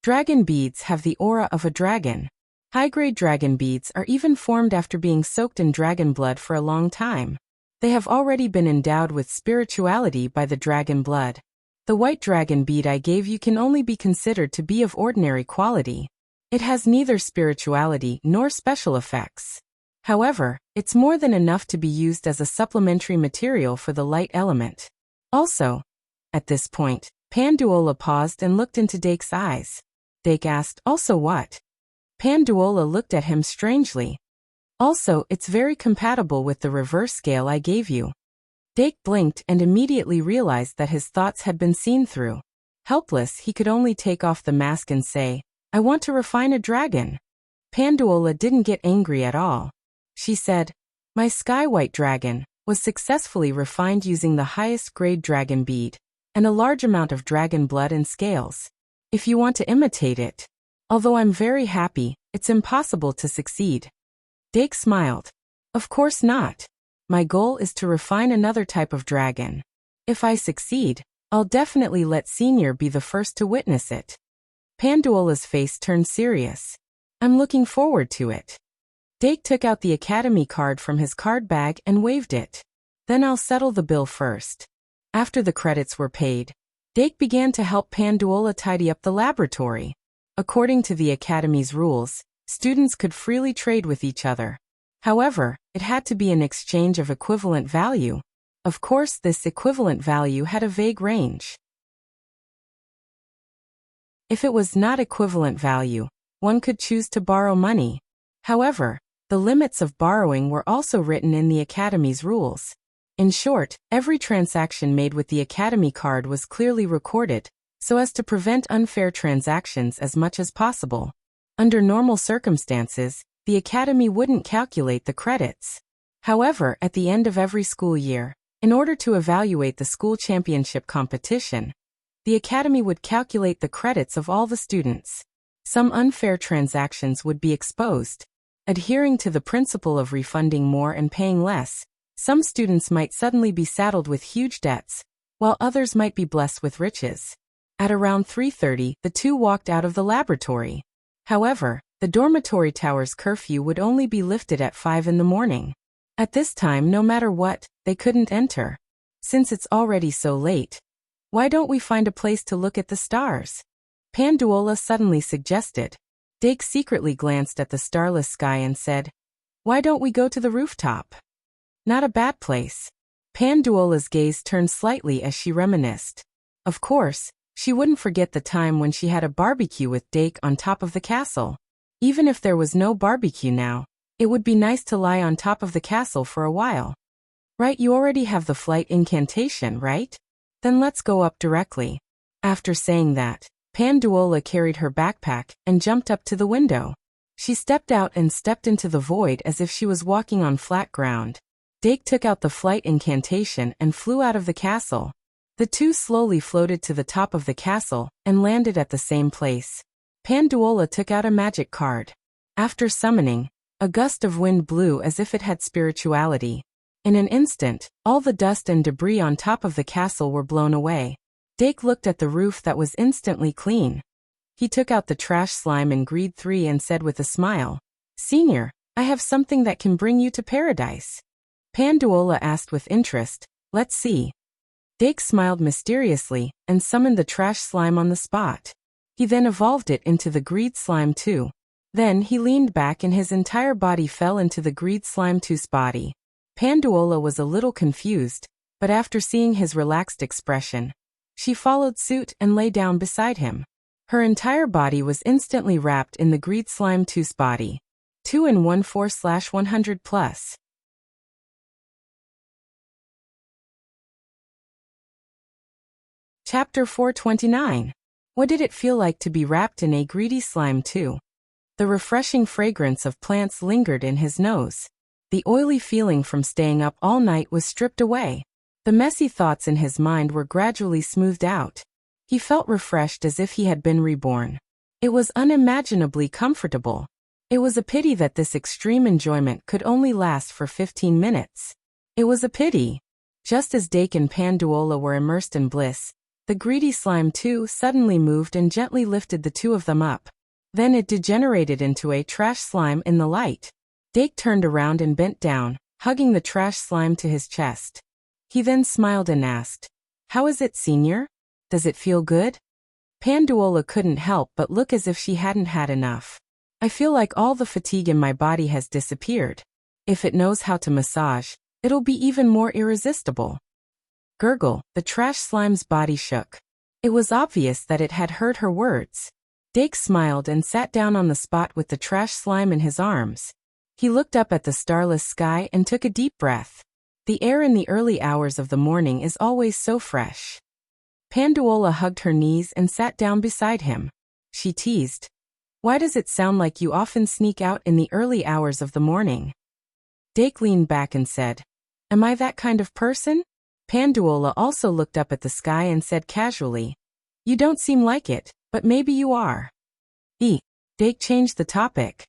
Dragon beads have the aura of a dragon. High-grade dragon beads are even formed after being soaked in dragon blood for a long time. They have already been endowed with spirituality by the dragon blood. The white dragon bead I gave you can only be considered to be of ordinary quality. It has neither spirituality nor special effects. However, it's more than enough to be used as a supplementary material for the light element. Also, at this point, Panduola paused and looked into Dake's eyes. Dake asked, also what? Panduola looked at him strangely. Also, it's very compatible with the reverse scale I gave you. Dake blinked and immediately realized that his thoughts had been seen through. Helpless, he could only take off the mask and say, I want to refine a dragon. Panduola didn't get angry at all. She said, my sky white dragon was successfully refined using the highest grade dragon bead and a large amount of dragon blood and scales. If you want to imitate it, although I'm very happy, it's impossible to succeed. Dake smiled. Of course not. My goal is to refine another type of dragon. If I succeed, I'll definitely let Senior be the first to witness it. Panduola's face turned serious. I'm looking forward to it. Dake took out the Academy card from his card bag and waved it. Then I'll settle the bill first. After the credits were paid, Dake began to help Panduola tidy up the laboratory. According to the Academy's rules, students could freely trade with each other. However, it had to be an exchange of equivalent value. Of course, this equivalent value had a vague range. If it was not equivalent value, one could choose to borrow money. However, the limits of borrowing were also written in the Academy's rules. In short, every transaction made with the Academy card was clearly recorded, so as to prevent unfair transactions as much as possible. Under normal circumstances, the Academy wouldn't calculate the credits. However, at the end of every school year, in order to evaluate the school championship competition, the Academy would calculate the credits of all the students. Some unfair transactions would be exposed. Adhering to the principle of refunding more and paying less, Some students might suddenly be saddled with huge debts, while others might be blessed with riches. At around 3:30, the two walked out of the laboratory. However, the dormitory tower's curfew would only be lifted at 5 in the morning. At this time, no matter what, they couldn't enter. Since it's already so late, why don't we find a place to look at the stars? Panduola suddenly suggested. Dake secretly glanced at the starless sky and said, "Why don't we go to the rooftop?" Not a bad place. Panduola's gaze turned slightly as she reminisced. Of course, she wouldn't forget the time when she had a barbecue with Dake on top of the castle. Even if there was no barbecue now, it would be nice to lie on top of the castle for a while. Right, you already have the flight incantation, right? Then let's go up directly. After saying that, Panduola carried her backpack and jumped up to the window. She stepped out and stepped into the void as if she was walking on flat ground. Dake took out the flight incantation and flew out of the castle. The two slowly floated to the top of the castle and landed at the same place. Panduola took out a magic card. After summoning, a gust of wind blew as if it had spirituality. In an instant, all the dust and debris on top of the castle were blown away. Dake looked at the roof that was instantly clean. He took out the trash slime in Greed 3 and said with a smile, "Senior, I have something that can bring you to paradise." Panduola asked with interest, "Let's see." Dake smiled mysteriously and summoned the trash slime on the spot. He then evolved it into the Greed Slime 2. Then he leaned back and his entire body fell into the Greed Slime 2's body. Panduola was a little confused, but after seeing his relaxed expression, she followed suit and lay down beside him. Her entire body was instantly wrapped in the Greed Slime 2's body. 2-in-1-4/100 plus. Chapter 429. What did it feel like to be wrapped in a greedy slime 2? The refreshing fragrance of plants lingered in his nose. The oily feeling from staying up all night was stripped away. The messy thoughts in his mind were gradually smoothed out. He felt refreshed as if he had been reborn. It was unimaginably comfortable. It was a pity that this extreme enjoyment could only last for 15 minutes. It was a pity. Just as Dake and Panduola were immersed in bliss, the greedy slime 2 suddenly moved and gently lifted the two of them up. Then it degenerated into a trash slime in the light. Dake turned around and bent down, hugging the trash slime to his chest. He then smiled and asked, "How is it, Senior? Does it feel good?" Panduola couldn't help but look as if she hadn't had enough. "I feel like all the fatigue in my body has disappeared. If it knows how to massage, it'll be even more irresistible." Gurgle, the trash slime's body shook. It was obvious that it had heard her words. Dake smiled and sat down on the spot with the trash slime in his arms. He looked up at the starless sky and took a deep breath. The air in the early hours of the morning is always so fresh. Panduola hugged her knees and sat down beside him. She teased, "Why does it sound like you often sneak out in the early hours of the morning?" Dake leaned back and said, "Am I that kind of person?" Panduola also looked up at the sky and said casually, "You don't seem like it, but maybe you are." Dake changed the topic.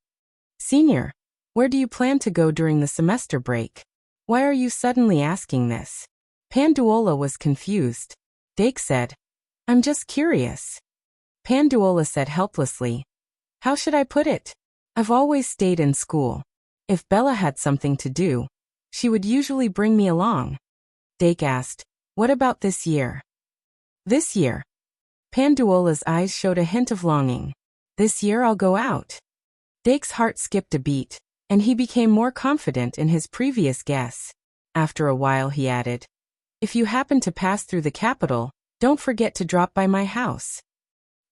"Senior, where do you plan to go during the semester break? Why are you suddenly asking this?" Panduola was confused. Dake said, "I'm just curious." Panduola said helplessly, "How should I put it? I've always stayed in school. If Bella had something to do, she would usually bring me along." Dake asked, "What about this year?" "This year?" Panduola's eyes showed a hint of longing. "This year I'll go out." Dake's heart skipped a beat, and he became more confident in his previous guess. After a while he added, "If you happen to pass through the capital, don't forget to drop by my house."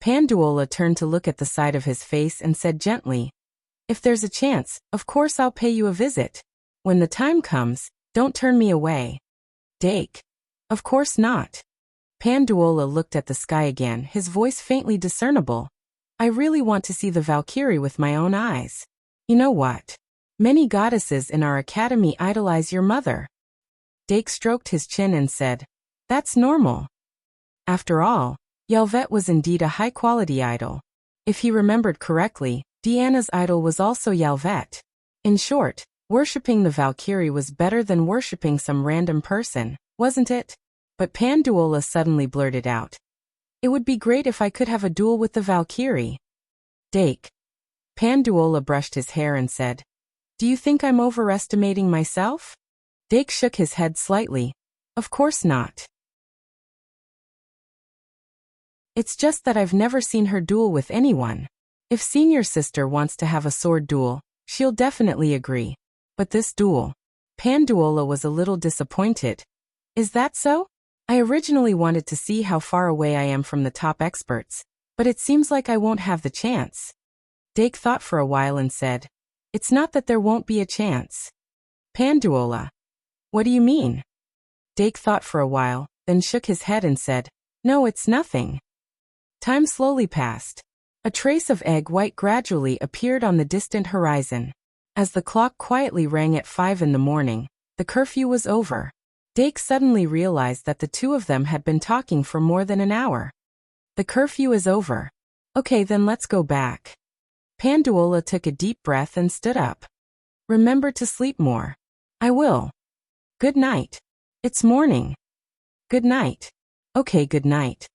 Panduola turned to look at the side of his face and said gently, "If there's a chance, of course I'll pay you a visit. When the time comes, don't turn me away." Dake, "Of course not." Panduola looked at the sky again, his voice faintly discernible. "I really want to see the Valkyrie with my own eyes. You know what? Many goddesses in our academy idolize your mother." Dake stroked his chin and said, "That's normal." After all, Yelvet was indeed a high-quality idol. If he remembered correctly, Deanna's idol was also Yelvet. In short, Worshipping the Valkyrie was better than worshipping some random person, wasn't it? But Panduola suddenly blurted out. It would be great if I could have a duel with the Valkyrie. Dake. Panduola brushed his hair and said, Do you think I'm overestimating myself? Dake shook his head slightly. Of course not. It's just that I've never seen her duel with anyone. If senior sister wants to have a sword duel, she'll definitely agree. But this duel. Panduola was a little disappointed. Is that so? I originally wanted to see how far away I am from the top experts, but it seems like I won't have the chance. Dake thought for a while and said, It's not that there won't be a chance. Panduola. What do you mean? Dake thought for a while, then shook his head and said, No, it's nothing. Time slowly passed. A trace of egg white gradually appeared on the distant horizon. As the clock quietly rang at 5 in the morning, the curfew was over. Dake suddenly realized that the two of them had been talking for more than an hour. The curfew is over. Okay, then let's go back. Panduola took a deep breath and stood up. Remember to sleep more. I will. Good night. It's morning. Good night. Okay, good night.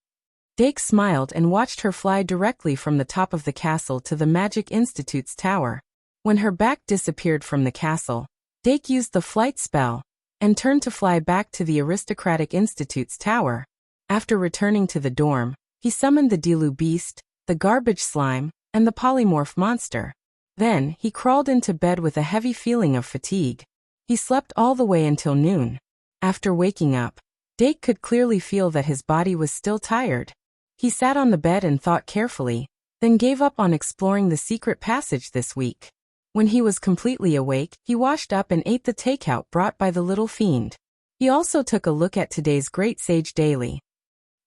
Dake smiled and watched her fly directly from the top of the castle to the Magic Institute's tower. When her back disappeared from the castle, Dake used the flight spell and turned to fly back to the Aristocratic Institute's tower. After returning to the dorm, he summoned the Dilu beast, the garbage slime, and the polymorph monster. Then, he crawled into bed with a heavy feeling of fatigue. He slept all the way until noon. After waking up, Dake could clearly feel that his body was still tired. He sat on the bed and thought carefully, then gave up on exploring the secret passage this week. When he was completely awake, he washed up and ate the takeout brought by the little fiend. He also took a look at today's Great Sage Daily.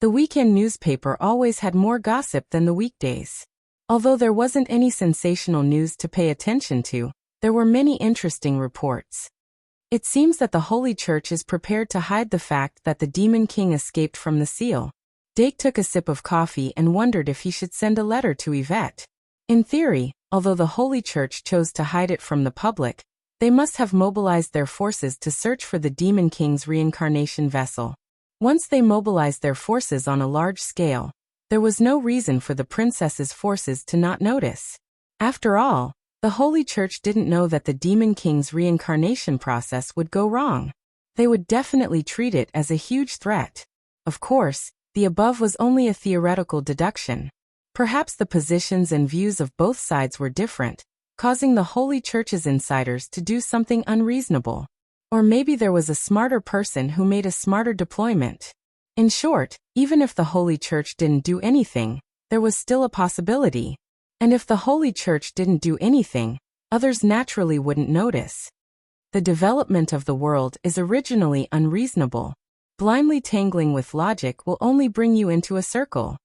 The weekend newspaper always had more gossip than the weekdays. Although there wasn't any sensational news to pay attention to, there were many interesting reports. It seems that the Holy Church is prepared to hide the fact that the Demon King escaped from the seal. Dake took a sip of coffee and wondered if he should send a letter to Yvette. In theory, although the Holy Church chose to hide it from the public, they must have mobilized their forces to search for the Demon King's reincarnation vessel. Once they mobilized their forces on a large scale, there was no reason for the princess's forces to not notice. After all, the Holy Church didn't know that the Demon King's reincarnation process would go wrong. They would definitely treat it as a huge threat. Of course, the above was only a theoretical deduction. Perhaps the positions and views of both sides were different, causing the Holy Church's insiders to do something unreasonable. Or maybe there was a smarter person who made a smarter deployment. In short, even if the Holy Church didn't do anything, there was still a possibility. And if the Holy Church didn't do anything, others naturally wouldn't notice. The development of the world is originally unreasonable. Blindly tangling with logic will only bring you into a circle.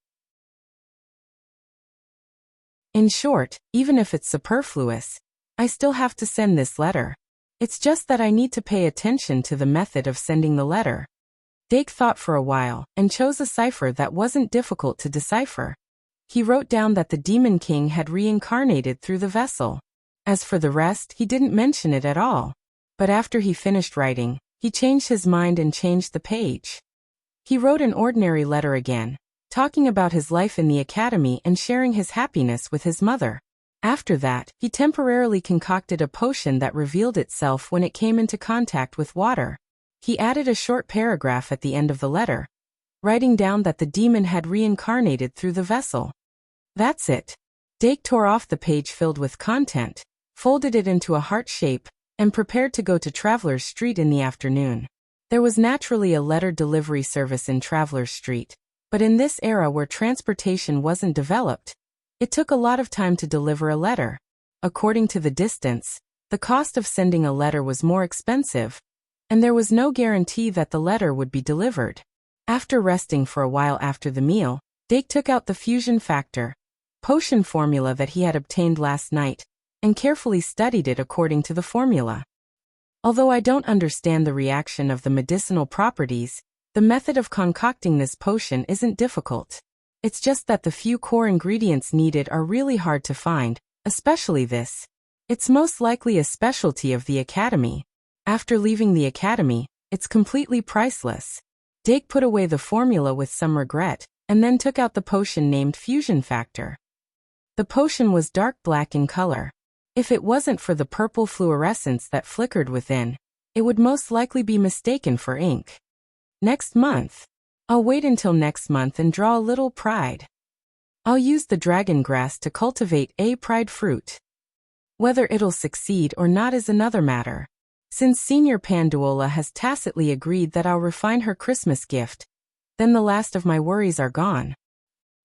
In short, even if it's superfluous, I still have to send this letter. It's just that I need to pay attention to the method of sending the letter. Dake thought for a while and chose a cipher that wasn't difficult to decipher. He wrote down that the Demon King had reincarnated through the vessel. As for the rest, he didn't mention it at all. But after he finished writing, he changed his mind and changed the page. He wrote an ordinary letter again, talking about his life in the academy and sharing his happiness with his mother. After that, he temporarily concocted a potion that revealed itself when it came into contact with water. He added a short paragraph at the end of the letter, writing down that the demon had reincarnated through the vessel. That's it. Dake tore off the page filled with content, folded it into a heart shape, and prepared to go to Travelers Street in the afternoon. There was naturally a letter delivery service in Travelers Street, but in this era where transportation wasn't developed, it took a lot of time to deliver a letter. According to the distance, the cost of sending a letter was more expensive, and there was no guarantee that the letter would be delivered. After resting for a while after the meal, Dake took out the fusion factor potion formula that he had obtained last night, and carefully studied it according to the formula. Although I don't understand the reaction of the medicinal properties, the method of concocting this potion isn't difficult. It's just that the few core ingredients needed are really hard to find, especially this. It's most likely a specialty of the academy. After leaving the academy, it's completely priceless. Dake put away the formula with some regret, and then took out the potion named Fusion Factor. The potion was dark black in color. If it wasn't for the purple fluorescence that flickered within, it would most likely be mistaken for ink. Next month. I'll wait until next month and draw a little pride. I'll use the dragon grass to cultivate a pride fruit. Whether it'll succeed or not is another matter. Since Senior Panduola has tacitly agreed that I'll refine her Christmas gift, then the last of my worries are gone.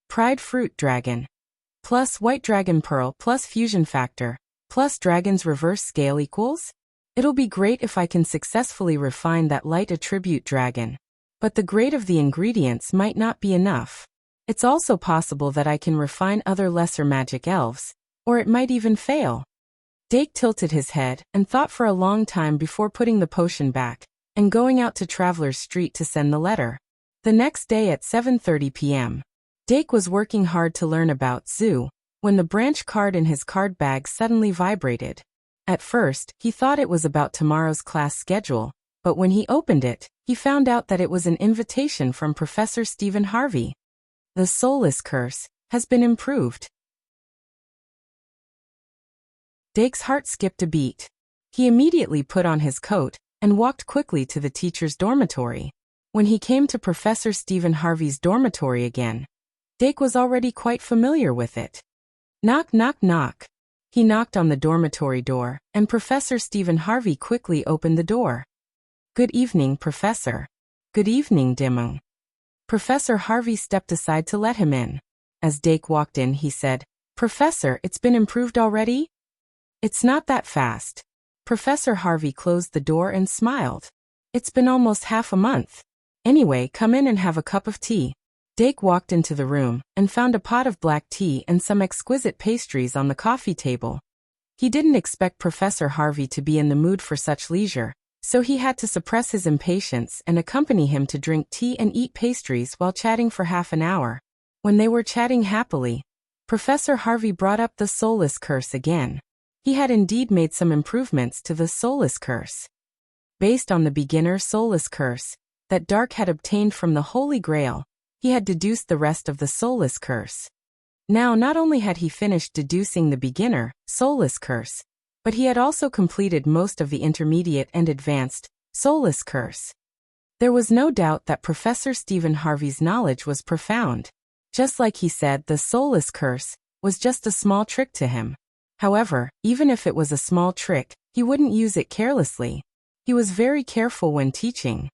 Pride fruit dragon. Plus white dragon pearl plus fusion factor, plus dragon's reverse scale equals? It'll be great if I can successfully refine that light attribute dragon. But the grade of the ingredients might not be enough. It's also possible that I can refine other lesser magic elves, or it might even fail. Dake tilted his head and thought for a long time before putting the potion back and going out to Traveler's Street to send the letter. The next day at 7:30 p.m., Dake was working hard to learn about zoo when the branch card in his card bag suddenly vibrated. At first, he thought it was about tomorrow's class schedule, but when he opened it, he found out that it was an invitation from Professor Stephen Harvey. The Soulless Curse has been improved. Dake's heart skipped a beat. He immediately put on his coat and walked quickly to the teacher's dormitory. When he came to Professor Stephen Harvey's dormitory again, Dake was already quite familiar with it. Knock, knock, knock. He knocked on the dormitory door, and Professor Stephen Harvey quickly opened the door. Good evening, Professor. Good evening, Dimung. Professor Harvey stepped aside to let him in. As Dake walked in, he said, Professor, it's been improved already? It's not that fast. Professor Harvey closed the door and smiled. It's been almost half a month. Anyway, come in and have a cup of tea. Dake walked into the room and found a pot of black tea and some exquisite pastries on the coffee table. He didn't expect Professor Harvey to be in the mood for such leisure, so he had to suppress his impatience and accompany him to drink tea and eat pastries while chatting for half an hour. When they were chatting happily, Professor Harvey brought up the Soulless Curse again. He had indeed made some improvements to the Soulless Curse. Based on the beginner Soulless Curse that Dark had obtained from the Holy Grail, he had deduced the rest of the Soulless Curse. Now not only had he finished deducing the beginner Soulless Curse, but he had also completed most of the intermediate and advanced Soulless Curse. There was no doubt that Professor Stephen Harvey's knowledge was profound. Just like he said, the Soulless Curse was just a small trick to him. However, even if it was a small trick, he wouldn't use it carelessly. He was very careful when teaching.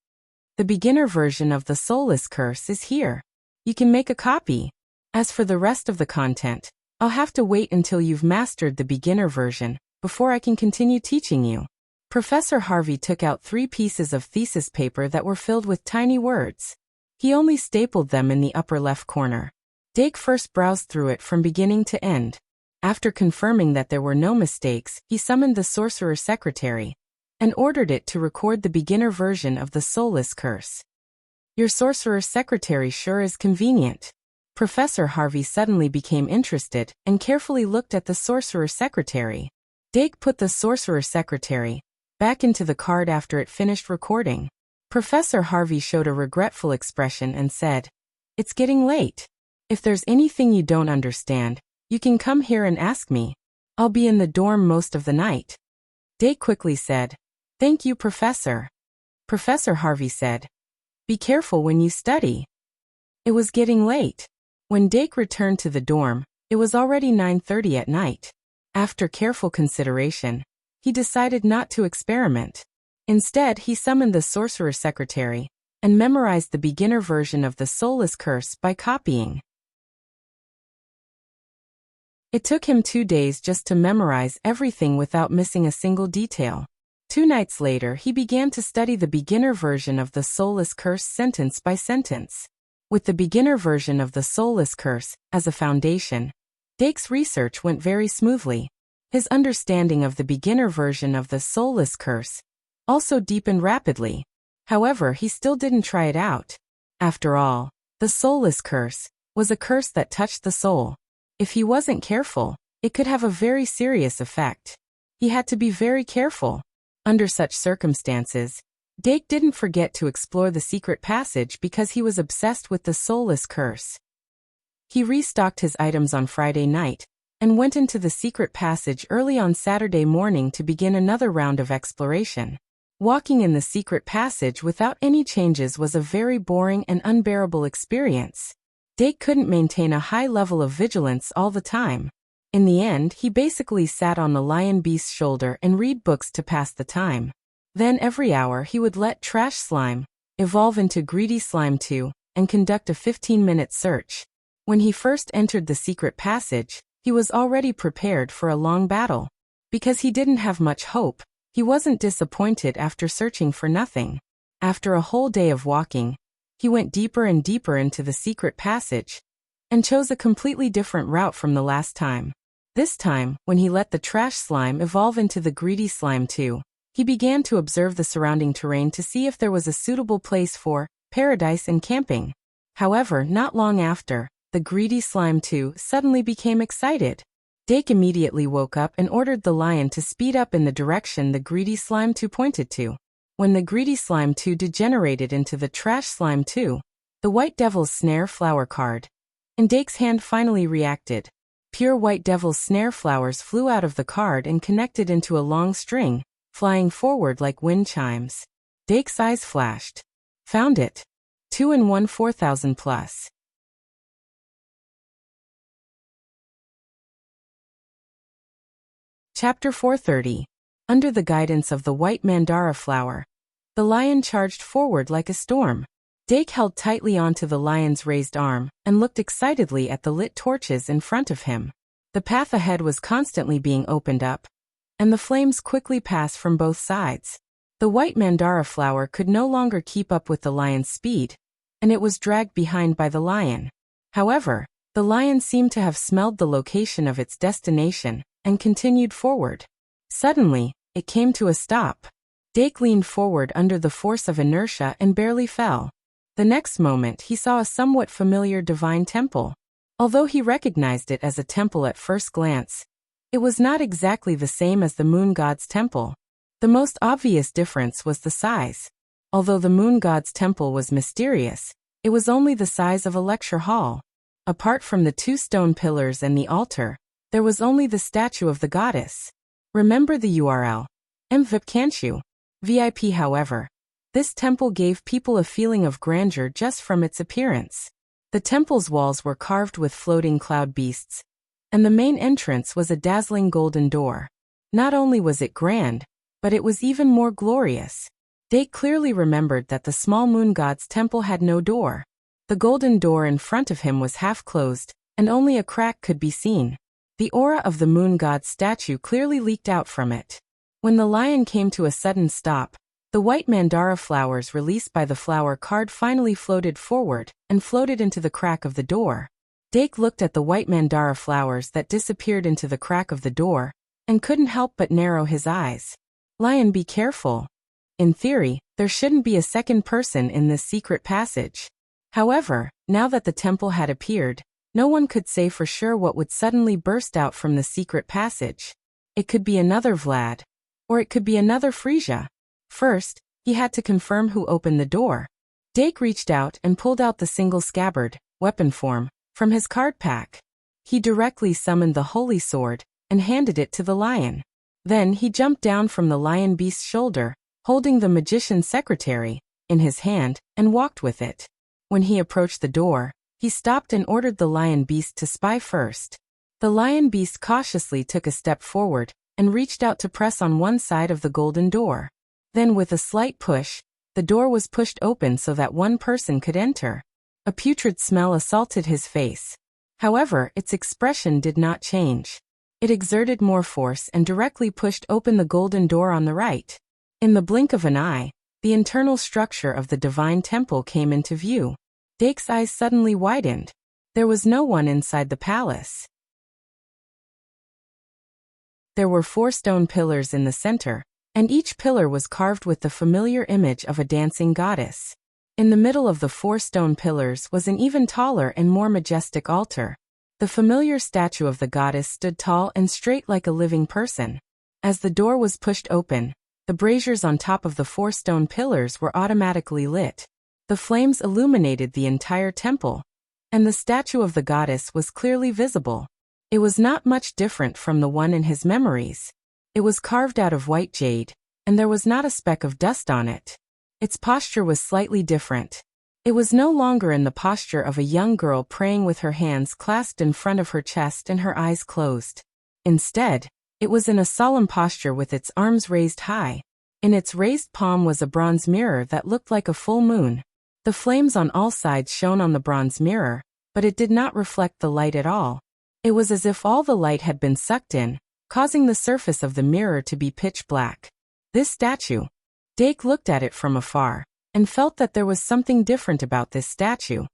The beginner version of the Soulless Curse is here. You can make a copy. As for the rest of the content, I'll have to wait until you've mastered the beginner version before I can continue teaching you. Professor Harvey took out 3 pieces of thesis paper that were filled with tiny words. He only stapled them in the upper left corner. Dake first browsed through it from beginning to end. After confirming that there were no mistakes, he summoned the Sorcerer Secretary and ordered it to record the beginner version of the Soulless Curse. Your Sorcerer Secretary sure is convenient. Professor Harvey suddenly became interested and carefully looked at the Sorcerer Secretary. Dake put the Sorcerer Secretary back into the card after it finished recording. Professor Harvey showed a regretful expression and said, It's getting late. If there's anything you don't understand, you can come here and ask me. I'll be in the dorm most of the night. Dake quickly said, Thank you, Professor. Professor Harvey said, Be careful when you study. It was getting late. When Dake returned to the dorm, it was already 9:30 at night. After careful consideration, he decided not to experiment. Instead, he summoned the Sorcerer Secretary and memorized the beginner version of the Soulless Curse by copying. It took him 2 days just to memorize everything without missing a single detail. 2 nights later, he began to study the beginner version of the Soulless Curse sentence by sentence. With the beginner version of the Soulless Curse as a foundation, Dake's research went very smoothly. His understanding of the beginner version of the Soulless Curse also deepened rapidly. However, he still didn't try it out. After all, the Soulless Curse was a curse that touched the soul. If he wasn't careful, it could have a very serious effect. He had to be very careful. Under such circumstances, Dake didn't forget to explore the secret passage because he was obsessed with the soulless curse. He restocked his items on Friday night and went into the secret passage early on Saturday morning to begin another round of exploration. Walking in the secret passage without any changes was a very boring and unbearable experience. Dake couldn't maintain a high level of vigilance all the time. In the end, he basically sat on the lion beast's shoulder and read books to pass the time. Then every hour he would let Trash Slime evolve into Greedy Slime 2 and conduct a 15-minute search. When he first entered the secret passage, he was already prepared for a long battle. Because he didn't have much hope, he wasn't disappointed after searching for nothing. After a whole day of walking, he went deeper and deeper into the secret passage and chose a completely different route from the last time. This time, when he let the Trash Slime evolve into the Greedy Slime 2, he began to observe the surrounding terrain to see if there was a suitable place for paradise and camping. However, not long after, the Greedy Slime 2 suddenly became excited. Dake immediately woke up and ordered the lion to speed up in the direction the Greedy Slime 2 pointed to. When the Greedy Slime 2 degenerated into the Trash Slime 2, the White Devil's Snare flower card, and Dake's hand finally reacted. Pure White Devil's Snare flowers flew out of the card and connected into a long string, flying forward like wind chimes. Dake's eyes flashed. Found it. 2 in 1 4000 plus. Chapter 430. Under the guidance of the white mandara flower, the lion charged forward like a storm. Dake held tightly onto the lion's raised arm and looked excitedly at the lit torches in front of him. The path ahead was constantly being opened up, and the flames quickly passed from both sides. The white mandara flower could no longer keep up with the lion's speed, and it was dragged behind by the lion. However, the lion seemed to have smelled the location of its destination and continued forward. Suddenly, it came to a stop. Dake leaned forward under the force of inertia and barely fell. The next moment he saw a somewhat familiar divine temple. Although he recognized it as a temple at first glance, it was not exactly the same as the moon god's temple. The most obvious difference was the size. Although the moon god's temple was mysterious, it was only the size of a lecture hall. Apart from the 2 stone pillars and the altar, there was only the statue of the goddess. Remember the URL. MVP can't you? VIP. However, this temple gave people a feeling of grandeur just from its appearance. The temple's walls were carved with floating cloud beasts, and the main entrance was a dazzling golden door. Not only was it grand, but it was even more glorious. Dake clearly remembered that the small moon god's temple had no door. The golden door in front of him was half closed, and only a crack could be seen. The aura of the moon god's statue clearly leaked out from it. When the lion came to a sudden stop, the white mandara flowers released by the flower card finally floated forward and floated into the crack of the door. Dake looked at the white mandara flowers that disappeared into the crack of the door and couldn't help but narrow his eyes. Lion, be careful. In theory, there shouldn't be a second person in this secret passage. However, now that the temple had appeared, no one could say for sure what would suddenly burst out from the secret passage. It could be another Vlad, or it could be another Frisia. First, he had to confirm who opened the door. Dake reached out and pulled out the single scabbard, weapon form, from his card pack. He directly summoned the holy sword and handed it to the lion. Then he jumped down from the lion beast's shoulder, holding the magician's secretary in his hand, and walked with it. When he approached the door, he stopped and ordered the lion beast to spy first. The lion beast cautiously took a step forward and reached out to press on one side of the golden door. Then with a slight push, the door was pushed open so that one person could enter. A putrid smell assaulted his face. However, its expression did not change. It exerted more force and directly pushed open the golden door on the right. In the blink of an eye, the internal structure of the divine temple came into view. Dake's eyes suddenly widened. There was no one inside the palace. There were 4 stone pillars in the center, and each pillar was carved with the familiar image of a dancing goddess. In the middle of the 4 stone pillars was an even taller and more majestic altar. The familiar statue of the goddess stood tall and straight like a living person. As the door was pushed open, the braziers on top of the 4 stone pillars were automatically lit. The flames illuminated the entire temple, and the statue of the goddess was clearly visible. It was not much different from the one in his memories. It was carved out of white jade, and there was not a speck of dust on it. Its posture was slightly different. It was no longer in the posture of a young girl praying with her hands clasped in front of her chest and her eyes closed. Instead, it was in a solemn posture with its arms raised high. In its raised palm was a bronze mirror that looked like a full moon. The flames on all sides shone on the bronze mirror, but it did not reflect the light at all. It was as if all the light had been sucked in, causing the surface of the mirror to be pitch black. This statue. Dake looked at it from afar, and felt that there was something different about this statue.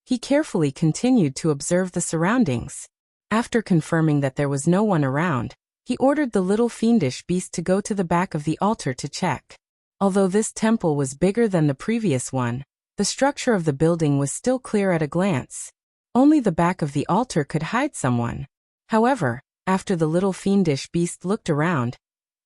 He carefully continued to observe the surroundings. After confirming that there was no one around, he ordered the little fiendish beast to go to the back of the altar to check. Although this temple was bigger than the previous one, the structure of the building was still clear at a glance. Only the back of the altar could hide someone. However, after the little fiendish beast looked around,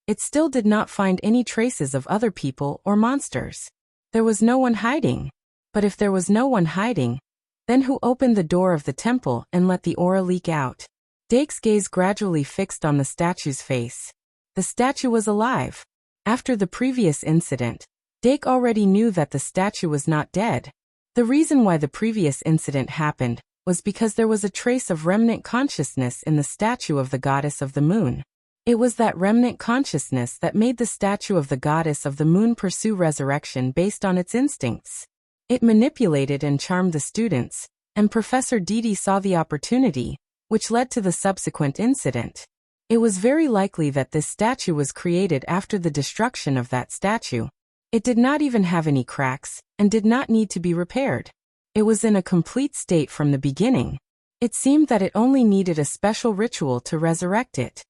it still did not find any traces of other people or monsters. There was no one hiding. But if there was no one hiding, then who opened the door of the temple and let the aura leak out? Dake's gaze gradually fixed on the statue's face. The statue was alive. After the previous incident, Dake already knew that the statue was not dead. The reason why the previous incident happened was because there was a trace of remnant consciousness in the statue of the goddess of the moon. It was that remnant consciousness that made the statue of the goddess of the moon pursue resurrection based on its instincts. It manipulated and charmed the students, and Professor Didi saw the opportunity, which led to the subsequent incident. It was very likely that this statue was created after the destruction of that statue. It did not even have any cracks, and did not need to be repaired. It was in a complete state from the beginning. It seemed that it only needed a special ritual to resurrect it.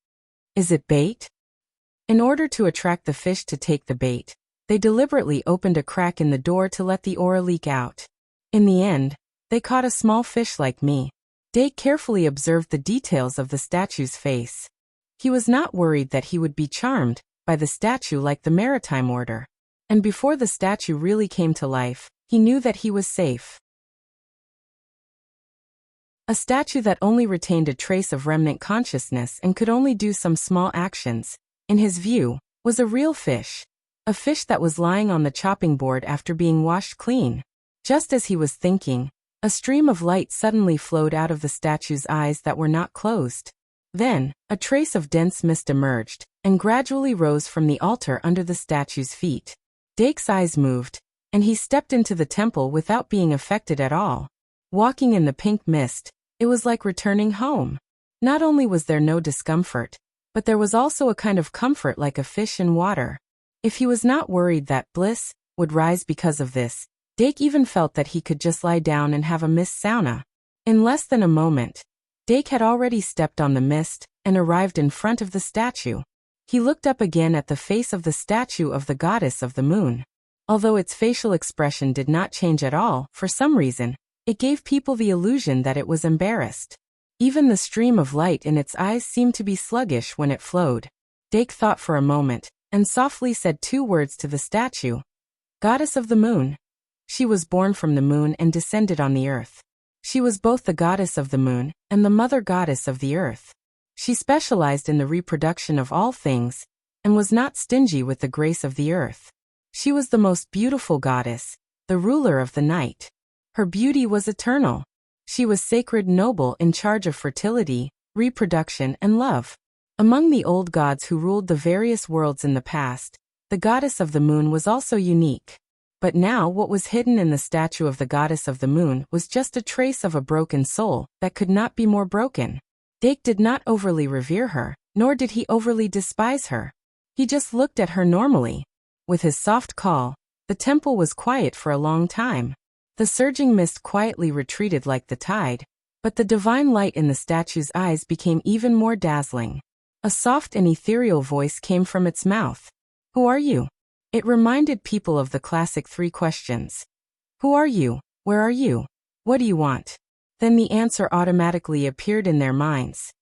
Is it bait? In order to attract the fish to take the bait, they deliberately opened a crack in the door to let the aura leak out. In the end, they caught a small fish like me. Dake carefully observed the details of the statue's face. He was not worried that he would be charmed by the statue like the Maritime Order. And before the statue really came to life, he knew that he was safe. A statue that only retained a trace of remnant consciousness and could only do some small actions, in his view, was a real fish. A fish that was lying on the chopping board after being washed clean. Just as he was thinking, a stream of light suddenly flowed out of the statue's eyes that were not closed. Then, a trace of dense mist emerged, and gradually rose from the altar under the statue's feet. Dake's eyes moved, and he stepped into the temple without being affected at all. Walking in the pink mist, it was like returning home. Not only was there no discomfort, but there was also a kind of comfort like a fish in water. If he was not worried that bliss would rise because of this, Dake even felt that he could just lie down and have a mist sauna. In less than a moment, Dake had already stepped on the mist and arrived in front of the statue. He looked up again at the face of the statue of the goddess of the moon. Although its facial expression did not change at all, for some reason, it gave people the illusion that it was embarrassed. Even the stream of light in its eyes seemed to be sluggish when it flowed. Dake thought for a moment, and softly said 2 words to the statue. Goddess of the moon. She was born from the moon and descended on the earth. She was both the goddess of the moon and the mother goddess of the earth. She specialized in the reproduction of all things, and was not stingy with the grace of the earth. She was the most beautiful goddess, the ruler of the night. Her beauty was eternal. She was sacred, noble, in charge of fertility, reproduction, and love. Among the old gods who ruled the various worlds in the past, the goddess of the moon was also unique. But now what was hidden in the statue of the goddess of the moon was just a trace of a broken soul that could not be more broken. Dake did not overly revere her, nor did he overly despise her. He just looked at her normally. With his soft call, the temple was quiet for a long time. The surging mist quietly retreated like the tide, but the divine light in the statue's eyes became even more dazzling. A soft and ethereal voice came from its mouth. Who are you? It reminded people of the classic 3 questions. Who are you? Where are you? What do you want? Then the answer automatically appeared in their minds.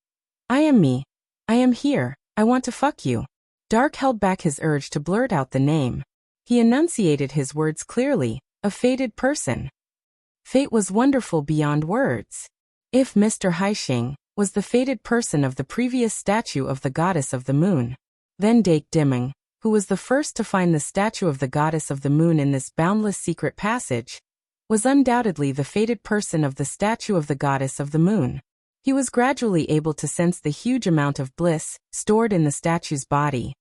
I am me. I am here. I want to fuck you. Dark held back his urge to blurt out the name. He enunciated his words clearly, a fated person. Fate was wonderful beyond words. If Mr. Haixing was the fated person of the previous statue of the goddess of the moon, then Dake Dimming, who was the first to find the statue of the goddess of the moon in this boundless secret passage, was undoubtedly the fated person of the statue of the goddess of the moon. He was gradually able to sense the huge amount of bliss stored in the statue's body.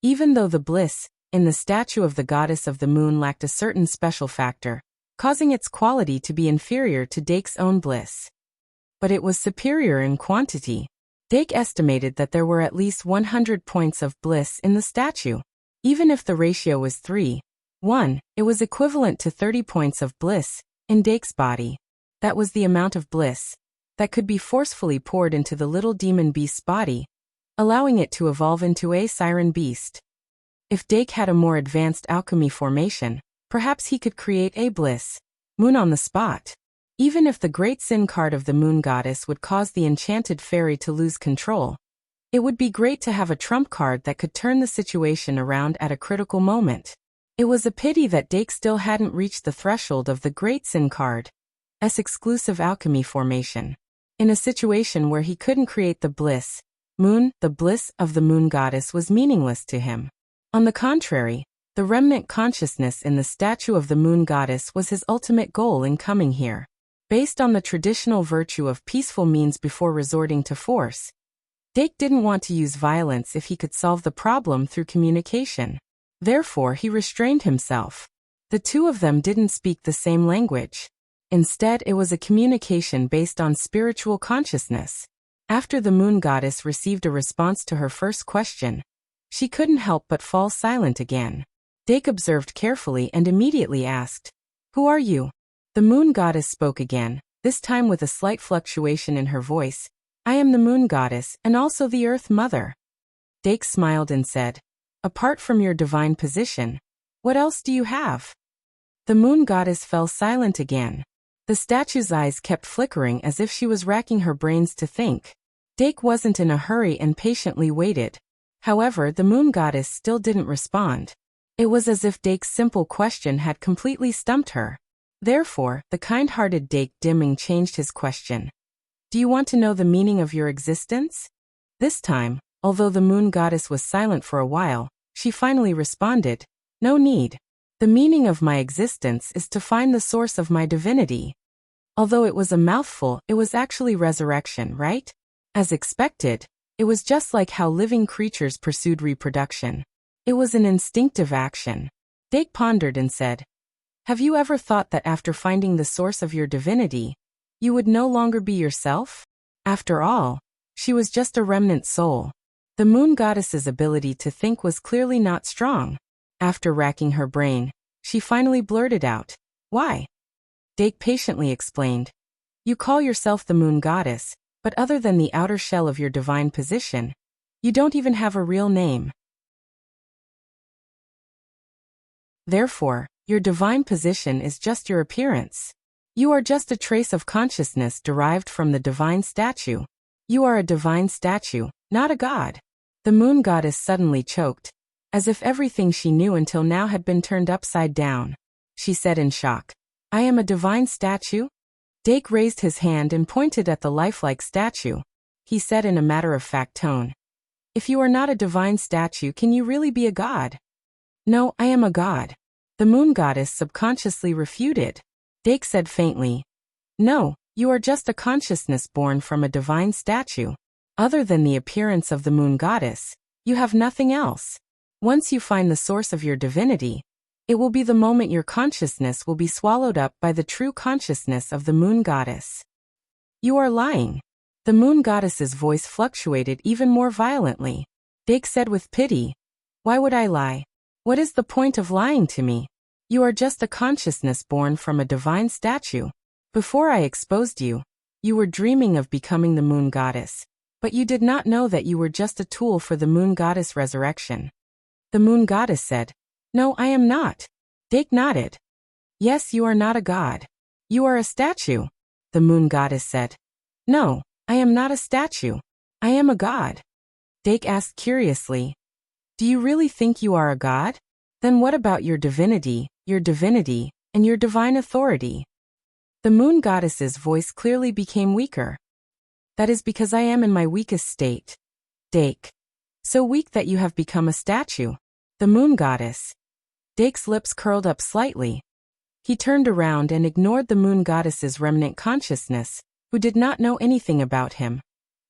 Even though the bliss in the statue of the goddess of the moon lacked a certain special factor, causing its quality to be inferior to Dake's own bliss, but it was superior in quantity. Dake estimated that there were at least 100 points of bliss in the statue. Even if the ratio was 3:1, it was equivalent to 30 points of bliss in Dake's body. That was the amount of bliss that could be forcefully poured into the little demon beast's body, allowing it to evolve into a siren beast. If Dake had a more advanced alchemy formation, perhaps he could create a bliss moon on the spot. Even if the Great Sin card of the moon goddess would cause the enchanted fairy to lose control, it would be great to have a trump card that could turn the situation around at a critical moment. It was a pity that Dake still hadn't reached the threshold of the Great Sin card's exclusive alchemy formation. In a situation where he couldn't create the bliss moon, the bliss of the moon goddess was meaningless to him. On the contrary, the remnant consciousness in the statue of the moon goddess was his ultimate goal in coming here. Based on the traditional virtue of peaceful means before resorting to force, Dake didn't want to use violence if he could solve the problem through communication. Therefore, he restrained himself. The two of them didn't speak the same language. Instead, it was a communication based on spiritual consciousness. After the moon goddess received a response to her first question, she couldn't help but fall silent again. Dake observed carefully and immediately asked, "Who are you?" The moon goddess spoke again, this time with a slight fluctuation in her voice. "I am the moon goddess and also the earth mother." Dake smiled and said, "Apart from your divine position, what else do you have?" The moon goddess fell silent again. The statue's eyes kept flickering as if she was racking her brains to think. Dake wasn't in a hurry and patiently waited. However, the moon goddess still didn't respond. It was as if Dake's simple question had completely stumped her. Therefore, the kind-hearted Dake Dimming changed his question. "Do you want to know the meaning of your existence?" This time, although the moon goddess was silent for a while, she finally responded, "No need. The meaning of my existence is to find the source of my divinity." Although it was a mouthful, it was actually resurrection, right? As expected, it was just like how living creatures pursued reproduction. It was an instinctive action. Dake pondered and said, "Have you ever thought that after finding the source of your divinity, you would no longer be yourself?" After all, she was just a remnant soul. The moon goddess's ability to think was clearly not strong. After racking her brain, she finally blurted out, "Why?" Dake patiently explained, "You call yourself the moon goddess, but other than the outer shell of your divine position, you don't even have a real name. Therefore, your divine position is just your appearance. You are just a trace of consciousness derived from the divine statue. You are a divine statue, not a god." The moon goddess suddenly choked, as if everything she knew until now had been turned upside down. She said in shock, "I am a divine statue?" Dake raised his hand and pointed at the lifelike statue. He said in a matter-of-fact tone, "If you are not a divine statue, can you really be a god?" "No, I am a god." The moon goddess subconsciously refuted. Dake said faintly, "No, you are just a consciousness born from a divine statue. Other than the appearance of the moon goddess, you have nothing else. Once you find the source of your divinity, it will be the moment your consciousness will be swallowed up by the true consciousness of the moon goddess." "You are lying." The moon goddess's voice fluctuated even more violently. Dake said with pity, "Why would I lie? What is the point of lying to me? You are just a consciousness born from a divine statue. Before I exposed you, you were dreaming of becoming the moon goddess, but you did not know that you were just a tool for the moon goddess resurrection." The moon goddess said, "No, I am not." Dake nodded. "Yes, you are not a god. You are a statue." The moon goddess said, "No, I am not a statue. I am a god. Dake asked curiously. Do you really think you are a god? Then what about your divinity, and your divine authority? The moon goddess's voice clearly became weaker. That is because I am in my weakest state. Dake. So weak that you have become a statue. The moon goddess. Dake's lips curled up slightly. He turned around and ignored the moon goddess's remnant consciousness, who did not know anything about him,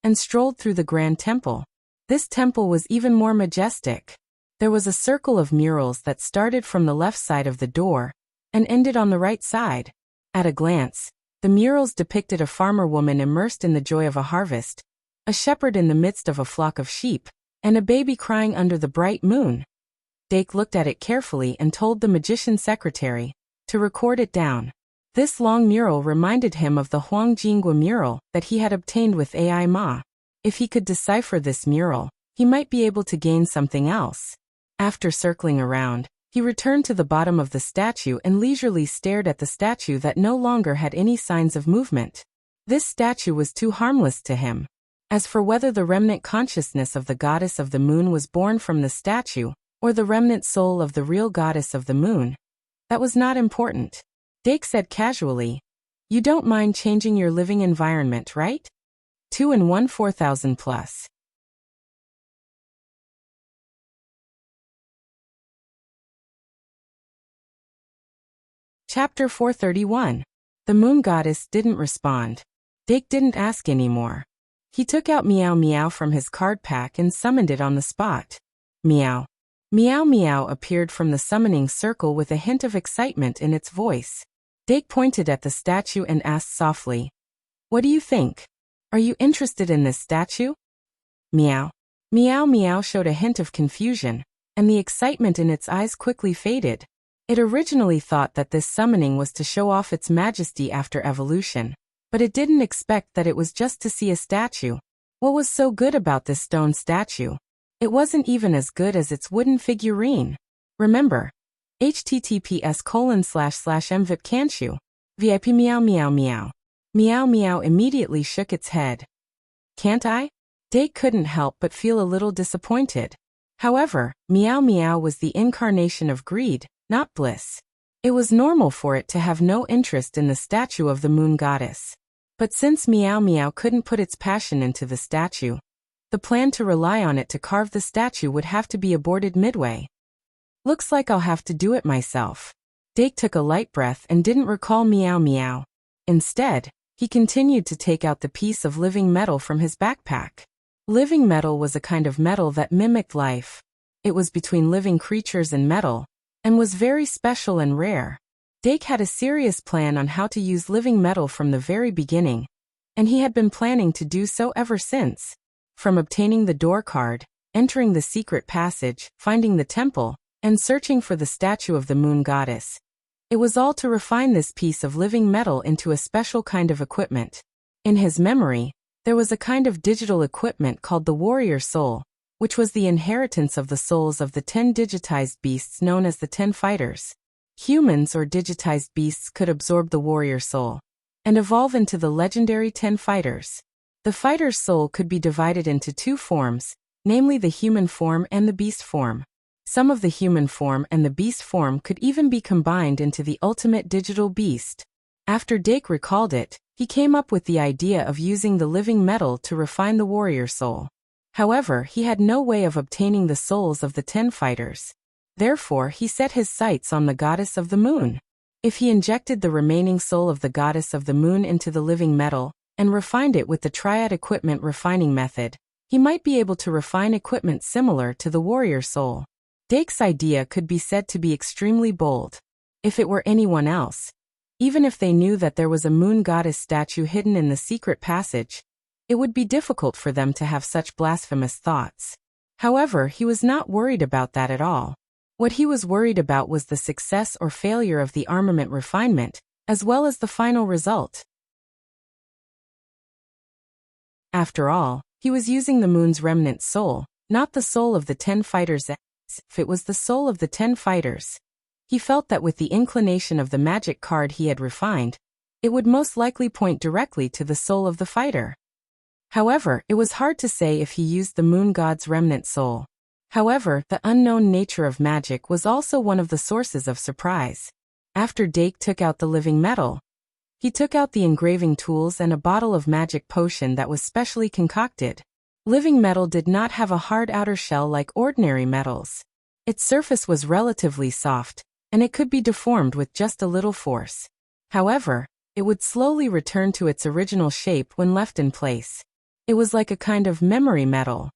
and strolled through the grand temple. This temple was even more majestic. There was a circle of murals that started from the left side of the door and ended on the right side. At a glance, the murals depicted a farmer woman immersed in the joy of a harvest, a shepherd in the midst of a flock of sheep, and a baby crying under the bright moon. Dake looked at it carefully and told the magician's secretary to record it down. This long mural reminded him of the Huangjingua mural that he had obtained with Ai Ma. If he could decipher this mural, he might be able to gain something else. After circling around, he returned to the bottom of the statue and leisurely stared at the statue that no longer had any signs of movement. This statue was too harmless to him. As for whether the remnant consciousness of the goddess of the moon was born from the statue, or the remnant soul of the real goddess of the moon, that was not important. Dake said casually, "You don't mind changing your living environment, right? 2 and 1 4,000 plus. Chapter 431. The moon goddess didn't respond. Dake didn't ask anymore. He took out Meow Meow from his card pack and summoned it on the spot. Meow. Meow Meow appeared from the summoning circle with a hint of excitement in its voice. Dake pointed at the statue and asked softly, "What do you think? Are you interested in this statue?" Meow. Meow Meow showed a hint of confusion, and the excitement in its eyes quickly faded. It originally thought that this summoning was to show off its majesty after evolution, but it didn't expect that it was just to see a statue. What was so good about this stone statue? It wasn't even as good as its wooden figurine. Remember, https://mvipcan'tchu. VIP Meow Meow Meow. Meow Meow immediately shook its head. Can't I? Dake couldn't help but feel a little disappointed. However, Meow Meow was the incarnation of greed, not bliss. It was normal for it to have no interest in the statue of the moon goddess. But since Meow Meow couldn't put its passion into the statue, the plan to rely on it to carve the statue would have to be aborted midway. Looks like I'll have to do it myself. Dake took a light breath and didn't recall Meow Meow. Instead, he continued to take out the piece of living metal from his backpack. Living metal was a kind of metal that mimicked life. It was between living creatures and metal, and was very special and rare. Dake had a serious plan on how to use living metal from the very beginning, and he had been planning to do so ever since. From obtaining the door card, entering the secret passage, finding the temple, and searching for the statue of the moon goddess. It was all to refine this piece of living metal into a special kind of equipment. In his memory, there was a kind of digital equipment called the warrior soul, which was the inheritance of the souls of the 10 digitized beasts known as the 10 fighters. Humans or digitized beasts could absorb the warrior soul and evolve into the legendary 10 fighters. The fighter's soul could be divided into 2 forms, namely the human form and the beast form. Some of the human form and the beast form could even be combined into the ultimate digital beast. After Dake recalled it, he came up with the idea of using the living metal to refine the warrior soul. However, he had no way of obtaining the souls of the 10 fighters. Therefore, he set his sights on the goddess of the moon. If he injected the remaining soul of the goddess of the moon into the living metal, and refined it with the triad equipment refining method, he might be able to refine equipment similar to the warrior soul. Dake's idea could be said to be extremely bold. If it were anyone else, even if they knew that there was a moon goddess statue hidden in the secret passage, it would be difficult for them to have such blasphemous thoughts. However, he was not worried about that at all. What he was worried about was the success or failure of the armament refinement, as well as the final result. After all, he was using the moon's remnant soul, not the soul of the 10 fighters. If it was the soul of the 10 fighters, he felt that with the inclination of the magic card he had refined, it would most likely point directly to the soul of the fighter. However, it was hard to say if he used the moon god's remnant soul. However, the unknown nature of magic was also one of the sources of surprise. After Dake took out the living metal, he took out the engraving tools and a bottle of magic potion that was specially concocted. Living metal did not have a hard outer shell like ordinary metals. Its surface was relatively soft, and it could be deformed with just a little force. However, it would slowly return to its original shape when left in place. It was like a kind of memory metal.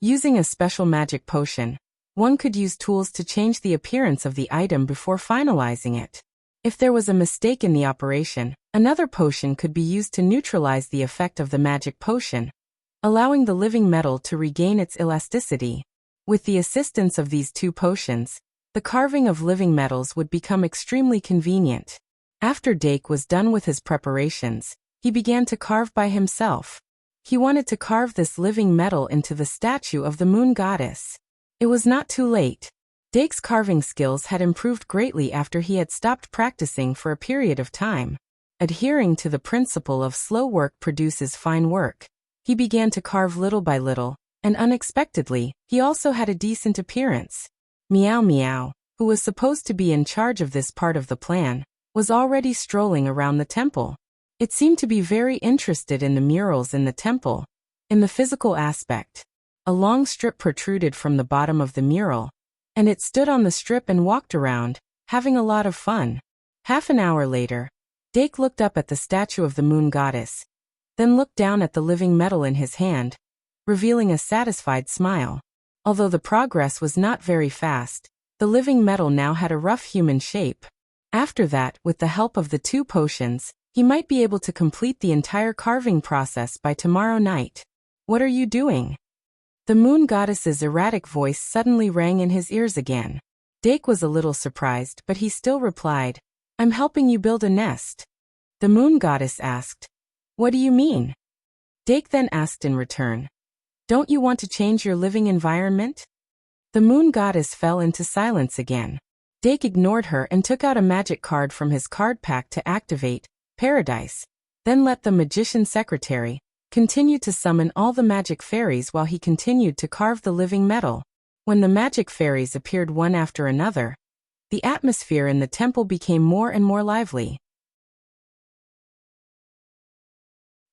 Using a special magic potion, one could use tools to change the appearance of the item before finalizing it. If there was a mistake in the operation, another potion could be used to neutralize the effect of the magic potion, allowing the living metal to regain its elasticity. With the assistance of these two potions, the carving of living metals would become extremely convenient. After Dake was done with his preparations, he began to carve by himself. He wanted to carve this living metal into the statue of the moon goddess. It was not too late. Dake's carving skills had improved greatly after he had stopped practicing for a period of time. Adhering to the principle of slow work produces fine work, he began to carve little by little, and unexpectedly, he also had a decent appearance. Meow Meow, who was supposed to be in charge of this part of the plan, was already strolling around the temple. It seemed to be very interested in the murals in the temple. In the physical aspect, a long strip protruded from the bottom of the mural, and it stood on the strip and walked around, having a lot of fun. Half an hour later, Dake looked up at the statue of the moon goddess, then looked down at the living metal in his hand, revealing a satisfied smile. Although the progress was not very fast, the living metal now had a rough human shape. After that, with the help of the two potions, he might be able to complete the entire carving process by tomorrow night. What are you doing? The moon goddess's erratic voice suddenly rang in his ears again. Dake was a little surprised, but he still replied, I'm helping you build a nest. The moon goddess asked, What do you mean? Dake then asked in return, Don't you want to change your living environment? The moon goddess fell into silence again. Dake ignored her and took out a magic card from his card pack to activate Paradise, then let the magician secretary continue to summon all the magic fairies while he continued to carve the living metal. When the magic fairies appeared one after another, the atmosphere in the temple became more and more lively.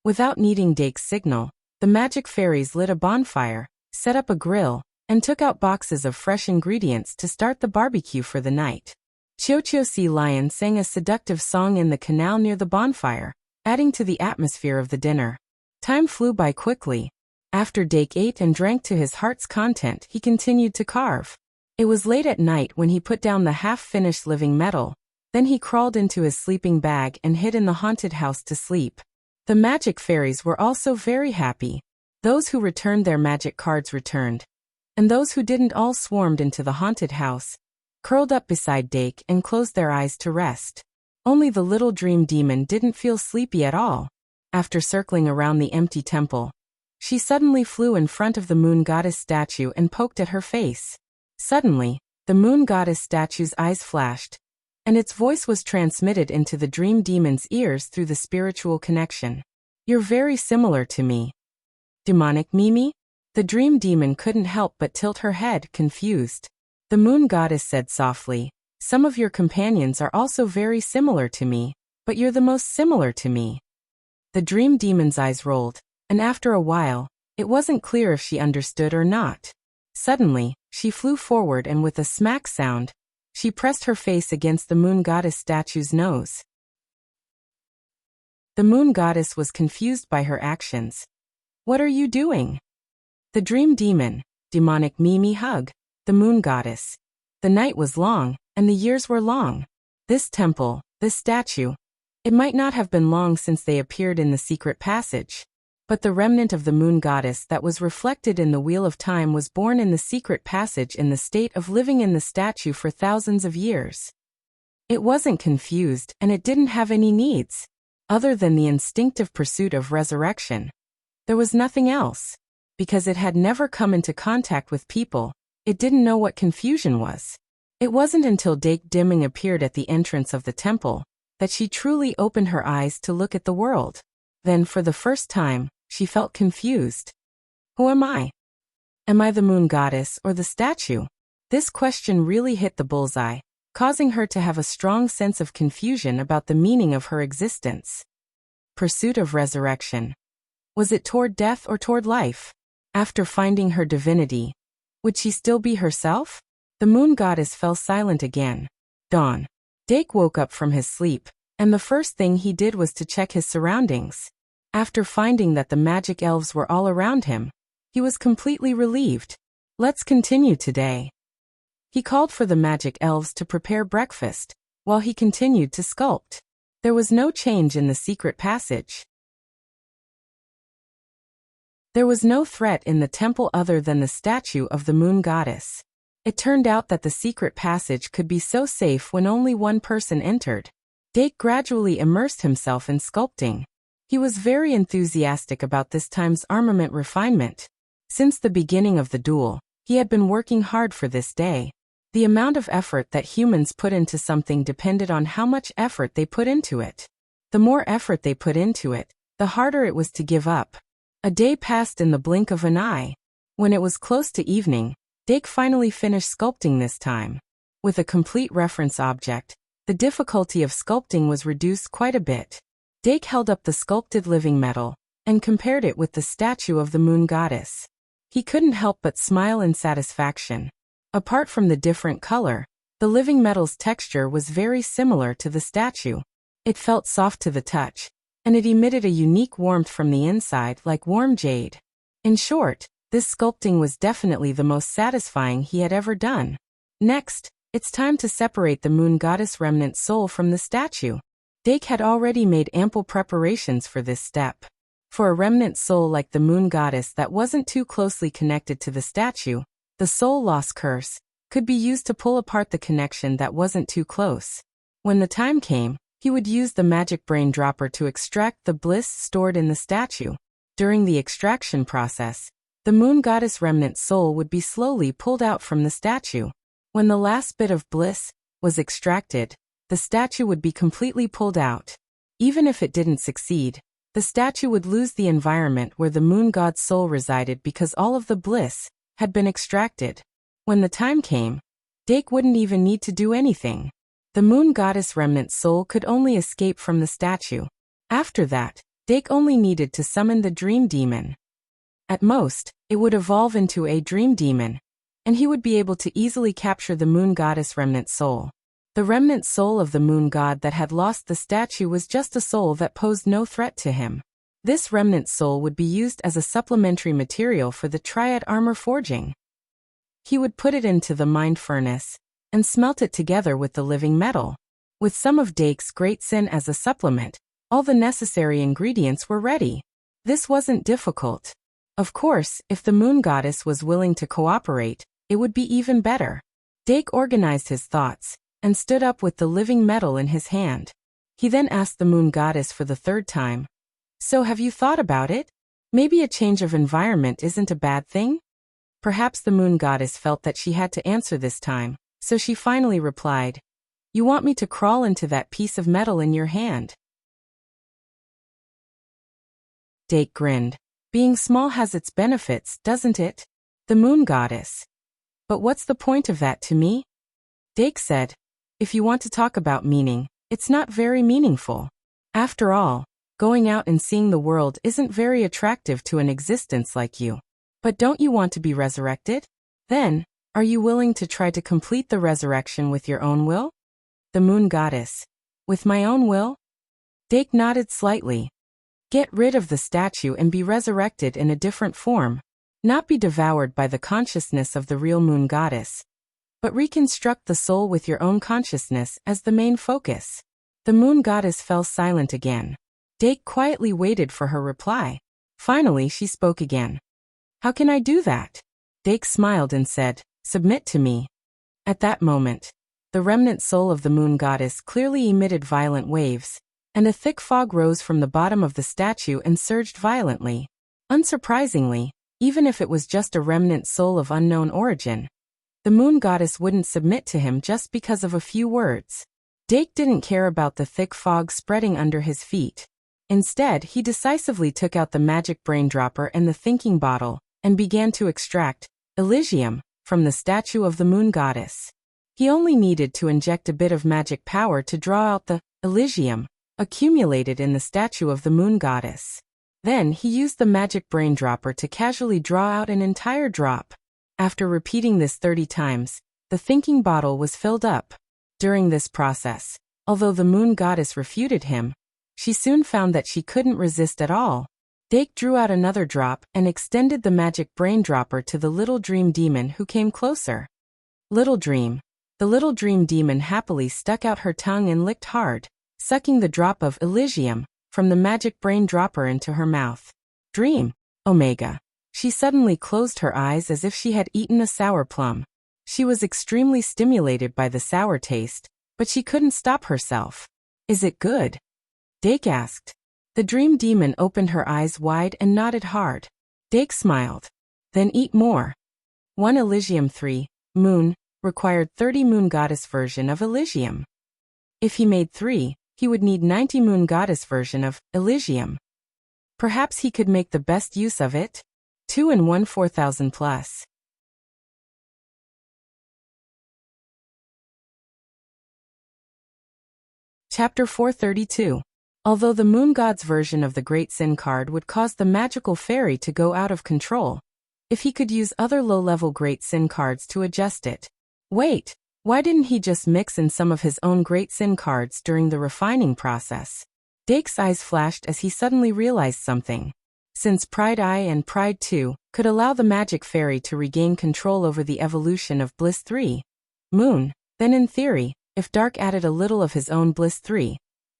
Without needing Dake's signal, the magic fairies lit a bonfire, set up a grill, and took out boxes of fresh ingredients to start the barbecue for the night. Chio Sea Lion sang a seductive song in the canal near the bonfire, adding to the atmosphere of the dinner. Time flew by quickly. After Dake ate and drank to his heart's content, he continued to carve. It was late at night when he put down the half-finished living metal. Then he crawled into his sleeping bag and hid in the haunted house to sleep. The magic fairies were also very happy. Those who returned their magic cards returned, and those who didn't all swarmed into the haunted house, curled up beside Dake and closed their eyes to rest. Only the little dream demon didn't feel sleepy at all. After circling around the empty temple, she suddenly flew in front of the moon goddess statue and poked at her face. Suddenly, the moon goddess statue's eyes flashed, and its voice was transmitted into the dream demon's ears through the spiritual connection. You're very similar to me. Demonic Mimi? The dream demon couldn't help but tilt her head, confused. The moon goddess said softly, Some of your companions are also very similar to me, but you're the most similar to me. The dream demon's eyes rolled, and after a while, it wasn't clear if she understood or not. Suddenly, she flew forward and with a smack sound, she pressed her face against the moon goddess statue's nose. The moon goddess was confused by her actions. What are you doing? The dream demon, demonic Mimi, hug the moon goddess. The night was long, and the years were long. This temple, this statue, it might not have been long since they appeared in the secret passage, but the remnant of the moon goddess that was reflected in the wheel of time was born in the secret passage in the state of living in the statue for thousands of years. It wasn't confused, and it didn't have any needs, other than the instinctive pursuit of resurrection. There was nothing else. Because it had never come into contact with people, it didn't know what confusion was. It wasn't until Dake Dimming appeared at the entrance of the temple that she truly opened her eyes to look at the world. Then, for the first time, She felt confused. Who am I? Am I the moon goddess or the statue? This question really hit the bullseye, causing her to have a strong sense of confusion about the meaning of her existence. Pursuit of resurrection. Was it toward death or toward life? After finding her divinity, would she still be herself? The moon goddess fell silent again. Dawn. Dake woke up from his sleep, and the first thing he did was to check his surroundings. After finding that the magic elves were all around him, he was completely relieved. Let's continue today. He called for the magic elves to prepare breakfast, while he continued to sculpt. There was no change in the secret passage. There was no threat in the temple other than the statue of the moon goddess. It turned out that the secret passage could be so safe when only one person entered. Dake gradually immersed himself in sculpting. He was very enthusiastic about this time's armament refinement. Since the beginning of the duel, he had been working hard for this day. The amount of effort that humans put into something depended on how much effort they put into it. The more effort they put into it, the harder it was to give up. A day passed in the blink of an eye. When it was close to evening, Dake finally finished sculpting this time. With a complete reference object, the difficulty of sculpting was reduced quite a bit. Dake held up the sculpted living metal and compared it with the statue of the moon goddess. He couldn't help but smile in satisfaction. Apart from the different color, the living metal's texture was very similar to the statue. It felt soft to the touch, and it emitted a unique warmth from the inside like warm jade. In short, this sculpting was definitely the most satisfying he had ever done. Next, it's time to separate the moon goddess remnant soul from the statue. Dake had already made ample preparations for this step. For a remnant soul like the moon goddess that wasn't too closely connected to the statue, the soul loss curse could be used to pull apart the connection that wasn't too close. When the time came, he would use the magic brain dropper to extract the bliss stored in the statue. During the extraction process, the moon goddess remnant soul would be slowly pulled out from the statue. When the last bit of bliss was extracted, the statue would be completely pulled out. Even if it didn't succeed, the statue would lose the environment where the moon god's soul resided because all of the bliss had been extracted. When the time came, Dake wouldn't even need to do anything. The moon goddess remnant soul could only escape from the statue. After that, Dake only needed to summon the dream demon. At most, it would evolve into a dream demon, and he would be able to easily capture the moon goddess remnant soul. The remnant soul of the moon god that had lost the statue was just a soul that posed no threat to him. This remnant soul would be used as a supplementary material for the triad armor forging. He would put it into the mind furnace and smelt it together with the living metal. With some of Dake's great sin as a supplement, all the necessary ingredients were ready. This wasn't difficult. Of course, if the moon goddess was willing to cooperate, it would be even better. Dake organized his thoughts and stood up with the living metal in his hand. He then asked the moon goddess for the third time, "So have you thought about it? Maybe a change of environment isn't a bad thing?" Perhaps the moon goddess felt that she had to answer this time, so she finally replied, "You want me to crawl into that piece of metal in your hand?" Dake grinned. Being small has its benefits, doesn't it? The moon goddess. But what's the point of that to me? Dake said, "If you want to talk about meaning, it's not very meaningful. After all, going out and seeing the world isn't very attractive to an existence like you. But don't you want to be resurrected? Then, are you willing to try to complete the resurrection with your own will?" The moon goddess. With my own will? Dake nodded slightly. Get rid of the statue and be resurrected in a different form. Not be devoured by the consciousness of the real moon goddess, but reconstruct the soul with your own consciousness as the main focus. The moon goddess fell silent again. Dake quietly waited for her reply. Finally, she spoke again. "How can I do that?" Dake smiled and said, "Submit to me." At that moment, the remnant soul of the moon goddess clearly emitted violent waves, and a thick fog rose from the bottom of the statue and surged violently. Unsurprisingly, even if it was just a remnant soul of unknown origin, the moon goddess wouldn't submit to him just because of a few words. Dake didn't care about the thick fog spreading under his feet. Instead, he decisively took out the magic brain dropper and the thinking bottle, and began to extract Elysium from the statue of the moon goddess. He only needed to inject a bit of magic power to draw out the Elysium accumulated in the statue of the moon goddess. Then he used the magic brain dropper to casually draw out an entire drop. After repeating this 30 times, the thinking bottle was filled up. During this process, although the moon goddess refuted him, she soon found that she couldn't resist at all. Dake drew out another drop and extended the magic brain dropper to the little dream demon who came closer. Little dream. The little dream demon happily stuck out her tongue and licked hard, sucking the drop of Elysium from the magic brain dropper into her mouth. Dream. Omega. She suddenly closed her eyes as if she had eaten a sour plum. She was extremely stimulated by the sour taste, but she couldn't stop herself. Is it good? Dake asked. The dream demon opened her eyes wide and nodded hard. Dake smiled. Then eat more. 1 Elysium 3, moon, required 30 moon goddess version of Elysium. If he made 3, he would need 90 moon goddess version of Elysium. Perhaps he could make the best use of it? 2 and 1 4000 plus. Chapter 432. Although the moon god's version of the Great Sin card would cause the magical fairy to go out of control, if he could use other low-level Great Sin cards to adjust it. Wait, why didn't he just mix in some of his own Great Sin cards during the refining process? Dake's eyes flashed as he suddenly realized something. Since Pride I and Pride II could allow the magic fairy to regain control over the evolution of Bliss 3, Moon, then in theory, if Dark added a little of his own Bliss 3,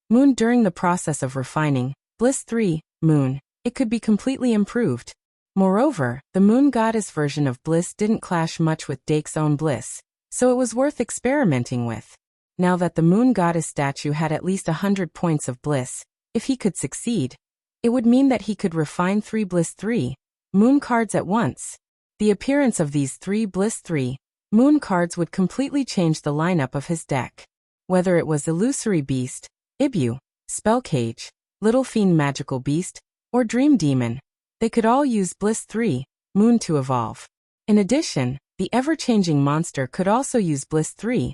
Moon during the process of refining Bliss 3, Moon, it could be completely improved. Moreover, the moon goddess version of Bliss didn't clash much with Dake's own Bliss, so it was worth experimenting with. Now that the moon goddess statue had at least 100 points of Bliss, if he could succeed, it would mean that he could refine 3 Bliss 3, Moon cards at once. The appearance of these 3 Bliss 3, Moon cards would completely change the lineup of his deck. Whether it was Illusory Beast, Ibu, Spell Cage, Little Fiend Magical Beast, or Dream Demon, they could all use Bliss 3, Moon to evolve. In addition, the ever-changing monster could also use Bliss 3,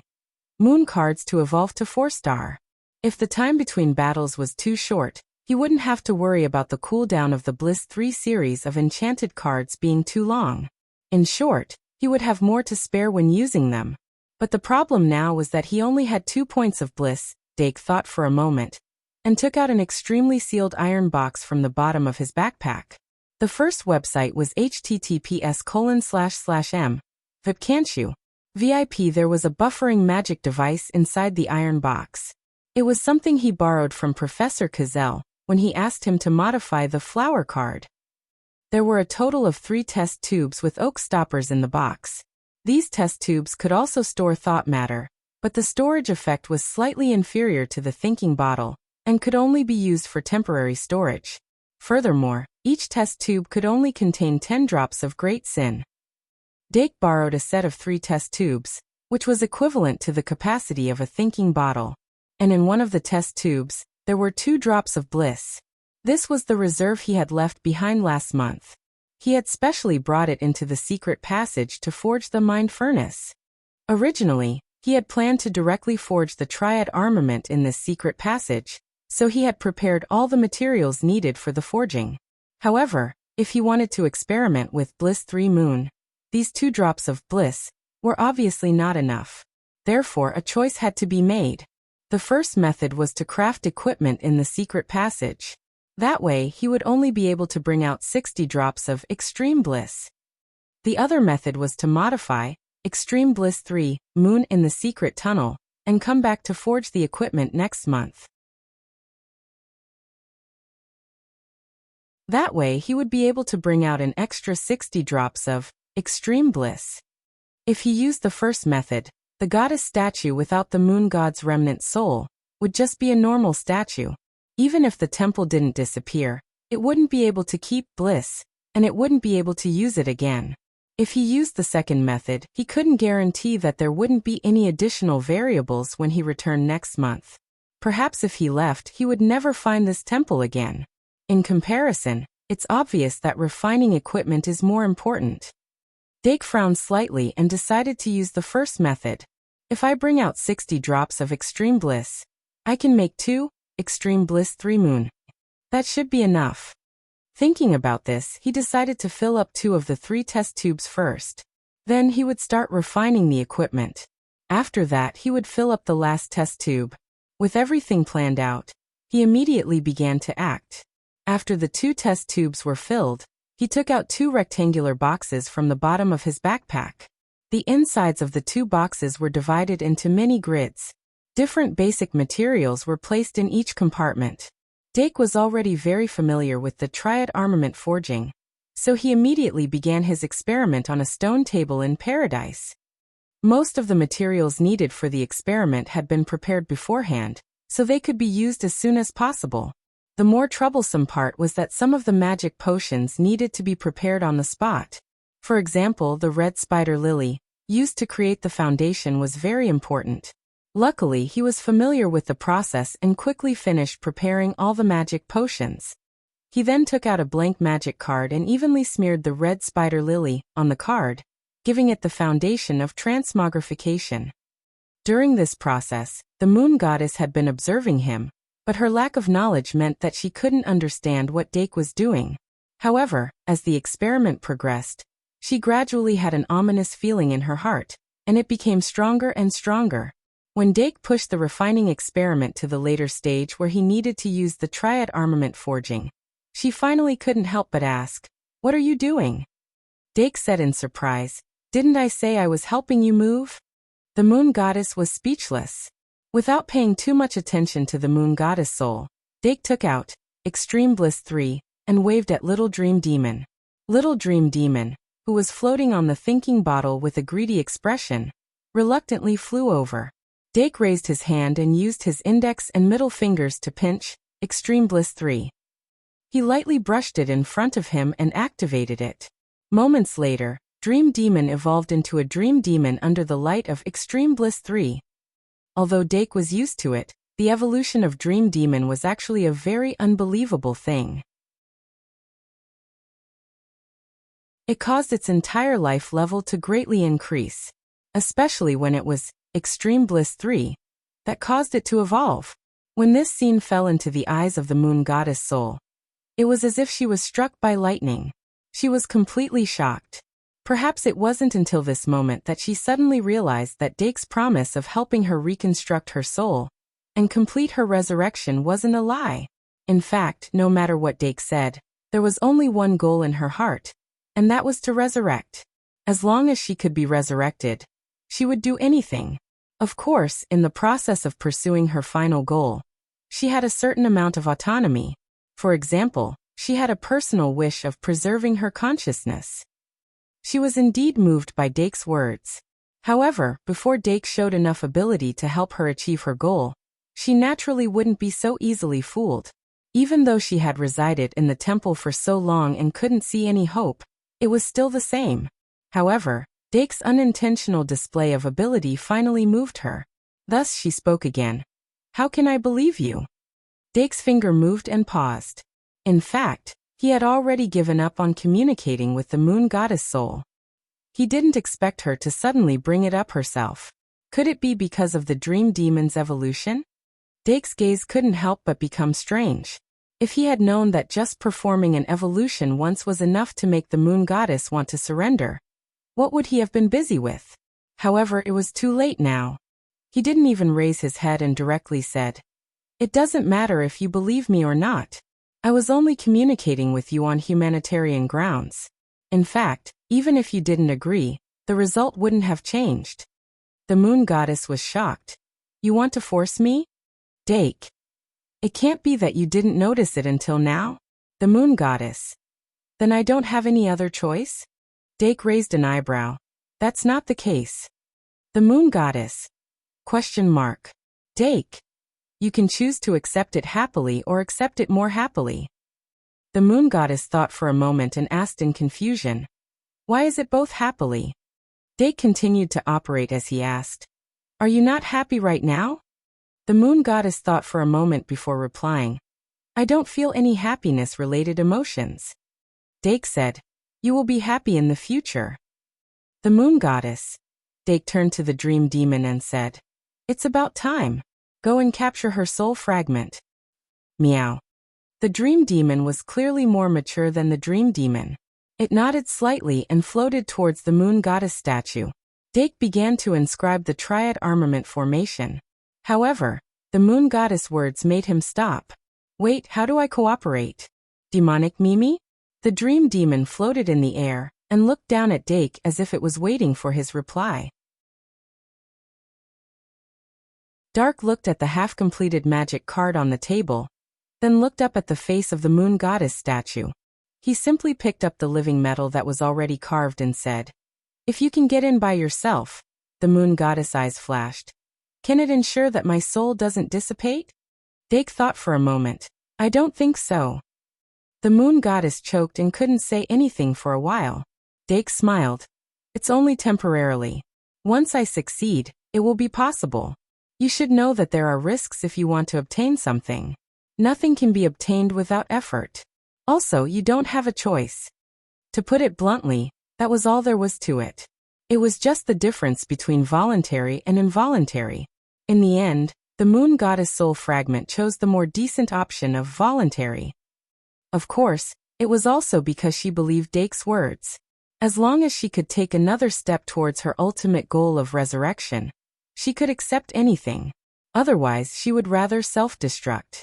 Moon cards to evolve to 4-star. If the time between battles was too short, he wouldn't have to worry about the cooldown of the Bliss 3 series of enchanted cards being too long. In short, he would have more to spare when using them. But the problem now was that he only had 2 points of Bliss. Dake thought for a moment, and took out an extremely sealed iron box from the bottom of his backpack. The first website was https://m. Vipcanchu. VIP. There was a buffering magic device inside the iron box. It was something he borrowed from Professor Cazell when he asked him to modify the flower card. There were a total of 3 test tubes with oak stoppers in the box. These test tubes could also store thought matter, but the storage effect was slightly inferior to the thinking bottle, and could only be used for temporary storage. Furthermore, each test tube could only contain 10 drops of Great Sin. Dake borrowed a set of 3 test tubes, which was equivalent to the capacity of a thinking bottle. And in one of the test tubes, there were 2 drops of Bliss. This was the reserve he had left behind last month. He had specially brought it into the secret passage to forge the Mind Furnace. Originally, he had planned to directly forge the Triad armament in this secret passage, so he had prepared all the materials needed for the forging. However, if he wanted to experiment with Bliss 3 Moon, these 2 drops of Bliss were obviously not enough. Therefore, a choice had to be made. The first method was to craft equipment in the secret passage. That way, he would only be able to bring out 60 drops of Extreme Bliss. The other method was to modify Extreme Bliss 3, Moon in the secret tunnel, and come back to forge the equipment next month. That way he would be able to bring out an extra 60 drops of Extreme Bliss. If he used the first method, the goddess statue without the moon god's remnant soul would just be a normal statue. Even if the temple didn't disappear, it wouldn't be able to keep Bliss, and it wouldn't be able to use it again. If he used the second method, he couldn't guarantee that there wouldn't be any additional variables when he returned next month. Perhaps if he left, he would never find this temple again. In comparison, it's obvious that refining equipment is more important. Dake frowned slightly and decided to use the first method. If I bring out 60 drops of Extreme Bliss, I can make 2 Extreme Bliss 3 Moon. That should be enough. Thinking about this, he decided to fill up 2 of the 3 test tubes first. Then he would start refining the equipment. After that, he would fill up the last test tube. With everything planned out, he immediately began to act. After the 2 test tubes were filled, he took out 2 rectangular boxes from the bottom of his backpack. The insides of the 2 boxes were divided into mini grids. Different basic materials were placed in each compartment. Dake was already very familiar with the triad armament forging, so he immediately began his experiment on a stone table in paradise. Most of the materials needed for the experiment had been prepared beforehand, so they could be used as soon as possible. The more troublesome part was that some of the magic potions needed to be prepared on the spot. For example, the red spider lily, used to create the foundation, was very important. Luckily, he was familiar with the process and quickly finished preparing all the magic potions. He then took out a blank magic card and evenly smeared the red spider lily on the card, giving it the foundation of transmogrification. During this process, the moon goddess had been observing him, but her lack of knowledge meant that she couldn't understand what Dake was doing. However, as the experiment progressed, she gradually had an ominous feeling in her heart, and it became stronger and stronger. When Dake pushed the refining experiment to the later stage where he needed to use the triad armament forging, she finally couldn't help but ask, "What are you doing?" Dake said in surprise, "Didn't I say I was helping you move?" The moon goddess was speechless. Without paying too much attention to the moon goddess soul, Dake took out Extreme Bliss 3 and waved at Little Dream Demon. Little Dream Demon, who was floating on the thinking bottle with a greedy expression, reluctantly flew over. Dake raised his hand and used his index and middle fingers to pinch Extreme Bliss 3. He lightly brushed it in front of him and activated it. Moments later, Dream Demon evolved into a Dream Demon under the light of Extreme Bliss 3. Although Dake was used to it, the evolution of Dream Demon was actually a very unbelievable thing. It caused its entire life level to greatly increase, especially when it was Extreme Bliss 3 that caused it to evolve. When this scene fell into the eyes of the moon goddess soul, it was as if she was struck by lightning. She was completely shocked. Perhaps it wasn't until this moment that she suddenly realized that Dake's promise of helping her reconstruct her soul and complete her resurrection wasn't a lie. In fact, no matter what Dake said, there was only one goal in her heart, and that was to resurrect. As long as she could be resurrected, she would do anything. Of course, in the process of pursuing her final goal, she had a certain amount of autonomy. For example, she had a personal wish of preserving her consciousness. She was indeed moved by Dake's words. However, before Dake showed enough ability to help her achieve her goal, she naturally wouldn't be so easily fooled. Even though she had resided in the temple for so long and couldn't see any hope, it was still the same. However, Dake's unintentional display of ability finally moved her. Thus she spoke again. "How can I believe you?" Dake's finger moved and paused. In fact, he had already given up on communicating with the moon goddess soul. He didn't expect her to suddenly bring it up herself. Could it be because of the dream demon's evolution? Dake's gaze couldn't help but become strange. If he had known that just performing an evolution once was enough to make the moon goddess want to surrender, what would he have been busy with? However, it was too late now. He didn't even raise his head and directly said, "It doesn't matter if you believe me or not. I was only communicating with you on humanitarian grounds. In fact, even if you didn't agree, the result wouldn't have changed." The moon goddess was shocked. "You want to force me?" Dake. "It can't be that you didn't notice it until now?" The moon goddess. "Then I don't have any other choice?" Dake raised an eyebrow. "That's not the case." The moon goddess. Question mark. Dake. "You can choose to accept it happily or accept it more happily." The moon goddess thought for a moment and asked in confusion, "Why is it both happily?" Dake continued to operate as he asked, "Are you not happy right now?" The moon goddess thought for a moment before replying. I don't feel any happiness-related emotions. Dake said, you will be happy in the future. The moon goddess. Dake turned to the dream demon and said, it's about time. Go and capture her soul fragment. Meow. The dream demon was clearly more mature than the dream demon. It nodded slightly and floated towards the moon goddess statue. Dake began to inscribe the triad armament formation. However, the moon goddess words made him stop. Wait, how do I cooperate? Demonic Mimi? The dream demon floated in the air and looked down at Dake as if it was waiting for his reply. Dark looked at the half-completed magic card on the table, then looked up at the face of the moon goddess statue. He simply picked up the living metal that was already carved and said, if you can get in by yourself, the moon goddess eyes flashed. Can it ensure that my soul doesn't dissipate? Dake thought for a moment. I don't think so. The moon goddess choked and couldn't say anything for a while. Dake smiled. It's only temporarily. Once I succeed, it will be possible. You should know that there are risks if you want to obtain something. Nothing can be obtained without effort. Also, you don't have a choice. To put it bluntly, that was all there was to it. It was just the difference between voluntary and involuntary. In the end, the moon goddess soul fragment chose the more decent option of voluntary. Of course, it was also because she believed Dake's words. As long as she could take another step towards her ultimate goal of resurrection, she could accept anything. Otherwise, she would rather self-destruct.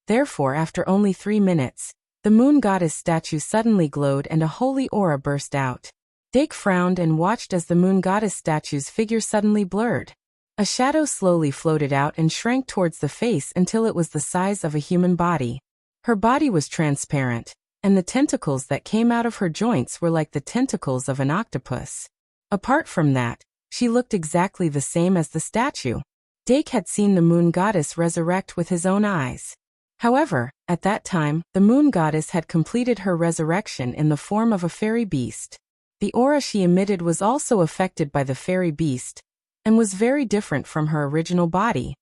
Therefore, after only 3 minutes, the moon goddess statue suddenly glowed and a holy aura burst out. Dake frowned and watched as the moon goddess statue's figure suddenly blurred. A shadow slowly floated out and shrank towards the face until it was the size of a human body. Her body was transparent, and the tentacles that came out of her joints were like the tentacles of an octopus. Apart from that, she looked exactly the same as the statue. Dake had seen the moon goddess resurrect with his own eyes. However, at that time, the moon goddess had completed her resurrection in the form of a fairy beast. The aura she emitted was also affected by the fairy beast, and was very different from her original body.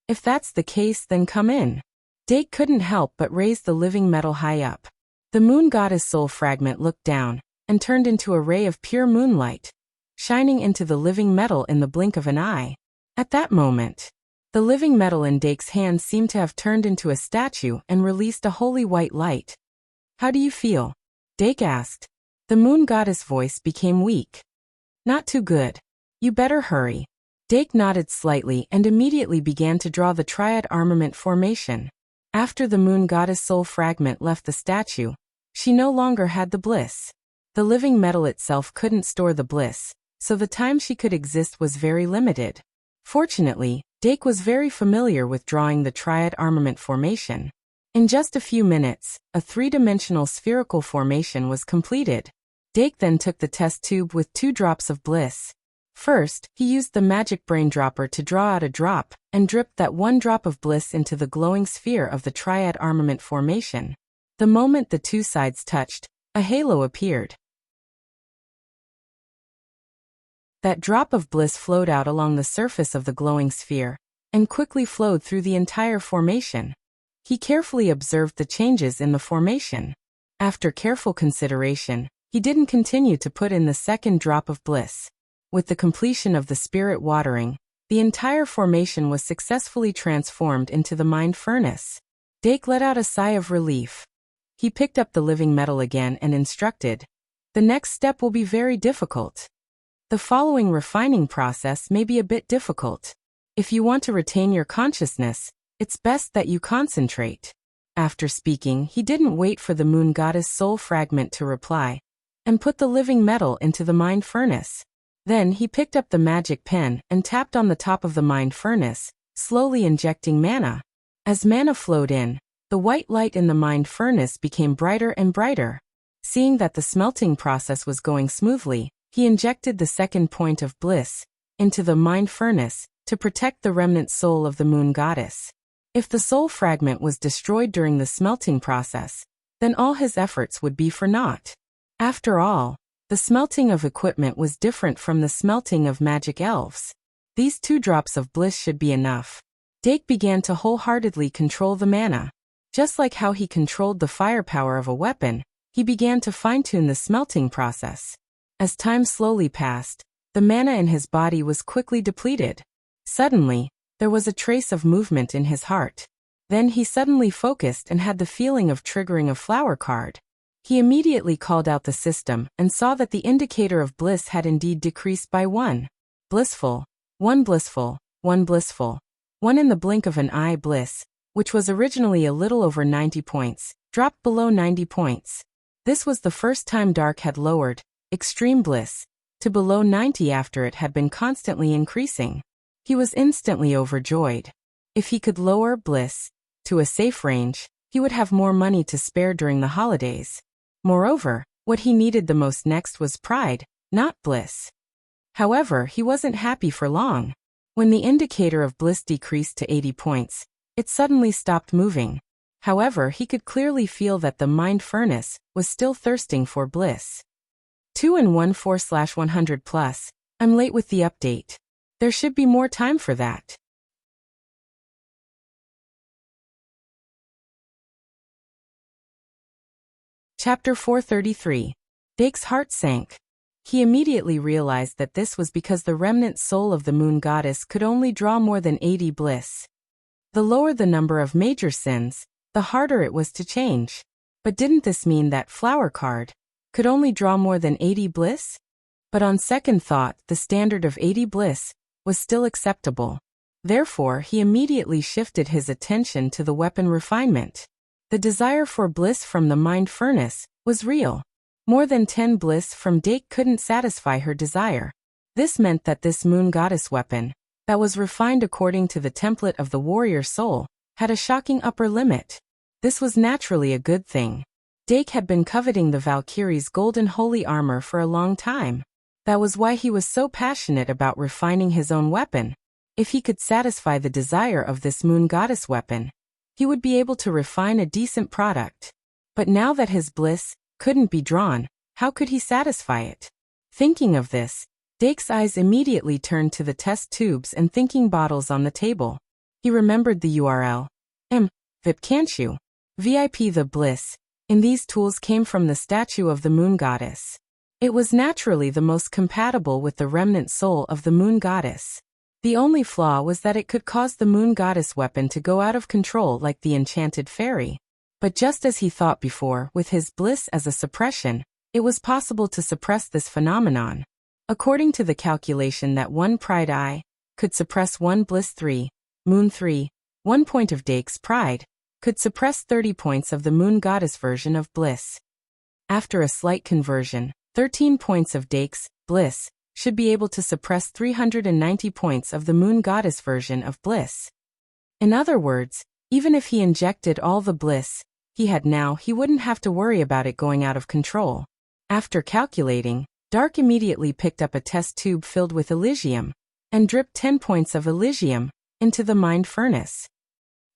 If that's the case, then come in. Dake couldn't help but raise the living metal high up. The moon goddess soul fragment looked down, and turned into a ray of pure moonlight, shining into the living metal in the blink of an eye. At that moment, the living metal in Dake's hand seemed to have turned into a statue and released a holy white light. How do you feel? Dake asked. The moon goddess voice became weak. Not too good. You better hurry. Dake nodded slightly and immediately began to draw the triad armament formation. After the moon goddess soul fragment left the statue, she no longer had the bliss. The living metal itself couldn't store the bliss, so the time she could exist was very limited. Fortunately, Dake was very familiar with drawing the triad armament formation. In just a few minutes, a 3-dimensional spherical formation was completed. Dake then took the test tube with 2 drops of bliss. First, he used the magic brain dropper to draw out a drop, and dripped that 1 drop of bliss into the glowing sphere of the triad armament formation. The moment the 2 sides touched, a halo appeared. That drop of bliss flowed out along the surface of the glowing sphere, and quickly flowed through the entire formation. He carefully observed the changes in the formation. After careful consideration, he didn't continue to put in the 2nd drop of bliss. With the completion of the spirit watering, the entire formation was successfully transformed into the mind furnace. Dake let out a sigh of relief. He picked up the living metal again and instructed, the next step will be very difficult. The following refining process may be a bit difficult. If you want to retain your consciousness, it's best that you concentrate. After speaking, he didn't wait for the moon goddess soul fragment to reply, and put the living metal into the mind furnace. Then he picked up the magic pen and tapped on the top of the mind furnace, slowly injecting mana. As mana flowed in, the white light in the mind furnace became brighter and brighter. Seeing that the smelting process was going smoothly, he injected the 2nd point of bliss into the mind furnace to protect the remnant soul of the moon goddess. If the soul fragment was destroyed during the smelting process, then all his efforts would be for naught. After all, the smelting of equipment was different from the smelting of magic elves. These 2 drops of bliss should be enough. Dake began to wholeheartedly control the mana. Just like how he controlled the firepower of a weapon, he began to fine-tune the smelting process. As time slowly passed, the mana in his body was quickly depleted. Suddenly, there was a trace of movement in his heart. Then he suddenly focused and had the feeling of triggering a flower card. He immediately called out the system and saw that the indicator of bliss had indeed decreased by 1. Blissful, 1 blissful, 1 blissful. 1 in the blink of an eye. Bliss, which was originally a little over 90 points, dropped below 90 points. This was the first time Dark had lowered extreme bliss to below 90 after it had been constantly increasing. He was instantly overjoyed. If he could lower bliss to a safe range, he would have more money to spare during the holidays. Moreover, what he needed the most next was pride, not bliss. However, he wasn't happy for long. When the indicator of bliss decreased to 80 points, it suddenly stopped moving. However, he could clearly feel that the mind furnace was still thirsting for bliss. 2-in-1-4/100 plus. I'm late with the update. There should be more time for that. Chapter 433. Dake's heart sank. He immediately realized that this was because the remnant soul of the moon goddess could only draw more than 80 bliss. The lower the number of major sins, the harder it was to change. But didn't this mean that flower card could only draw more than 80 bliss? But on second thought, the standard of 80 bliss was still acceptable. Therefore, he immediately shifted his attention to the weapon refinement. The desire for bliss from the mind furnace was real. More than 10 bliss from Dake couldn't satisfy her desire. This meant that this moon goddess weapon, that was refined according to the template of the warrior soul, had a shocking upper limit. This was naturally a good thing. Dake had been coveting the Valkyrie's golden holy armor for a long time. That was why he was so passionate about refining his own weapon. If he could satisfy the desire of this moon goddess weapon, he would be able to refine a decent product. But now that his bliss couldn't be drawn, how could he satisfy it? Thinking of this, Dake's eyes immediately turned to the test tubes and thinking bottles on the table. He remembered the URL. VIP can't you? VIP the bliss in these tools came from the statue of the moon goddess. It was naturally the most compatible with the remnant soul of the moon goddess. The only flaw was that it could cause the moon goddess weapon to go out of control like the enchanted fairy. But just as he thought before, with his bliss as a suppression, it was possible to suppress this phenomenon. According to the calculation that 1 pride eye could suppress 1 bliss 3, moon 3, 1 point of Dake's pride could suppress 30 points of the moon goddess version of bliss. After a slight conversion, 13 points of Dake's bliss should be able to suppress 390 points of the moon goddess version of bliss. In other words, even if he injected all the bliss he had now, he wouldn't have to worry about it going out of control. After calculating, Dark immediately picked up a test tube filled with Elysium and dripped 10 points of Elysium into the mind furnace.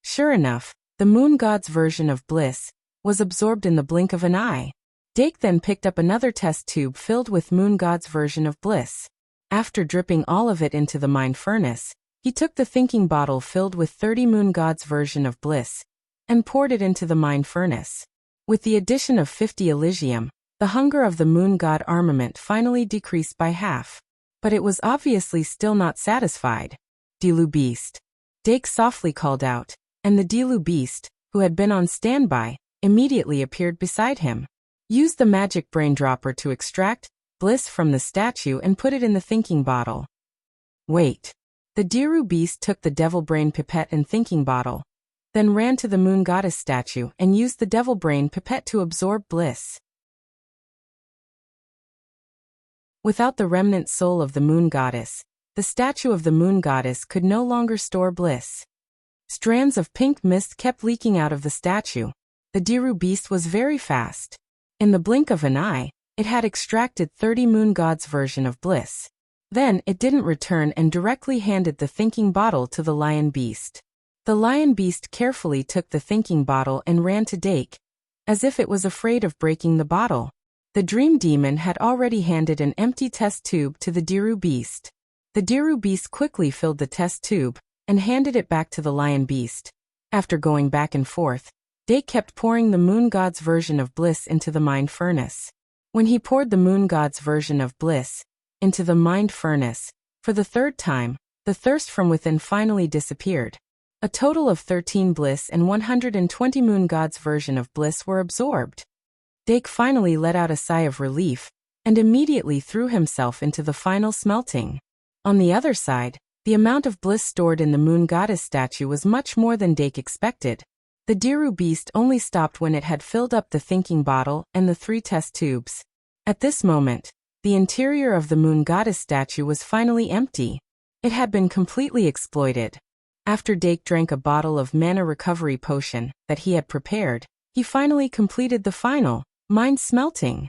Sure enough, the moon god's version of bliss was absorbed in the blink of an eye. Dake then picked up another test tube filled with moon god's version of bliss. After dripping all of it into the mind furnace, he took the thinking bottle filled with 30 moon god's version of bliss and poured it into the mind furnace. With the addition of 50 Elysium, the hunger of the moon god armament finally decreased by half. But it was obviously still not satisfied. Dilu Beast. Dake softly called out, and the Dilu Beast, who had been on standby, immediately appeared beside him. Use the magic brain dropper to extract bliss from the statue and put it in the thinking bottle. Wait. The Diru Beast took the devil brain pipette and thinking bottle, then ran to the moon goddess statue and used the devil brain pipette to absorb bliss. Without the remnant soul of the moon goddess, the statue of the moon goddess could no longer store bliss. Strands of pink mist kept leaking out of the statue. The Diru Beast was very fast. In the blink of an eye, it had extracted 30 moon gods' version of bliss. Then it didn't return and directly handed the thinking bottle to the lion beast. The lion beast carefully took the thinking bottle and ran to Dake, as if it was afraid of breaking the bottle. The dream demon had already handed an empty test tube to the Diru Beast. The Diru Beast quickly filled the test tube, and handed it back to the lion beast. After going back and forth, Dake kept pouring the moon god's version of bliss into the mind furnace. When he poured the moon god's version of bliss into the mind furnace, for the third time, the thirst from within finally disappeared. A total of 13 bliss and 120 moon god's version of bliss were absorbed. Dake finally let out a sigh of relief, and immediately threw himself into the final smelting. On the other side, the amount of bliss stored in the moon goddess statue was much more than Dake expected. The Diru beast only stopped when it had filled up the thinking bottle and the 3 test tubes. At this moment, the interior of the moon goddess statue was finally empty. It had been completely exploited. After Dake drank a bottle of mana recovery potion that he had prepared, he finally completed the final mind smelting.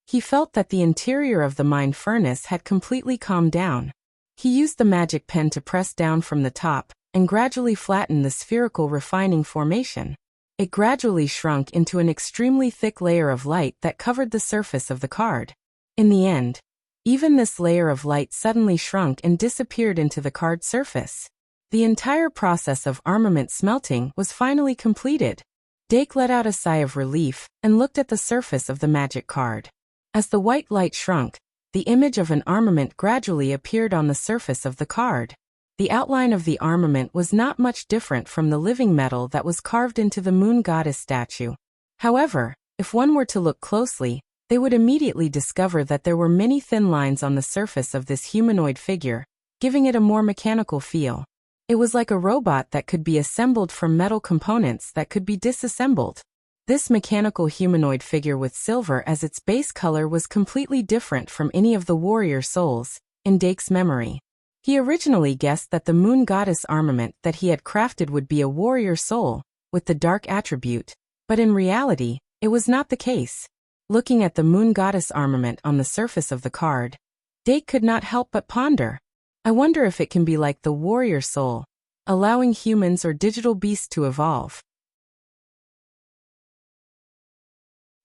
He felt that the interior of the mind furnace had completely calmed down. He used the magic pen to press down from the top and gradually flatten the spherical refining formation. It gradually shrunk into an extremely thick layer of light that covered the surface of the card. In the end, even this layer of light suddenly shrunk and disappeared into the card surface. The entire process of armament smelting was finally completed. Dake let out a sigh of relief and looked at the surface of the magic card. As the white light shrunk, the image of an armament gradually appeared on the surface of the card. The outline of the armament was not much different from the living metal that was carved into the moon goddess statue. However, if one were to look closely, they would immediately discover that there were many thin lines on the surface of this humanoid figure, giving it a more mechanical feel. It was like a robot that could be assembled from metal components that could be disassembled. This mechanical humanoid figure with silver as its base color was completely different from any of the warrior souls, in Dake's memory. He originally guessed that the moon goddess armament that he had crafted would be a warrior soul, with the dark attribute, but in reality, it was not the case. Looking at the moon goddess armament on the surface of the card, Dake could not help but ponder. I wonder if it can be like the warrior soul, allowing humans or digital beasts to evolve.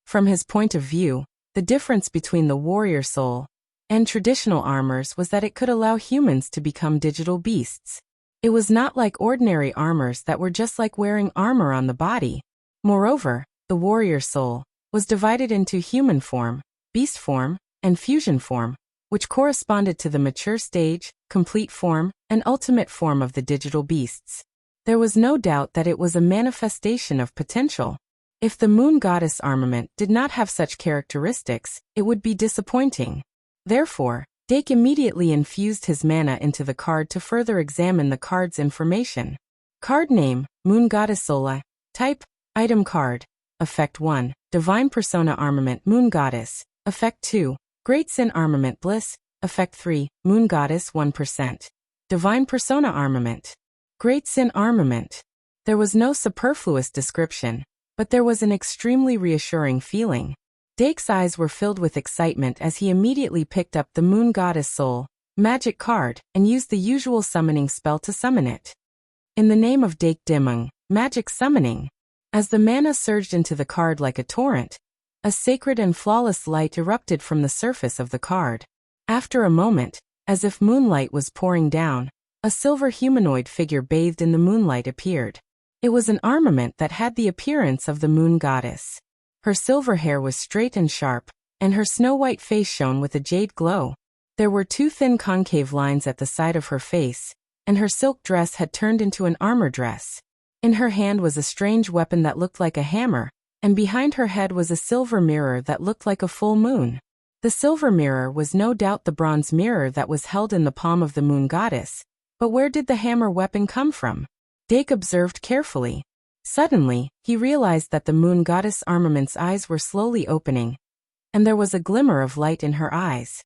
From his point of view, the difference between the warrior soul and traditional armors was that it could allow humans to become digital beasts. It was not like ordinary armors that were just like wearing armor on the body. Moreover, the warrior soul was divided into human form, beast form, and fusion form, which corresponded to the mature stage, complete form, and ultimate form of the digital beasts. There was no doubt that it was a manifestation of potential. If the moon goddess armament did not have such characteristics, it would be disappointing. Therefore, Dake immediately infused his mana into the card to further examine the card's information. Card name, Moon Goddess Sola. Type, Item Card. Effect 1, Divine Persona Armament Moon Goddess. Effect 2, Great Sin Armament Bliss. Effect 3, Moon Goddess 1%. Divine Persona Armament. Great Sin Armament. There was no superfluous description, but there was an extremely reassuring feeling. Dake's eyes were filled with excitement as he immediately picked up the Moon Goddess Soul magic card and used the usual summoning spell to summon it. In the name of Dake Dimung, magic summoning. As the mana surged into the card like a torrent, a sacred and flawless light erupted from the surface of the card. After a moment, as if moonlight was pouring down, a silver humanoid figure bathed in the moonlight appeared. It was an armament that had the appearance of the moon goddess. Her silver hair was straight and sharp, and her snow-white face shone with a jade glow. There were 2 thin concave lines at the side of her face, and her silk dress had turned into an armor dress. In her hand was a strange weapon that looked like a hammer, and behind her head was a silver mirror that looked like a full moon. The silver mirror was no doubt the bronze mirror that was held in the palm of the moon goddess, but where did the hammer weapon come from? Dake observed carefully. Suddenly, he realized that the moon goddess armament's eyes were slowly opening, and there was a glimmer of light in her eyes.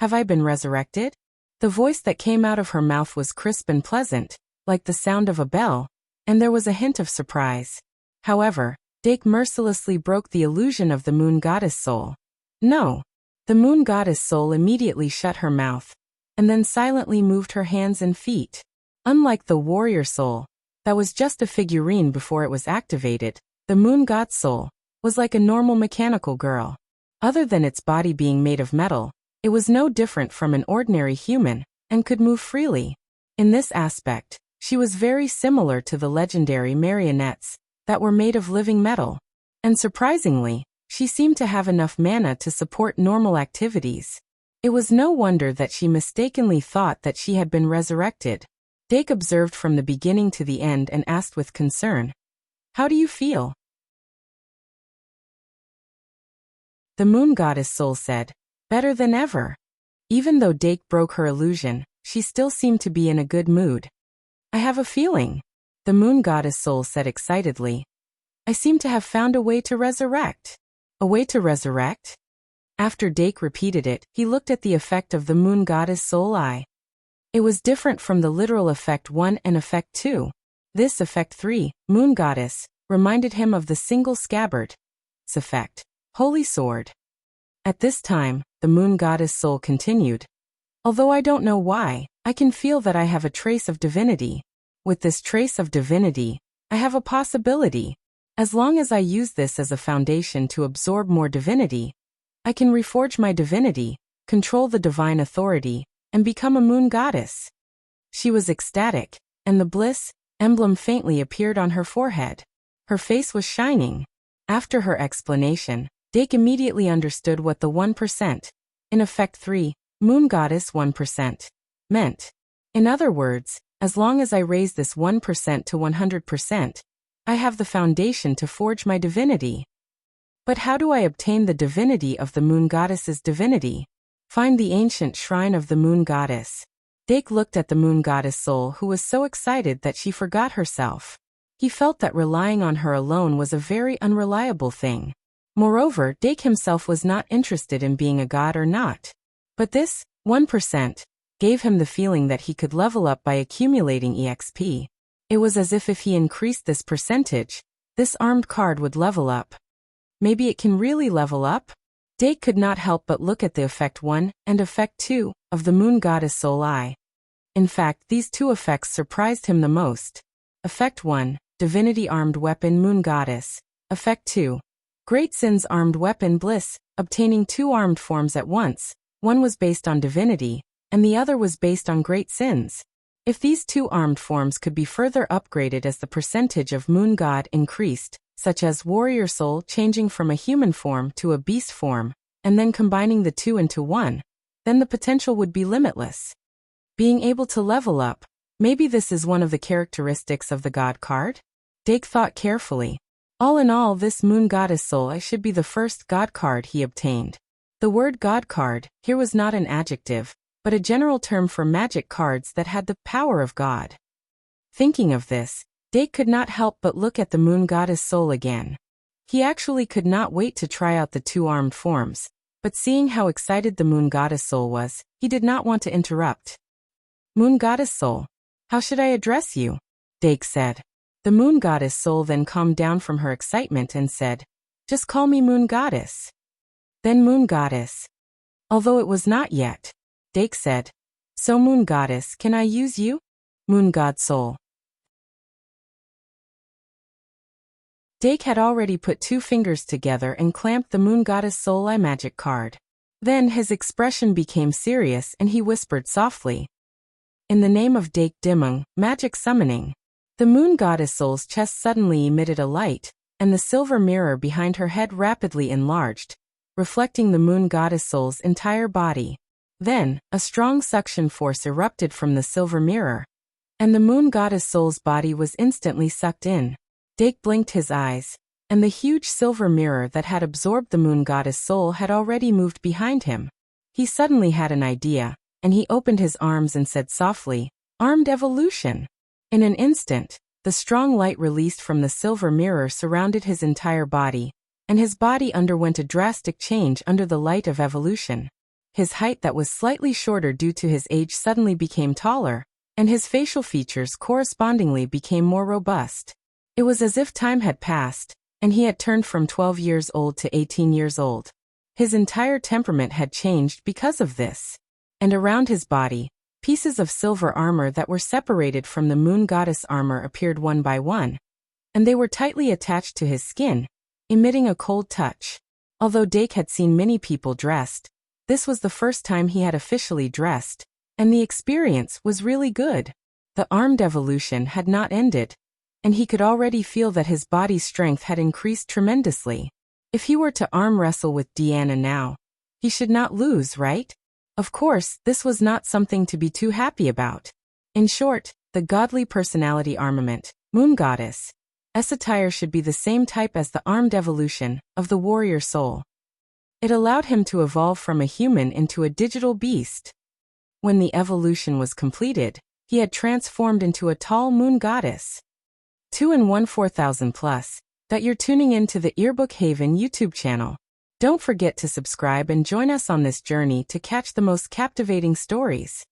Have I been resurrected? The voice that came out of her mouth was crisp and pleasant, like the sound of a bell, and there was a hint of surprise. However, Dake mercilessly broke the illusion of the moon goddess soul. No. The moon goddess soul immediately shut her mouth, and then silently moved her hands and feet. Unlike the warrior soul, that was just a figurine before it was activated, the moon god soul was like a normal mechanical girl. Other than its body being made of metal, it was no different from an ordinary human, and could move freely. In this aspect, She was very similar to the legendary marionettes that were made of living metal. And surprisingly, she seemed to have enough mana to support normal activities. It was no wonder that she mistakenly thought that she had been resurrected. Dake observed from the beginning to the end and asked with concern, "How do you feel?" The moon goddess soul said, "Better than ever." Even though Dake broke her illusion, she still seemed to be in a good mood. "I have a feeling," the moon goddess soul said excitedly. "I seem to have found a way to resurrect." "A way to resurrect?" After Dake repeated it, he looked at the effect of the moon goddess soul eye. It was different from the literal effect 1 and effect 2. This effect 3, moon goddess, reminded him of the single scabbard. Its effect, holy sword. At this time, the moon goddess soul continued. "Although I don't know why, I can feel that I have a trace of divinity. With this trace of divinity, I have a possibility. As long as I use this as a foundation to absorb more divinity, I can reforge my divinity, control the divine authority, and become a moon goddess." She was ecstatic, and the bliss emblem faintly appeared on her forehead. Her face was shining. After her explanation, Dake immediately understood what the 1%, in effect 3, moon goddess 1%, meant. In other words, as long as I raise this 1% to 100%, I have the foundation to forge my divinity. But how do I obtain the divinity of the moon goddess's divinity? Find the ancient shrine of the moon goddess. Dake looked at the moon goddess soul, who was so excited that she forgot herself. He felt that relying on her alone was a very unreliable thing. Moreover, Dake himself was not interested in being a god or not. But this 1% gave him the feeling that he could level up by accumulating EXP. It was as if he increased this percentage, this armed card would level up. Maybe it can really level up? Dake could not help but look at the effect 1 and effect 2 of the moon goddess soul eye. In fact, these two effects surprised him the most. Effect 1, divinity armed weapon moon goddess. Effect 2, great sins armed weapon bliss, obtaining 2 armed forms at once. One was based on divinity, and the other was based on great sins. If these 2 armed forms could be further upgraded as the percentage of moon god increased, such as warrior soul changing from a human form to a beast form, and then combining the 2 into 1, then the potential would be limitless. Being able to level up, maybe this is one of the characteristics of the god card? Dake thought carefully. All in all, this moon goddess soul should be the first god card he obtained. The word god card here was not an adjective, but a general term for magic cards that had the power of God. Thinking of this, Dake could not help but look at the moon goddess soul again. He actually could not wait to try out the 2 armed forms, but seeing how excited the moon goddess soul was, he did not want to interrupt. "Moon goddess soul, how should I address you?" Dake said. The moon goddess soul then calmed down from her excitement and said, "Just call me moon goddess." Then moon goddess. Although it was not yet, Dake said, "So moon goddess, can I use you?" Moon god soul. Dake had already put 2 fingers together and clamped the moon goddess soul eye magic card. Then his expression became serious and he whispered softly, "In the name of Dake Dimung, magic summoning." The moon goddess soul's chest suddenly emitted a light, and the silver mirror behind her head rapidly enlarged, reflecting the moon goddess soul's entire body. Then, a strong suction force erupted from the silver mirror, and the moon goddess soul's body was instantly sucked in. Dake blinked his eyes, and the huge silver mirror that had absorbed the moon goddess soul had already moved behind him. He suddenly had an idea, and he opened his arms and said softly, "Armed evolution." In an instant, the strong light released from the silver mirror surrounded his entire body, and his body underwent a drastic change under the light of evolution. His height that was slightly shorter due to his age suddenly became taller, and his facial features correspondingly became more robust. It was as if time had passed, and he had turned from 12 years old to 18 years old. His entire temperament had changed because of this. And around his body, pieces of silver armor that were separated from the moon goddess armor appeared one by one, and they were tightly attached to his skin, emitting a cold touch. Although Dake had seen many people dressed, this was the first time he had officially dressed, and the experience was really good. The armed evolution had not ended, and he could already feel that his body's strength had increased tremendously. If he were to arm wrestle with Deanna now, he should not lose, right? Of course, this was not something to be too happy about. In short, the godly personality armament, Moon Goddess, attire should be the same type as the armed evolution of the warrior soul. It allowed him to evolve from a human into a digital beast. When the evolution was completed, he had transformed into a tall moon goddess. 2-in-1 4000 plus, that you're tuning in to the Earbook Haven YouTube channel. Don't forget to subscribe and join us on this journey to catch the most captivating stories.